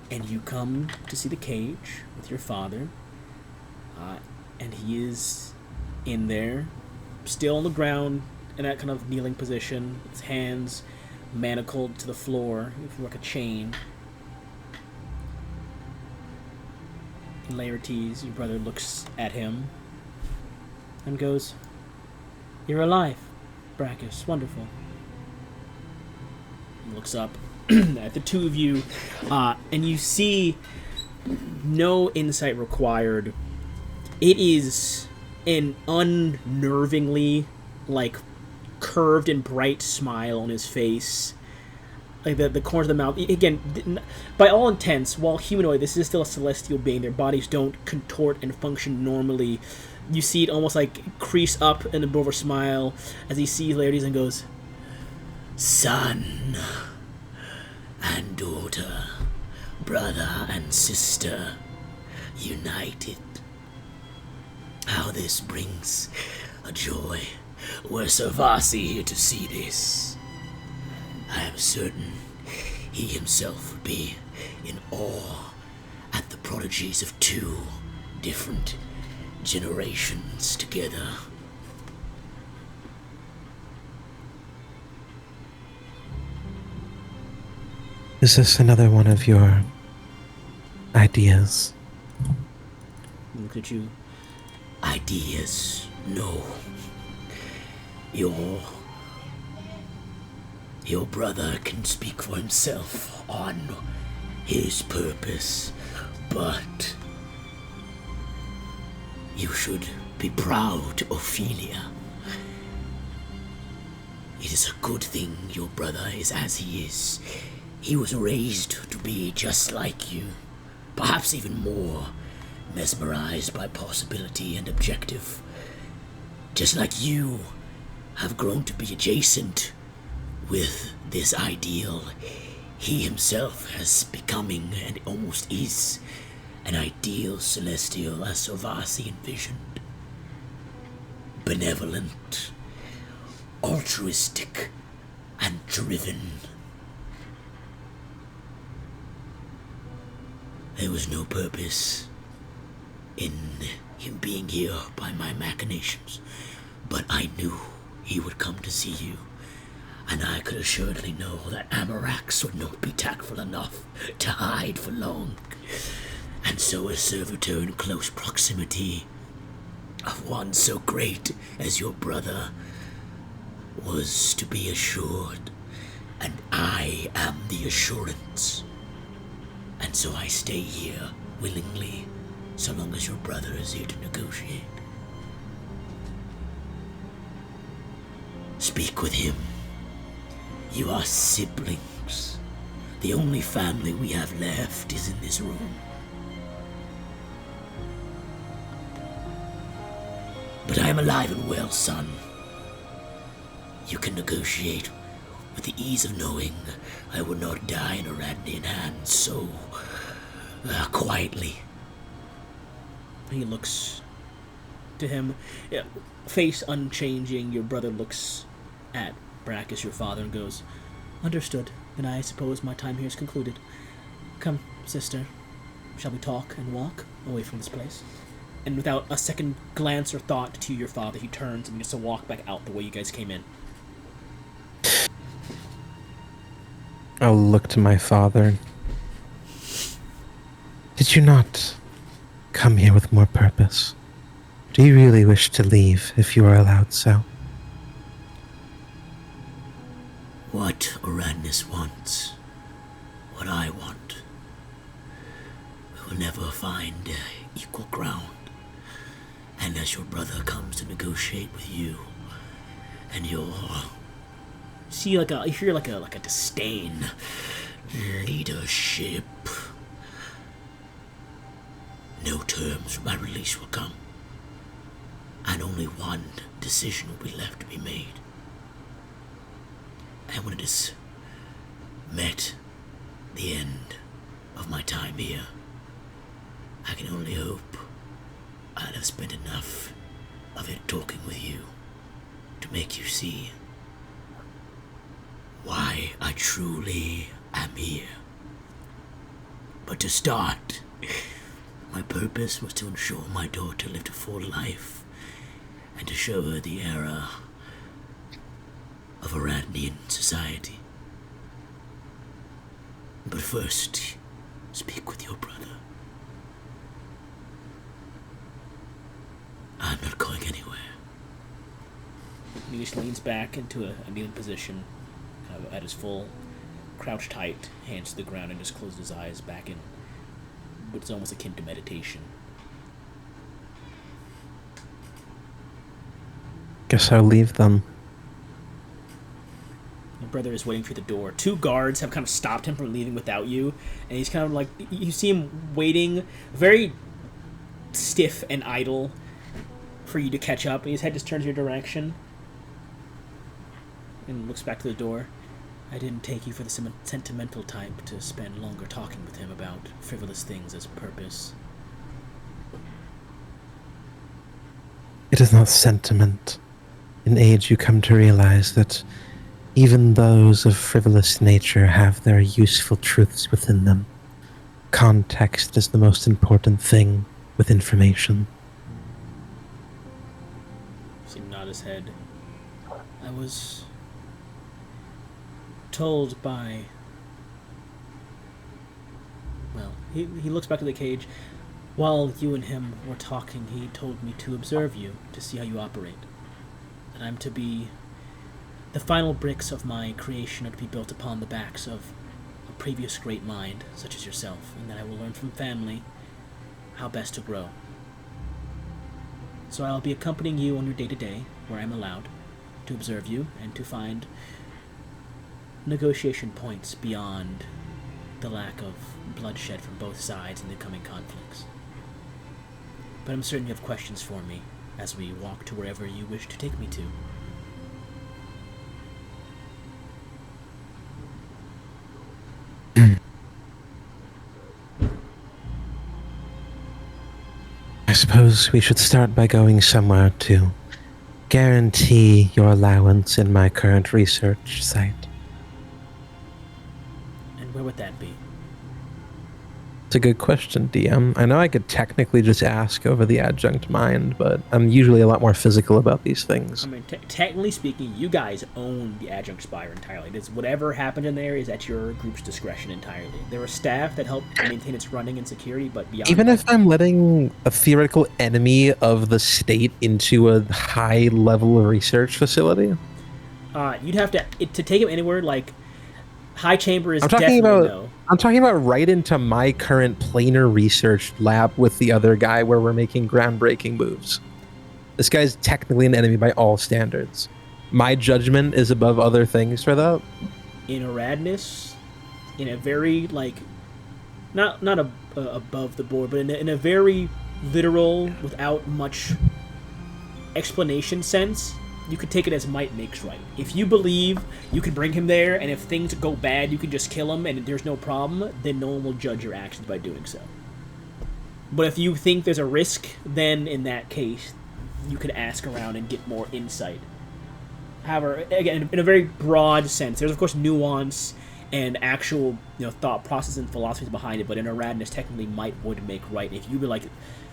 Speaker 2: and you come to see the cage with your father, and he is in there, still on the ground, in that kind of kneeling position, his hands manacled to the floor, like a chain. And Laertes, your brother, looks at him and goes, "You're alive, Brachus. Wonderful." He looks up at the two of you, and you see no insight required. It is an unnervingly, curved and bright smile on his face. Like the corners of the mouth. Again, by all intents, while humanoid, this is still a celestial being. Their bodies don't contort and function normally. You see it almost crease up in the over smile as he sees Laertes and goes, Son and daughter, brother and sister, united. How this brings a joy. Were Savasi here to see this, I am certain he himself would be in awe at the prodigies of two different generations together.
Speaker 1: Is this another one of your ideas?
Speaker 2: Look at you. Ideas, no. Your brother can speak for himself on his purpose, but you should be proud, Ophelia. It is a good thing your brother is as he is. He was raised to be just like you, perhaps even more mesmerized by possibility and objective. Just like you have grown to be adjacent with this ideal, he himself has becoming and almost is an ideal celestial as Savasi envisioned. Benevolent, altruistic, and driven. There was no purpose in him being here by my machinations, but I knew he would come to see you, and I could assuredly know that Amarax would not be tactful enough to hide for long, and so a servitor in close proximity of one so great as your brother was to be assured, and I am the assurance. And so I stay here willingly, so long as your brother is here to negotiate. Speak with him. You are siblings. The only family we have left is in this room. But I am alive and well, son. You can negotiate with the ease of knowing I would not die in Aradnian hands so quietly. He looks to him, face unchanging. Your brother looks at Brackus, your father, and goes, "Understood. Then I suppose my time here is concluded. Come, sister. Shall we talk and walk away from this place?" And without a second glance or thought to your father, he turns and begins to walk back out the way you guys came in.
Speaker 1: I'll look to my father. Did you not come here with more purpose? Do you really wish to leave if you are allowed so?
Speaker 2: What Uranus wants, what I want, we will never find equal ground. And as your brother comes to negotiate with you, and your you hear like a disdain, leadership. No terms for my release will come, and only one decision will be left to be made. And when it is met the end of my time here, I can only hope I'd have spent enough of it talking with you to make you see why I truly am here. But to start, my purpose was to ensure my daughter lived a full life and to show her the era of Aradnian society. But first, speak with your brother. I'm not going anywhere. He just leans back into a kneeling position, kind of at his full, crouched tight, hands to the ground, and just closes his eyes back in what's almost akin to meditation.
Speaker 1: Guess I'll leave them.
Speaker 2: Your brother is waiting for the door. Two guards have kind of stopped him from leaving without you, and he's kind of like, you see him waiting, very stiff and idle, for you to catch up, and his head just turns your direction and looks back to the door. I didn't take you for the sentimental type to spend longer talking with him about frivolous things as purpose.
Speaker 1: It is not sentiment. In age, you come to realize that even those of frivolous nature have their useful truths within them. Context is the most important thing with information.
Speaker 2: He nodded his head. I was told by... Well, he looks back to the cage. While you and him were talking, he told me to observe you, to see how you operate. That I'm to be... The final bricks of my creation are to be built upon the backs of a previous great mind, such as yourself, and that I will learn from family how best to grow. So I'll be accompanying you on your day-to-day, where I'm allowed, to observe you and to find negotiation points beyond the lack of bloodshed from both sides in the coming conflicts. But I'm certain you have questions for me as we walk to wherever you wish to take me to.
Speaker 1: I suppose we should start by going somewhere to guarantee your allowance in my current research site.
Speaker 2: And where would that be?
Speaker 1: It's a good question, DM. I know I could technically just ask over the adjunct mind, but I'm usually a lot more physical about these things.
Speaker 2: I mean, technically speaking, you guys own the Adjunct Spire entirely. It's whatever happened in there is at your group's discretion entirely. There are staff that help maintain its running and security, but beyond
Speaker 1: Even
Speaker 2: that,
Speaker 1: if I'm letting a theoretical enemy of the state into a high-level research facility?
Speaker 2: you'd have to take him anywhere. Like High Chamber is
Speaker 1: I'm talking
Speaker 2: definitely
Speaker 1: about
Speaker 2: no.
Speaker 1: I'm talking about right into my current planar research lab with the other guy where we're making groundbreaking moves. This guy's technically an enemy by all standards. My judgment is above other things for that.
Speaker 2: In Aradness, in a very like, not above the board, but in a very literal, without much explanation sense, you could take it as might makes right. If you believe you can bring him there, and if things go bad, you can just kill him, and there's no problem, then no one will judge your actions by doing so. But if you think there's a risk, then in that case, you could ask around and get more insight. However, again, in a very broad sense, there's of course nuance and actual, thought process and philosophies behind it. But in Aradness, technically, might would make right. If you be like,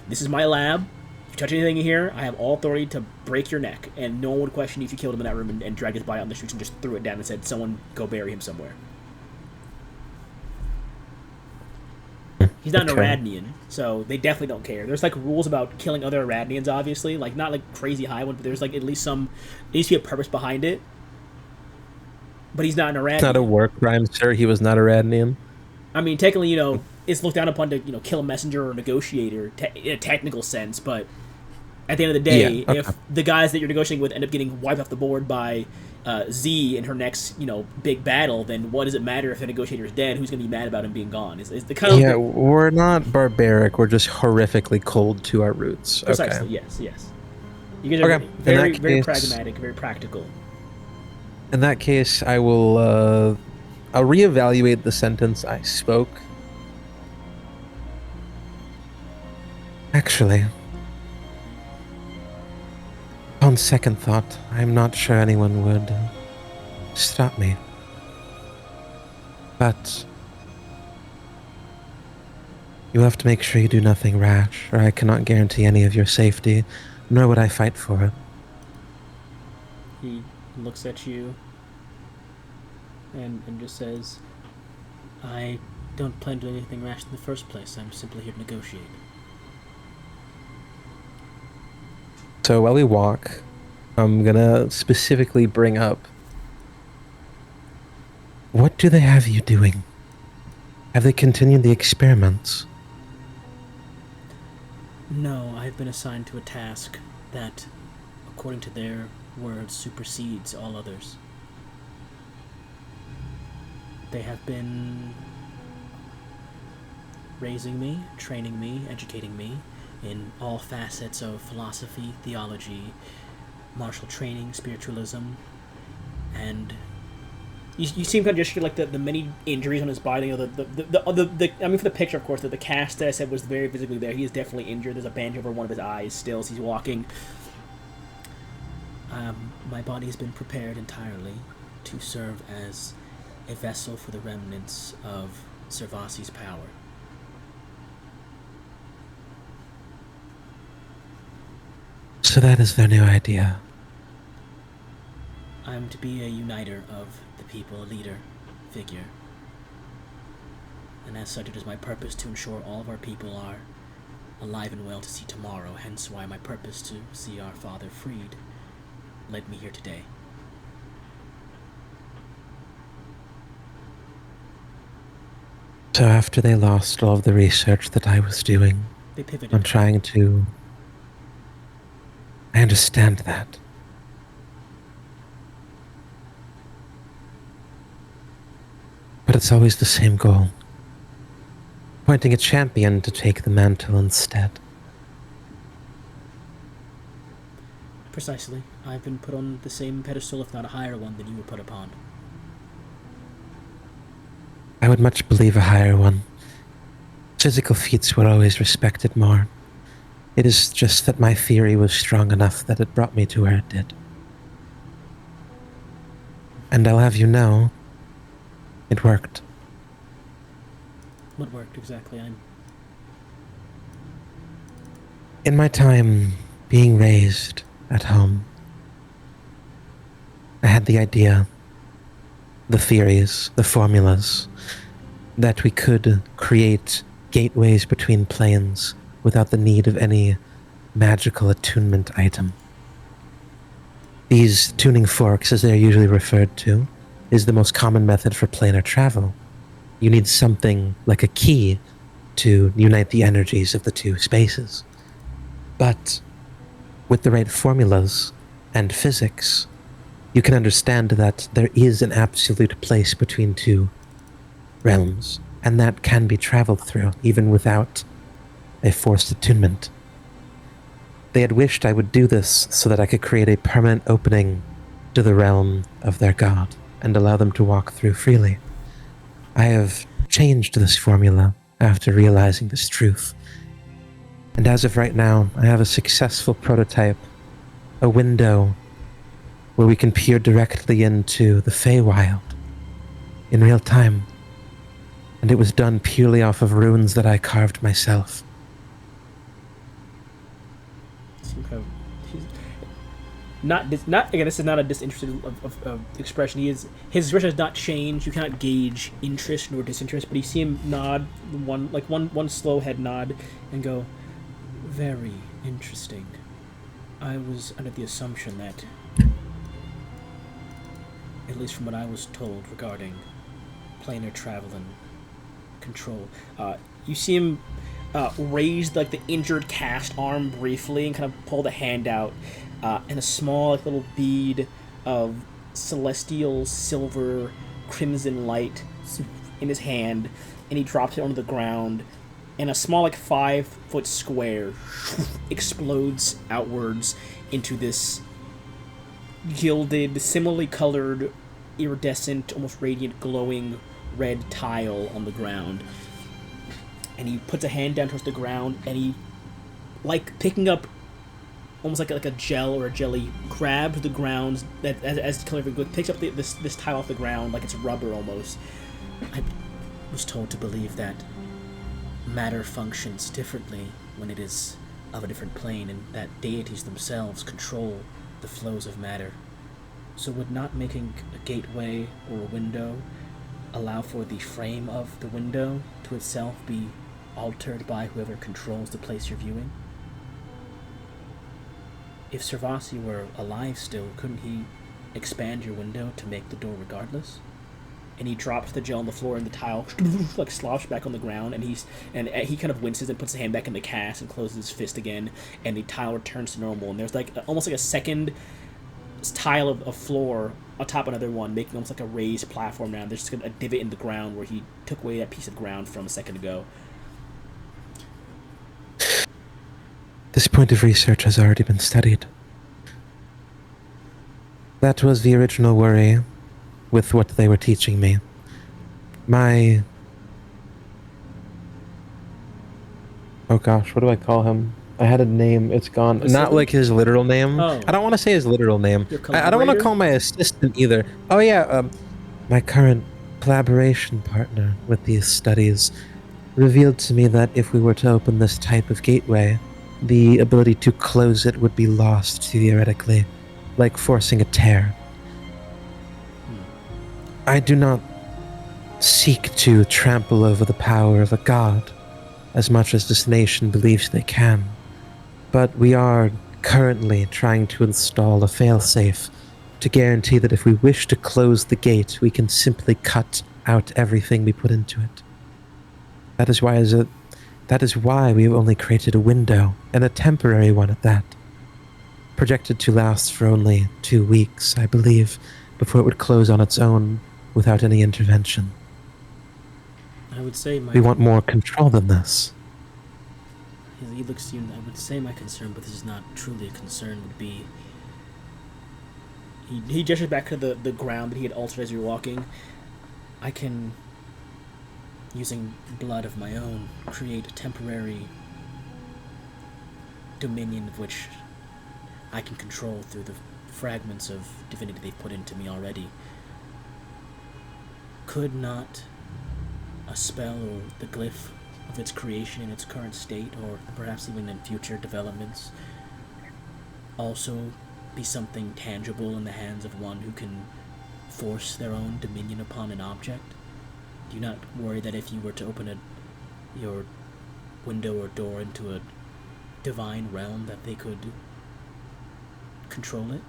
Speaker 2: "This is my lab. If you touch anything in here, I have all authority to break your neck," and no one would question you if you killed him in that room and dragged his body out in the streets and just threw it down and said, "Someone go bury him somewhere." He's not an Aradnian, so they definitely don't care. There's like rules about killing other Aradnians, obviously, like not like crazy high ones, but there's like at least some. There needs to be a purpose behind it. But he's not an Aradnian.
Speaker 1: It's not a war crime, sir. He was not a Radnian.
Speaker 2: I mean, technically, it's looked down upon to kill a messenger or a negotiator in a technical sense, but at the end of the day, if the guys that you're negotiating with end up getting wiped off the board by Z in her next, big battle, then what does it matter if the negotiator is dead? Who's going to be mad about him being gone? Is the kind of
Speaker 1: we're not barbaric. We're just horrifically cold to our roots.
Speaker 2: Precisely.
Speaker 1: Okay.
Speaker 2: Yes. You guys are very
Speaker 1: case,
Speaker 2: pragmatic, very practical.
Speaker 1: In that case, I will. I'll reevaluate the sentence I spoke. Actually, on second thought, I'm not sure anyone would stop me. But you have to make sure you do nothing rash, or I cannot guarantee any of your safety, nor would I fight for it.
Speaker 2: He looks at you and just says, "I don't plan to do anything rash in the first place. I'm simply here to negotiate."
Speaker 1: So while we walk, I'm gonna specifically bring up, what do they have you doing? Have they continued the experiments?
Speaker 2: No, I've been assigned to a task that, according to their words, supersedes all others. They have been raising me, training me, educating me in all facets of philosophy, theology, martial training, spiritualism, and You see him kind of gesture like the many injuries on his body. You know, I mean, for the picture, of course, the cast that I said was very visibly there. He is definitely injured. There's a bandage over one of his eyes still as he's walking. My body has been prepared entirely to serve as a vessel for the remnants of Servasi's power.
Speaker 1: So that is their new idea.
Speaker 2: I'm to be a uniter of the people, a leader figure. And as such, it is my purpose to ensure all of our people are alive and well to see tomorrow, hence why my purpose to see our father freed led me here today.
Speaker 1: So after they lost all of the research that I was doing
Speaker 2: They pivoted.
Speaker 1: on trying to... I understand that. But it's always the same goal. Appointing a champion to take the mantle instead.
Speaker 2: Precisely. I've been put on the same pedestal, if not a higher one, than you were put upon.
Speaker 1: I would much believe a higher one. Physical feats were always respected more. It is just that my theory was strong enough that it brought me to where it did. And I'll have you know, it worked.
Speaker 2: What worked exactly?
Speaker 1: In my time being raised at home, I had the idea, the theories, the formulas, that we could create gateways between planes without the need of any magical attunement item. These tuning forks, as they're usually referred to, is the most common method for planar travel. You need something like a key to unite the energies of the two spaces. But with the right formulas and physics, you can understand that there is an absolute place between two realms, and that can be traveled through, even without a forced attunement. They had wished I would do this so that I could create a permanent opening to the realm of their god and allow them to walk through freely. I have changed this formula after realizing this truth. And as of right now, I have a successful prototype, a window where we can peer directly into the Feywild in real time. And it was done purely off of runes that I carved myself.
Speaker 2: Not again. This is not a disinterested of expression. His expression has not changed. You cannot gauge interest nor disinterest, but you see him nod one slow head nod and go, "Very interesting. I was under the assumption that, at least from what I was told regarding planar travel and control, you see him raise like the injured cast arm briefly and kind of pull the hand out. And a small little bead of celestial silver crimson light in his hand, and he drops it onto the ground, and a small 5-foot square explodes outwards into this gilded, similarly colored, iridescent, almost radiant, glowing red tile on the ground. And he puts a hand down towards the ground, and he, picking up almost like a gel or a jelly, grabs the ground that as the color picks up this tile off the ground like it's rubber almost. I was told to believe that matter functions differently when it is of a different plane, and that deities themselves control the flows of matter. So would not making a gateway or a window allow for the frame of the window to itself be altered by whoever controls the place you're viewing? If Servasi were alive still, couldn't he expand your window to make the door regardless? And he drops the gel on the floor, and the tile slops back on the ground, and he kind of winces and puts his hand back in the cast and closes his fist again, and the tile returns to normal. And there's almost like a second tile of floor atop another one, making almost like a raised platform now. There's just a divot in the ground where he took away that piece of ground from a second ago.
Speaker 1: This point of research has already been studied. That was the original worry with what they were teaching me. My... Oh gosh, what do I call him? I had a name, it's gone. Not
Speaker 2: Assistant?
Speaker 1: like his literal name.
Speaker 2: Oh.
Speaker 1: I don't want to say his literal name.
Speaker 2: Your
Speaker 1: I don't want to
Speaker 2: collaborator?
Speaker 1: call my assistant either. Oh yeah, my current collaboration partner with these studies revealed to me that if we were to open this type of gateway, the ability to close it would be lost theoretically, like forcing a tear. I do not seek to trample over the power of a god, as much as this nation believes they can, but we are currently trying to install a failsafe to guarantee that if we wish to close the gate, we can simply cut out everything we put into it. That is why we have only created a window, and a temporary one at that, projected to last for only 2 weeks, I believe, before it would close on its own without any intervention.
Speaker 2: I would say my...
Speaker 1: We want more control than this.
Speaker 2: He looks to you, I would say my concern, but this is not truly a concern, would be... He gestures back to the ground that he had altered as you were walking. I can, using blood of my own, create a temporary dominion of which I can control through the fragments of divinity they've put into me already. Could not a spell or the glyph of its creation in its current state, or perhaps even in future developments, also be something tangible in the hands of one who can force their own dominion upon an object? Do you not worry that if you were to open your window or door into a divine realm, that they could control it?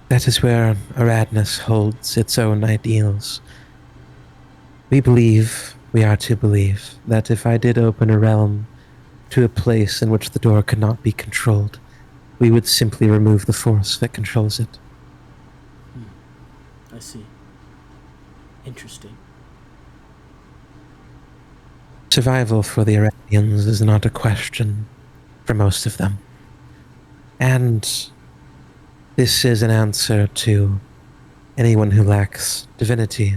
Speaker 1: That is where Aradness holds its own ideals. We are to believe, that if I did open a realm to a place in which the door could not be controlled, we would simply remove the force that controls it.
Speaker 2: I see. Interesting.
Speaker 1: Survival for the Arabians is not a question for most of them. And this is an answer to anyone who lacks divinity.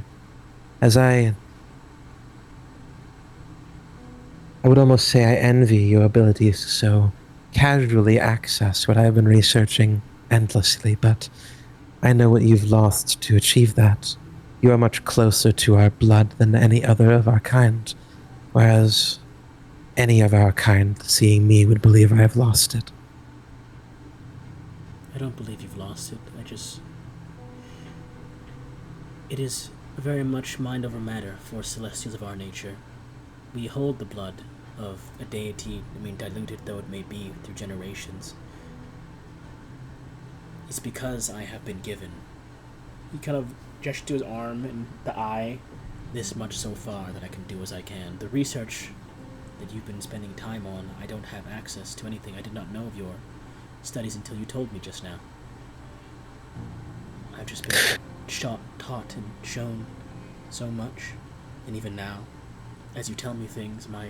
Speaker 1: As I would almost say I envy your abilities to so casually access what I have been researching endlessly, but I know what you've lost to achieve that. You are much closer to our blood than any other of our kind, whereas any of our kind, seeing me, would believe I have lost it.
Speaker 2: I don't believe you've lost it. It is very much mind over matter for celestials of our nature. We hold the blood of a deity, diluted though it may be through generations. It's because I have been given. He kind of gestures to his arm and the eye. This much so far that I can do as I can. The research that you've been spending time on, I don't have access to anything. I did not know of your studies until you told me just now. I've just been taught and shown so much, and even now, as you tell me things, my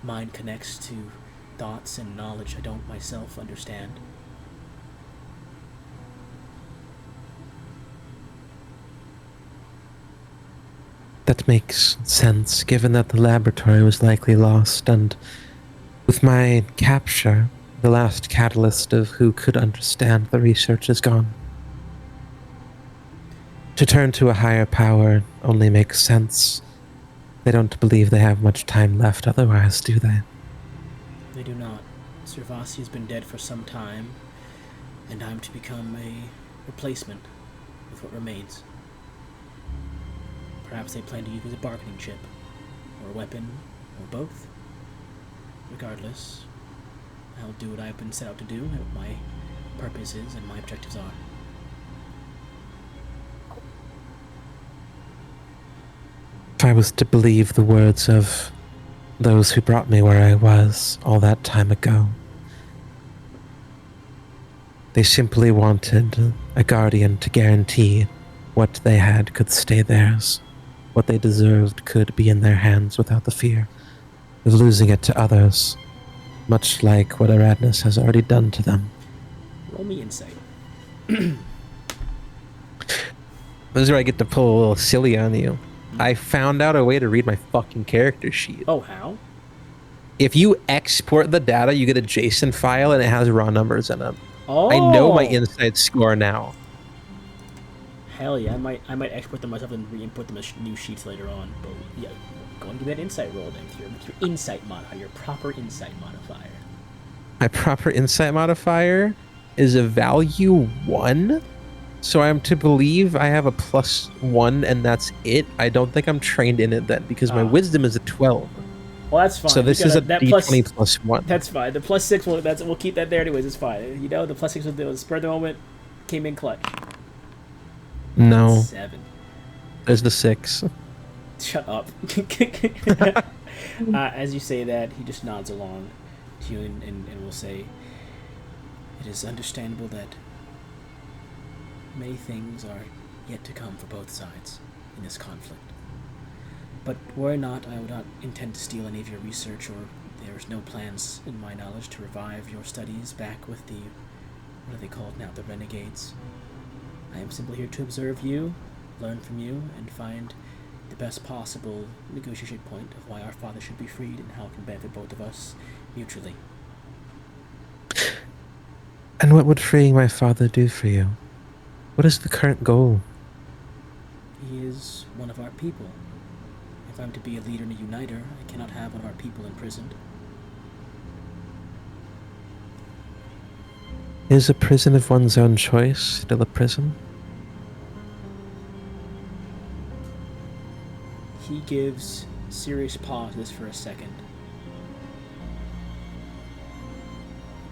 Speaker 2: mind connects to thoughts and knowledge I don't myself understand.
Speaker 1: That makes sense, given that the laboratory was likely lost, and with my capture, the last catalyst of who could understand the research is gone. To turn to a higher power only makes sense. They don't believe they have much time left otherwise, do they?
Speaker 2: They do not. Servasi has been dead for some time, and I'm to become a replacement with what remains. Perhaps they plan to use it as a bargaining chip, or a weapon, or both. Regardless, I'll do what I've been set out to do, and what my purpose is, and my objectives are.
Speaker 1: If I was to believe the words of those who brought me where I was all that time ago, they simply wanted a guardian to guarantee what they had could stay theirs. What they deserved could be in their hands without the fear of losing it to others, much like what Aradness has already done to them.
Speaker 2: Roll me insight.
Speaker 1: This is where I get to pull a little silly on you. I found out a way to read my fucking character sheet.
Speaker 2: Oh, how?
Speaker 1: If you export the data, you get a JSON file and it has raw numbers in it.
Speaker 2: Oh,
Speaker 1: I know my insight score now.
Speaker 2: Hell yeah, I might export them myself and re-input them as new sheets later on. But yeah, go and give that insight roll then. Your insight modifier, your proper insight modifier.
Speaker 1: My proper insight modifier is a value 1. So I'm to believe I have a +1 and that's it. I don't think I'm trained in it then because my wisdom is a 12.
Speaker 2: Well, that's fine.
Speaker 1: So this is a D20 +1.
Speaker 2: That's fine. The +6 we'll keep that there anyways. It's fine. You know, the +6 with the spur of the moment came in clutch.
Speaker 1: No.
Speaker 2: 7.
Speaker 1: There's the 6.
Speaker 2: Shut up. As you say that, he just nods along to you and will say, "It is understandable that many things are yet to come for both sides in this conflict. But were it not, I would not intend to steal any of your research, or there is no plans, in my knowledge, to revive your studies back with the, what are they called now, the Renegades. I am simply here to observe you, learn from you, and find the best possible negotiation point of why our father should be freed and how it can benefit both of us mutually."
Speaker 1: And what would freeing my father do for you? What is the current goal?
Speaker 2: He is one of our people. If I'm to be a leader and a uniter, I cannot have one of our people imprisoned.
Speaker 1: Is a prison of one's own choice still a prison?
Speaker 2: He gives serious pause this for a second.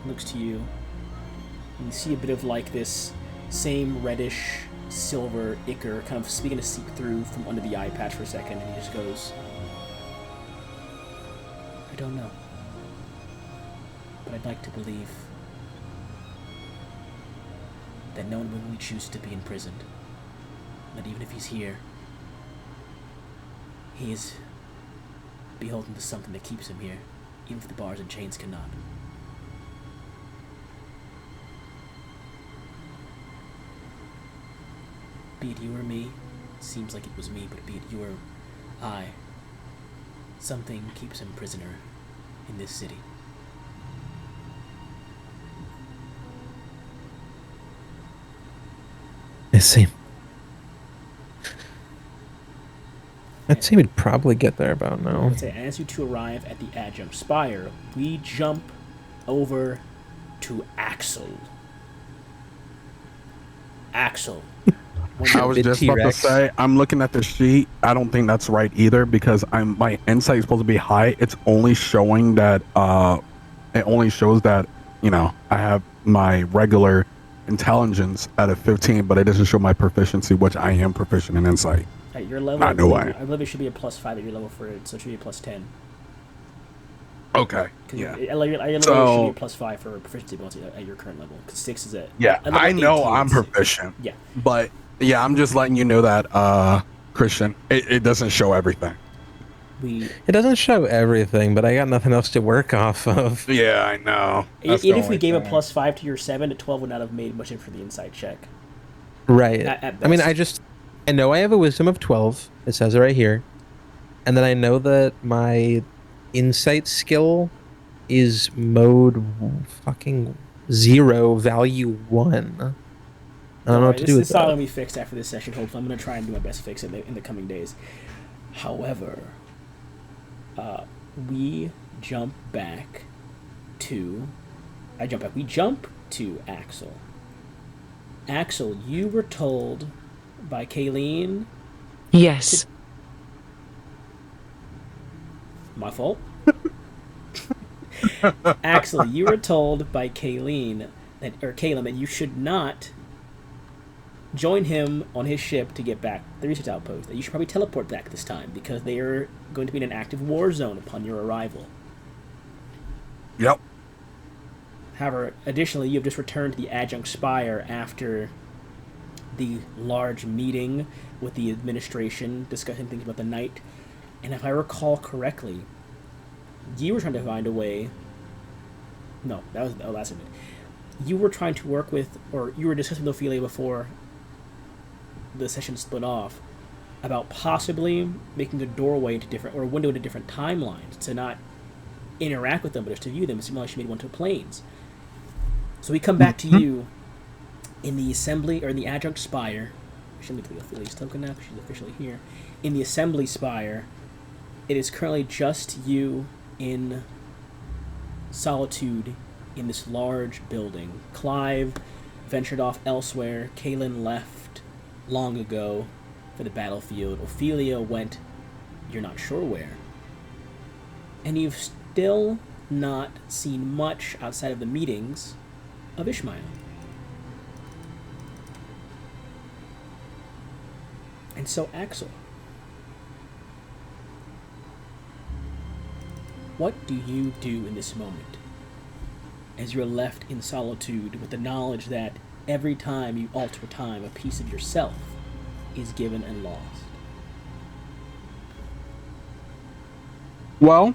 Speaker 2: Looks to you. And you see a bit of like this same reddish silver ichor kind of beginning to seep through from under the eye patch for a second, and he just goes, "I don't know. But I'd like to believe that no one will really choose to be imprisoned. That even if he's here, he is beholden to something that keeps him here, even if the bars and chains cannot." Be it you or me, seems like it was me, but be it you or I, something keeps him prisoner in this city.
Speaker 1: I see. I'd say we'd probably get there about now.
Speaker 2: Let's say, as you two arrive at the Adjunct Spire, we jump over to Axel. Axel.
Speaker 5: I was just about to say, I'm looking at the sheet. I don't think that's right either because my insight is supposed to be high. It's only showing that it only shows that, you know, I have my regular intelligence at a 15, but it doesn't show my proficiency, which I am proficient in insight.
Speaker 2: At your level, I believe it should be a +5 at your level for it, so it should be a +10.
Speaker 5: Okay. Yeah.
Speaker 2: At your level, it should be a +5 for proficiency bonus at your current level, because 6 is at.
Speaker 5: Yeah, I know I'm proficient.
Speaker 2: Yeah.
Speaker 5: But yeah, I'm just letting you know that, Christian, it doesn't show everything.
Speaker 1: It doesn't show everything, but I got nothing else to work off of.
Speaker 5: Yeah, I know.
Speaker 2: Even if we gave a +5 to your 7, a 12 would not have made much in for the insight check.
Speaker 1: Right. I mean, I know I have a wisdom of 12. It says it right here. And then I know that my insight skill is mode fucking 0, value 1. I don't know what to do with that. This is
Speaker 2: all going to be fixed after this session, hopefully. I'm going to try and do my best to fix it in the coming days. However, we jump to Axel. Axel, you were told by Kayleen.
Speaker 6: Yes.
Speaker 2: My fault. Axel, you were told by Kayleen that you should not join him on his ship to get back the research outpost. That you should probably teleport back this time because they are going to be in an active war zone upon your arrival.
Speaker 5: Yep.
Speaker 2: However, additionally, you have just returned to the Adjunct Spire after the large meeting with the administration discussing things about the night. And if I recall correctly, you were trying to find a way... No, that's it. you were trying to work with, or you were discussing with Ophelia before the session split off, about possibly making a doorway to different, or a window to different timelines, to not interact with them, but just to view them. It seemed like she made one to planes. So we come back to you in the assembly, or in the adjunct spire. I should leave the Ophelia's token now, because she's officially here. In the assembly spire, it is currently just you in solitude in this large building. Clive ventured off elsewhere. Kaylin left long ago for the battlefield. Ophelia went, you're not sure where. And you've still not seen much outside of the meetings of Ishmael. And so, Axel, what do you do in this moment as you're left in solitude with the knowledge that every time you alter time, a piece of yourself is given and lost?
Speaker 5: Well,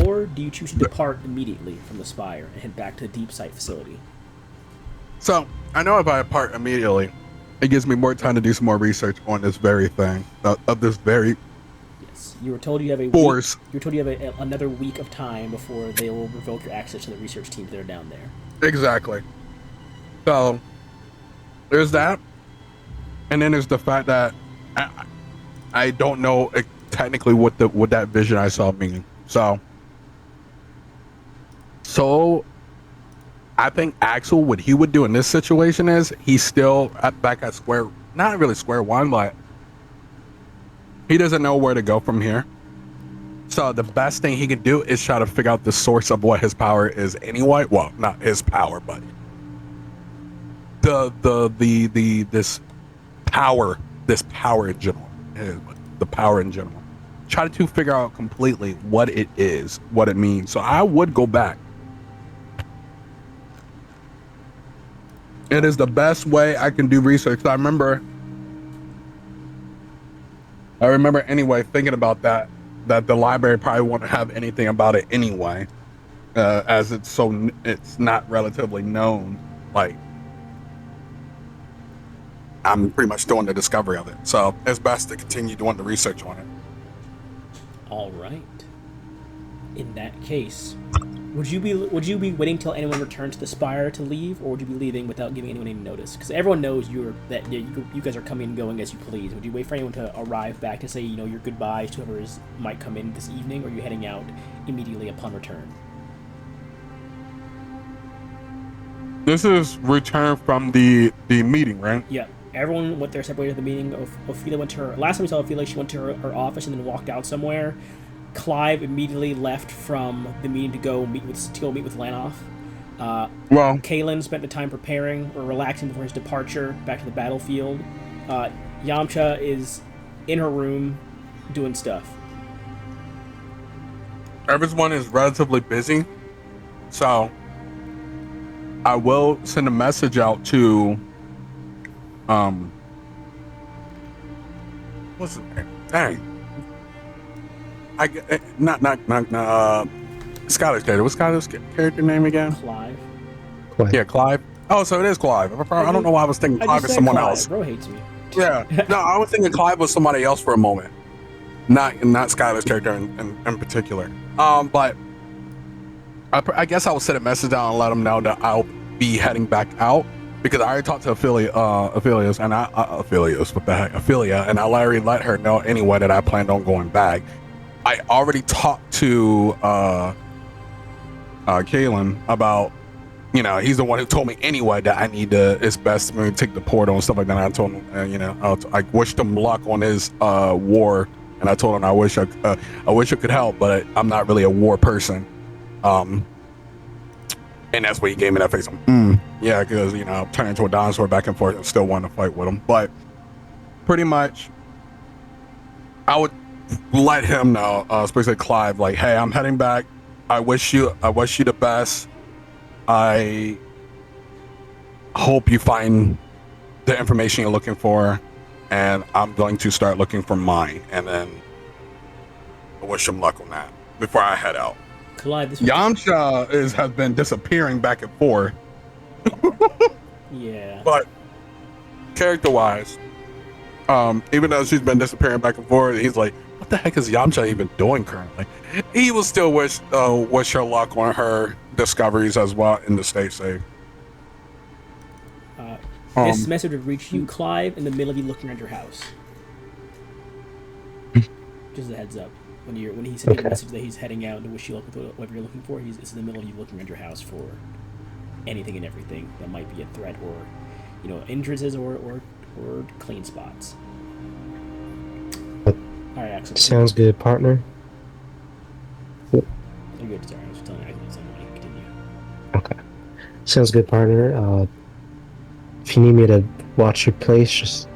Speaker 2: or do you choose to depart immediately from the spire and head back to the deep site facility?
Speaker 5: So, I know if I depart immediately, it gives me more time to do some more research on this very thing, of this very
Speaker 2: Yes, you were told you have a
Speaker 5: force.
Speaker 2: Week, you were told you have another week of time before they will revoke your access to the research teams that are down there.
Speaker 5: Exactly. So, there's that. And then there's the fact that I don't know technically what that vision I saw mean. So I think Axel, what he would do in this situation is he's still back at not really square one, but he doesn't know where to go from here. So the best thing he can do is try to figure out the source of what his power is anyway. Well, not his power, but this power in general. The power in general. Try to figure out completely what it is, what it means. So I would go back. It is the best way I can do research. I remember anyway thinking about that the library probably won't have anything about it anyway, as it's not relatively known. Like, I'm pretty much doing the discovery of it, so it's best to continue doing the research on it.
Speaker 2: All right. In that case, would you be waiting till anyone returned to the spire to leave, or would you be leaving without giving anyone any notice? Because everyone knows you guys are coming and going as you please. Would you wait for anyone to arrive back to say your goodbyes to whoever might come in this evening, or are you heading out immediately upon return?
Speaker 5: This is return from the meeting, right?
Speaker 2: Yeah. Everyone went their separate ways to the meeting. Ophelia went to her... Last time we saw Ophelia, she went to her office and then walked out somewhere. Clive immediately left from the meeting to go meet with Lanoff. Kaylin spent the time preparing or relaxing before his departure back to the battlefield. Yamcha is in her room doing stuff.
Speaker 5: Everyone is relatively busy, so I will send a message out to what's his name? Dang. Not Skylar's character. What's Skylar's character name again?
Speaker 2: Clive.
Speaker 5: Yeah, Clive. Oh, so it is Clive. I don't know why I was thinking Clive is someone else.
Speaker 2: Bro hates me.
Speaker 5: Yeah. No, I was thinking Clive was somebody else for a moment. Not Skylar's character in particular. But I guess I will send a message out and let them know that I'll be heading back out, because I already talked to Ophelia, what the heck, Ophelia, and I already let her know anyway that I planned on going back. I already talked to Kaylin about, he's the one who told me anyway that it's best for me to take the portal and stuff like that. And I told him, I wished him luck on his war, and I told him I wish I could help, but I'm not really a war person. And that's what he gave me that face. Yeah, because I'm turning into a dinosaur back and forth and still want to fight with him. But pretty much, I would let him know, especially Clive, like, hey, I'm heading back. I wish you the best. I hope you find the information you're looking for, and I'm going to start looking for mine. And then I wish him luck on that. before I head out.
Speaker 2: Clive, this
Speaker 5: Yamcha has been disappearing back and forth.
Speaker 2: Yeah.
Speaker 5: But character-wise, even though she's been disappearing back and forth, he's like, what the heck is Yamcha even doing currently? He will still wish her luck on her discoveries as well and to stay safe.
Speaker 2: This message would reach you, Clive, in the middle of you looking around your house. Just a heads up. When he sent you a message that he's heading out to wish you luck with whatever you're looking for, it's in the middle of you looking around your house for anything and everything that might be a threat or, entrances or clean spots. All right, Axel.
Speaker 4: Sounds good, partner.
Speaker 2: You're good. Sorry, I was telling you. Continue.
Speaker 4: Okay. Sounds good, partner. If you need me to watch your place, just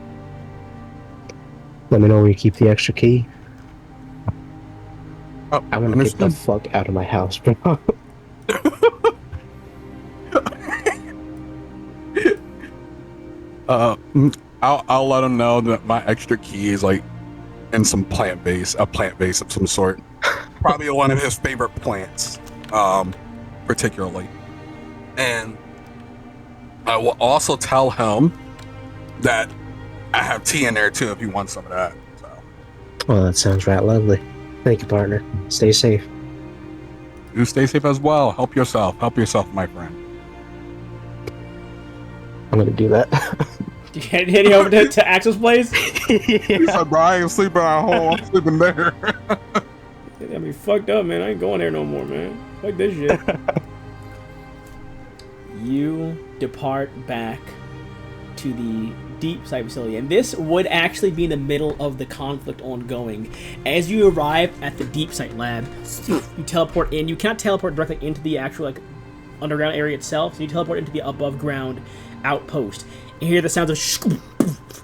Speaker 4: let me know where you keep the extra key.
Speaker 5: Oh,
Speaker 4: I want to get the fuck out of my house, bro.
Speaker 5: I'll let him know that my extra key is like in some plant base of some sort. Probably one of his favorite plants, particularly. And I will also tell him that I have tea in there too if he wants some of that. So.
Speaker 4: Well, that sounds right lovely. Thank you, partner. Stay safe.
Speaker 5: You stay safe as well. Help yourself, my friend.
Speaker 4: I'm gonna do that.
Speaker 2: You heading over to Axel's place?
Speaker 5: He said, bro, I ain't sleeping at home. I'm sleeping there.
Speaker 2: I mean, fucked up, man. I ain't going there no more, man. Fuck this shit. You depart back to the deep site facility, and this would actually be in the middle of the conflict ongoing. As you arrive at the deep site lab, you teleport in. You cannot teleport directly into the actual underground area itself, so you teleport into the above ground outpost. You hear the sounds of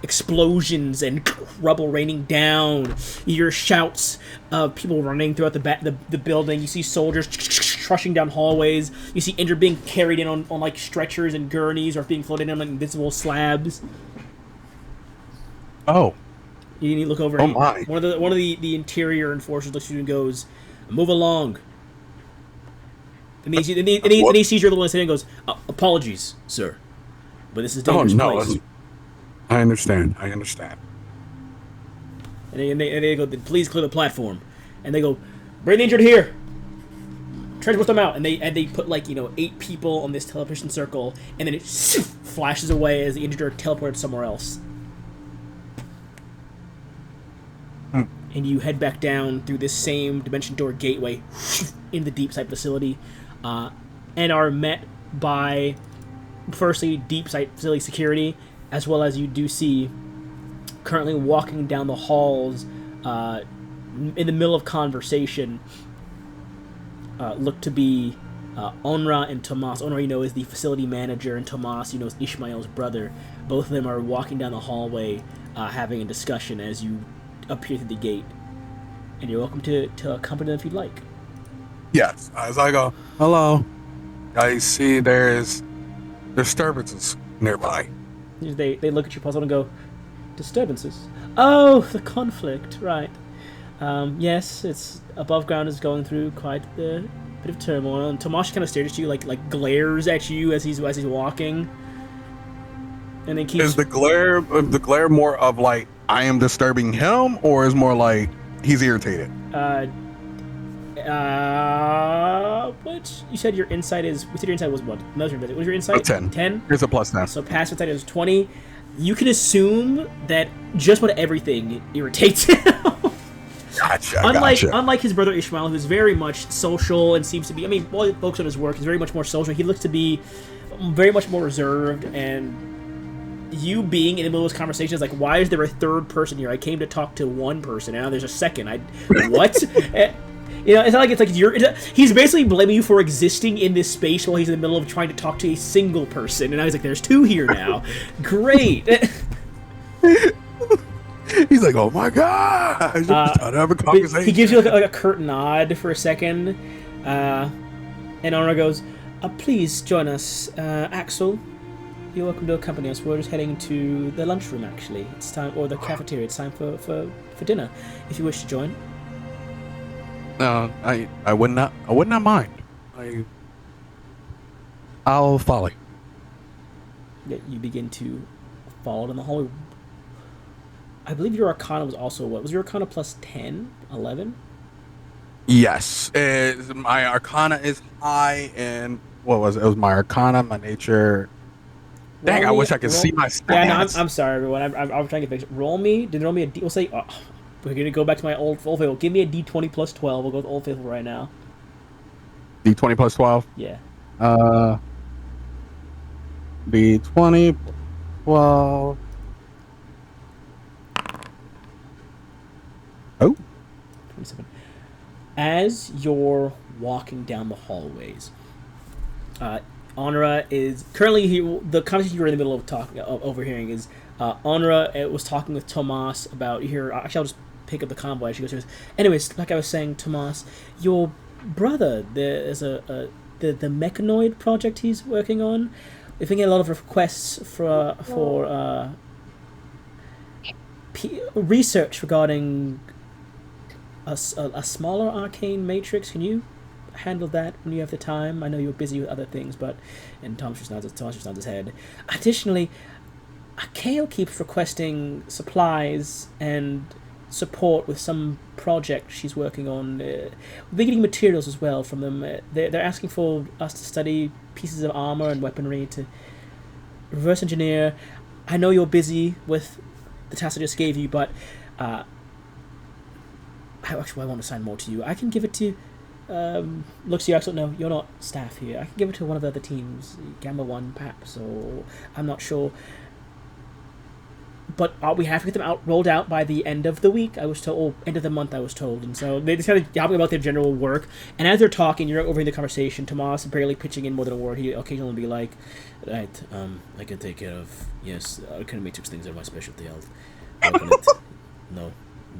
Speaker 2: explosions and rubble raining down. You hear shouts of people running throughout the building. You see soldiers rushing down hallways. You see injured being carried in on like stretchers and gurneys or being floated in on like invisible slabs.
Speaker 5: Oh.
Speaker 2: You need to look over.
Speaker 5: Oh my.
Speaker 2: One of the interior enforcers looks at you and goes, "Move along." And he sees your little incident and goes, "Apologies, sir, but this is dangerous place."
Speaker 5: I understand.
Speaker 2: And they go, "Please clear the platform." And they go, "Bring the injured here. Transport them out." And they put 8 people on this television circle, and then it flashes away as the injured are teleported somewhere else. And you head back down through this same dimension door gateway in the deep site facility, and are met by, firstly, deep site facility security, as well as you do see, currently walking down the halls, in the middle of conversation, look to be Onra and Tomas. Onra, is the facility manager, and Tomas, is Ishmael's brother. Both of them are walking down the hallway, having a discussion as you appear through the gate. And you're welcome to accompany them if you'd like.
Speaker 5: Yes. As I go, hello. I see there's disturbances nearby.
Speaker 2: They look at you puzzled and go, "Disturbances? Oh, the conflict, right. Yes, it's above ground is going through quite a bit of turmoil." And Tomas kind of stares at you, like glares at you as he's walking. And then keeps...
Speaker 5: Is the glare more of like, I am disturbing him, or is more like he's irritated?
Speaker 2: What? You said your insight is... We said your insight was what? What was your insight?
Speaker 5: 10.
Speaker 2: 10?
Speaker 5: Here's a plus 10.
Speaker 2: So past insight is 20. You can assume that just about everything irritates him.
Speaker 5: Gotcha.
Speaker 2: Unlike his brother Ishmael, who's very much social and seems to be... while he focuses on his work, he's very much more social. He looks to be very much more reserved, and... you being in the middle of this conversation is like, why is there a third person here? I came to talk to one person, and now there's a second. What? It's not like he's basically blaming you for existing in this space while he's in the middle of trying to talk to a single person. And I was like, there's 2 here now. Great.
Speaker 5: He's like, oh my god! I'm just trying to have a conversation.
Speaker 2: He gives you like a curt nod for a second, and Honor goes, "Please join us, Axel. You're welcome to accompany us. We're just heading to the lunchroom, actually. It's time, or the cafeteria. It's time for dinner, if you wish to join."
Speaker 5: No, I would not mind. I'll follow.
Speaker 2: Yeah, you begin to follow in the hallway. I believe your Arcana was also what? Was your Arcana plus 10, 11?
Speaker 5: Yes, my Arcana is high, and what was it? It was my Arcana, my Nature. Dang, I wish I could see my stats.
Speaker 2: Yeah, no, I'm sorry, everyone. I'm trying to get fixed. Roll me a D. We'll say we're gonna go back to my old Faithful. Give me a D20 plus 12. We'll go with Old Faithful right now.
Speaker 5: D20 plus 12.
Speaker 2: Yeah.
Speaker 5: D20 plus 12. Oh.
Speaker 2: 27. As you're walking down the hallways, Honora is currently the conversation you're in the middle of overhearing is Honora was talking with Tomas about here. Actually, I'll just pick up the convo. She goes, anyways, like I was saying, Tomas, your brother, there's the mechanoid project he's working on. We've been getting a lot of requests for research regarding a smaller arcane matrix. Can you handle that when you have the time? I know you're busy with other things, and Thomas just nods his head. Additionally, Kale keeps requesting supplies and support with some project she's working on. We're getting materials as well from them. They're asking for us to study pieces of armor and weaponry to reverse engineer. I know you're busy with the task I just gave you, but I want to assign more to you. I can give it to looks to you, actually, no, you're not staff here. I can give it to one of the other teams, Gamma 1 perhaps, or I'm not sure. But we have to get them rolled out by the end of the week, I was told, or end of the month, I was told. And so they decided to talk about their general work. And as they're talking, you're overhearing the conversation. Tomas barely pitching in more than a word. He occasionally will be like, right, I can take care of, yes, arcane matrix things are my specialty. I'll work on it.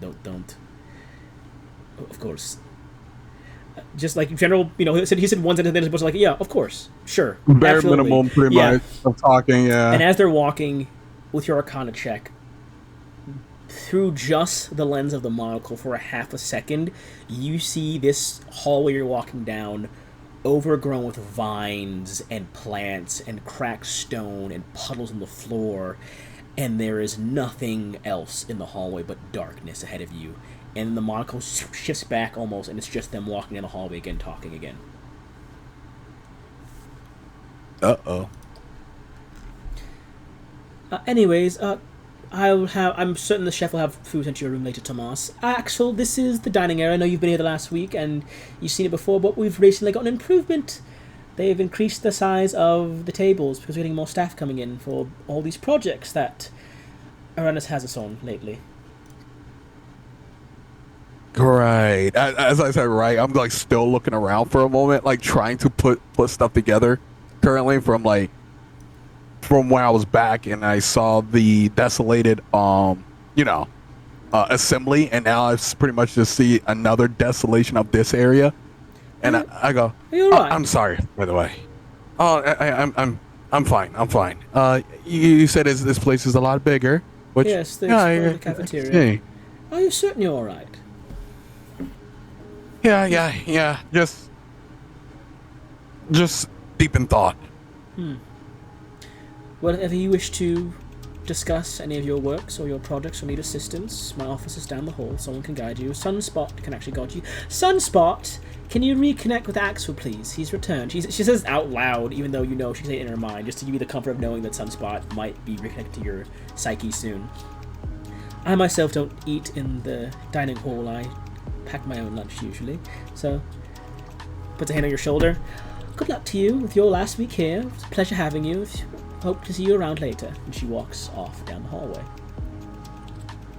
Speaker 2: No, don't. Of course. Just like general, he said one sentence, and then it's like, yeah, of course, sure,
Speaker 5: bare
Speaker 2: absolutely.
Speaker 5: minimum, pretty much of talking. Yeah.
Speaker 2: And as they're walking with your Arcana check, through just the lens of the monocle for a half a second, you see this hallway you're walking down overgrown with vines and plants and cracked stone and puddles on the floor, and there is nothing else in the hallway but darkness ahead of you. And the monocle shifts back almost, and it's just them walking down the hallway again, talking again.
Speaker 5: Uh-oh.
Speaker 2: Anyways, I'm certain the chef will have food sent to your room later, Tomas. Axel, this is the dining area. I know you've been here the last week, and you've seen it before, but we've recently got an improvement. They've increased the size of the tables because we're getting more staff coming in for all these projects that Uranus has us on lately.
Speaker 5: Right. As I said, right, I'm like still looking around for a moment, like trying to put stuff together currently from when I was back and I saw the desolated assembly, and now I pretty much just see another desolation of this area. And I go,
Speaker 2: right?
Speaker 5: I'm sorry, by the way. Oh, I'm fine. You said this place is a lot bigger. Which,
Speaker 2: yes, the cafeteria. Are you certain you're all right?
Speaker 5: Yeah. Just deep in thought.
Speaker 2: Whatever you wish to discuss any of your works or your projects or need assistance, my office is down the hall. Someone can guide you. Sunspot can actually guide you. Sunspot, can you reconnect with Axel, please? He's returned. She says it out loud, even though she says it in her mind, just to give you the comfort of knowing that Sunspot might be reconnected to your psyche soon. I myself don't eat in the dining hall. I pack my own lunch usually. So, puts a hand on your shoulder. Good luck to you with your last week here. It's a pleasure having you. Hope to see you around later. And she walks off down the hallway.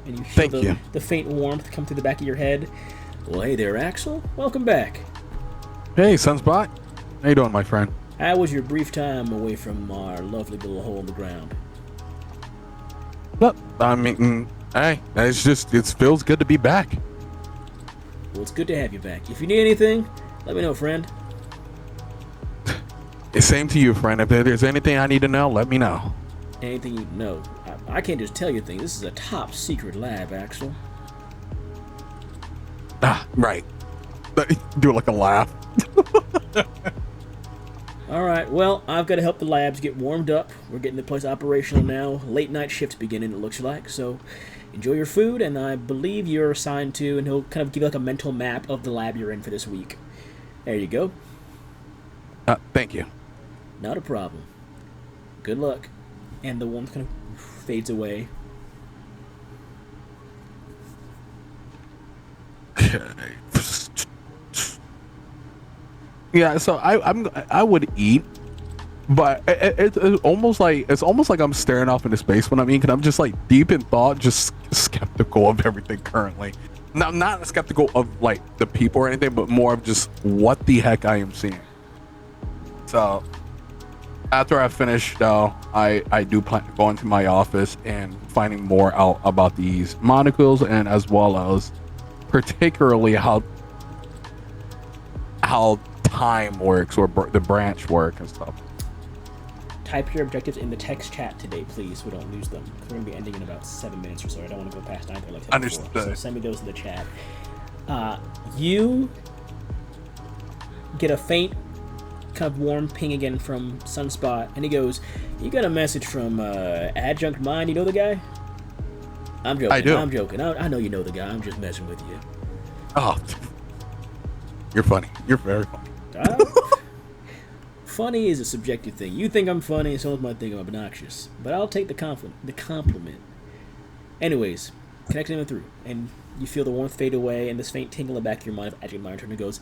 Speaker 2: And you feel the faint warmth come through the back of your head. Well, hey there, Axel. Welcome back.
Speaker 5: Hey, Sunspot. How you doing, my friend?
Speaker 2: How was your brief time away from our lovely little hole in the ground?
Speaker 5: Look, I mean, hey, it feels good to be back.
Speaker 2: Well, it's good to have you back. If you need anything, let me know, friend.
Speaker 5: Same to you, friend. If there's anything I need to know, let me know.
Speaker 2: Anything you know. I can't just tell you things. This is a top secret lab, Axel.
Speaker 5: Right. Do like a laugh.
Speaker 2: Alright, well, I've got to help the labs get warmed up. We're getting the place operational now. Late night shift's beginning, it looks like. So enjoy your food, and I believe you're assigned to, and he'll kind of give you like a mental map of the lab you're in for this week. There you go.
Speaker 5: Thank you.
Speaker 2: Not a problem. Good luck. And the warmth kind of fades away.
Speaker 5: Yeah, so I would eat, but it's almost like I'm staring off into space when I'm eating. 'Cause I'm just like deep in thought, just skeptical of everything currently. Now, not skeptical of like the people or anything, but more of just what the heck I am seeing. So after I finish, though, I do plan to go into my office and finding more out about these molecules, and as well as particularly how time works, or the branch work and stuff.
Speaker 2: Type your objectives in the text chat today, please. We don't lose them. We're going to be ending in about 7 minutes or so. I don't want to go past 9 like that.
Speaker 5: Understood.
Speaker 2: So send me those in the chat. You get a faint, kind of warm ping again from Sunspot, and he goes, "You got a message from Adjunct Mind. You know the guy?" I'm joking.
Speaker 5: I do.
Speaker 2: I'm joking. I know you know the guy. I'm just messing with you.
Speaker 5: Oh, you're funny. You're very funny.
Speaker 2: Funny is a subjective thing. You think I'm funny, someone might think I'm obnoxious. But I'll take the compliment. Anyways, connecting them through, and you feel the warmth fade away, and this faint tingle in the back of your mind of Adjunct Mind, and it goes,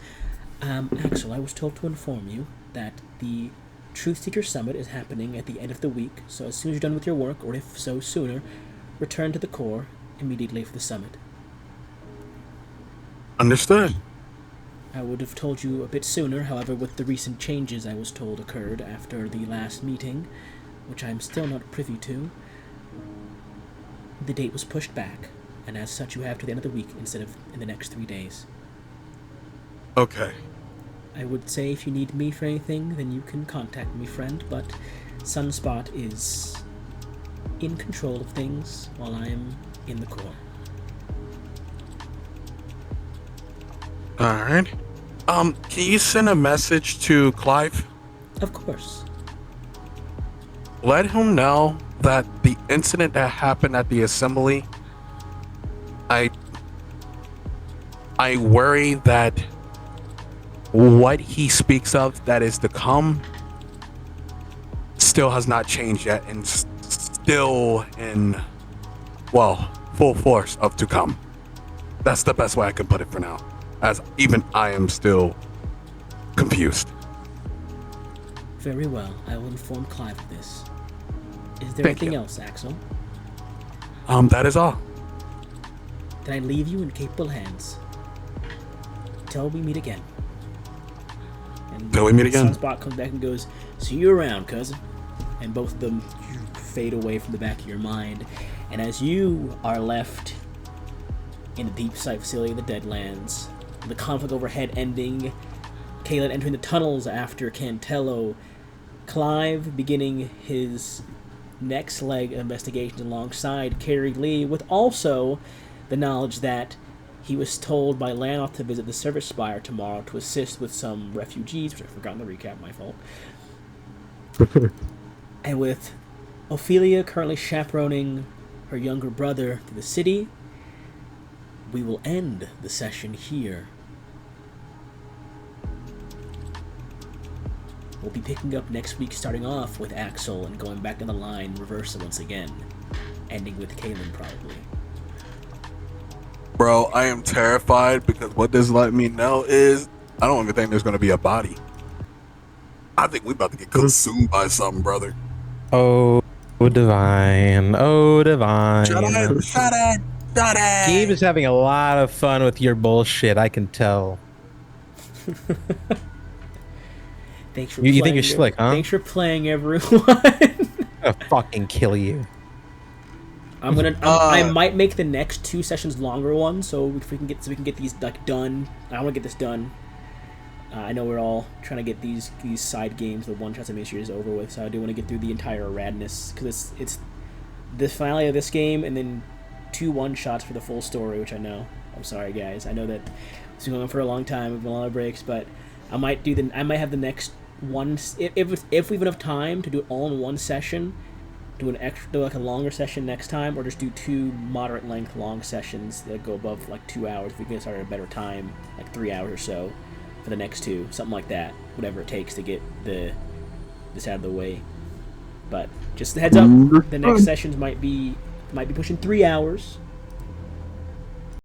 Speaker 2: Axel, I was told to inform you that the Truth Seeker Summit is happening at the end of the week, so as soon as you're done with your work, or if so sooner, return to the core immediately for the summit.
Speaker 5: Understood.
Speaker 2: I would have told you a bit sooner, however, with the recent changes I was told occurred after the last meeting, which I am still not privy to, the date was pushed back, and as such you have to the end of the week instead of in the next 3 days.
Speaker 5: Okay.
Speaker 2: I would say if you need me for anything, then you can contact me, friend, but Sunspot is in control of things while I am in the core.
Speaker 5: Alright. Can you send a message to Clive?
Speaker 2: Of course.
Speaker 5: Let him know that the incident that happened at the assembly, I worry that what he speaks of that is to come still has not changed yet, and still in, well, full force of to come. That's the best way I could put it for now, as even I am still confused.
Speaker 2: Very well. I will inform Clive of this. Is there
Speaker 5: Thank
Speaker 2: anything
Speaker 5: you.
Speaker 2: else, Axel?
Speaker 5: That is all.
Speaker 2: Then I leave you in capable hands. Till we meet again. And
Speaker 5: Till we meet again.
Speaker 2: Sunspot comes back and goes, "See you around, cousin." And both of them fade away from the back of your mind. And as you are left in the deep site facility of the Deadlands, the conflict overhead ending, Kalen entering the tunnels after Cantello, Clive beginning his next leg of investigations alongside Carrie Lee, with also the knowledge that he was told by Lanoth to visit the service spire tomorrow to assist with some refugees, which I've forgotten the recap, my fault. And with Ophelia currently chaperoning her younger brother to the city, we will end the session here. We'll be picking up next week, starting off with Axel and going back down the line, reversal once again, ending with Kalen probably.
Speaker 5: Bro, I am terrified because what this let me know is I don't even think there's going to be a body. I think we about to get consumed by something, brother.
Speaker 1: Oh, divine. Oh, divine.
Speaker 5: Shut it.
Speaker 1: Gabe is having a lot of fun with your bullshit, I can tell.
Speaker 2: Thanks for
Speaker 1: You think
Speaker 2: playing,
Speaker 1: you're slick, huh?
Speaker 2: Thanks for playing, everyone.
Speaker 1: I'll fucking kill you.
Speaker 2: I might make the next 2 sessions longer ones, so we can get these like done. I want to get this done. I know we're all trying to get these side games, the one shots and mysteries over with. So I do want to get through the entire radness because it's the finale of this game and then 2 1-shots for the full story, which I know I'm sorry, guys. I know that it's been going on for a long time. We've been on a lot of breaks, but I might have the next one if we have enough time to do it all in one session. Do like a longer session next time, or just do 2 moderate length long sessions that go above like 2 hours. If we can start at a better time, like 3 hours or so, for the next 2, something like that. Whatever it takes to get this out of the way. But just a heads up, the next sessions might be pushing 3 hours.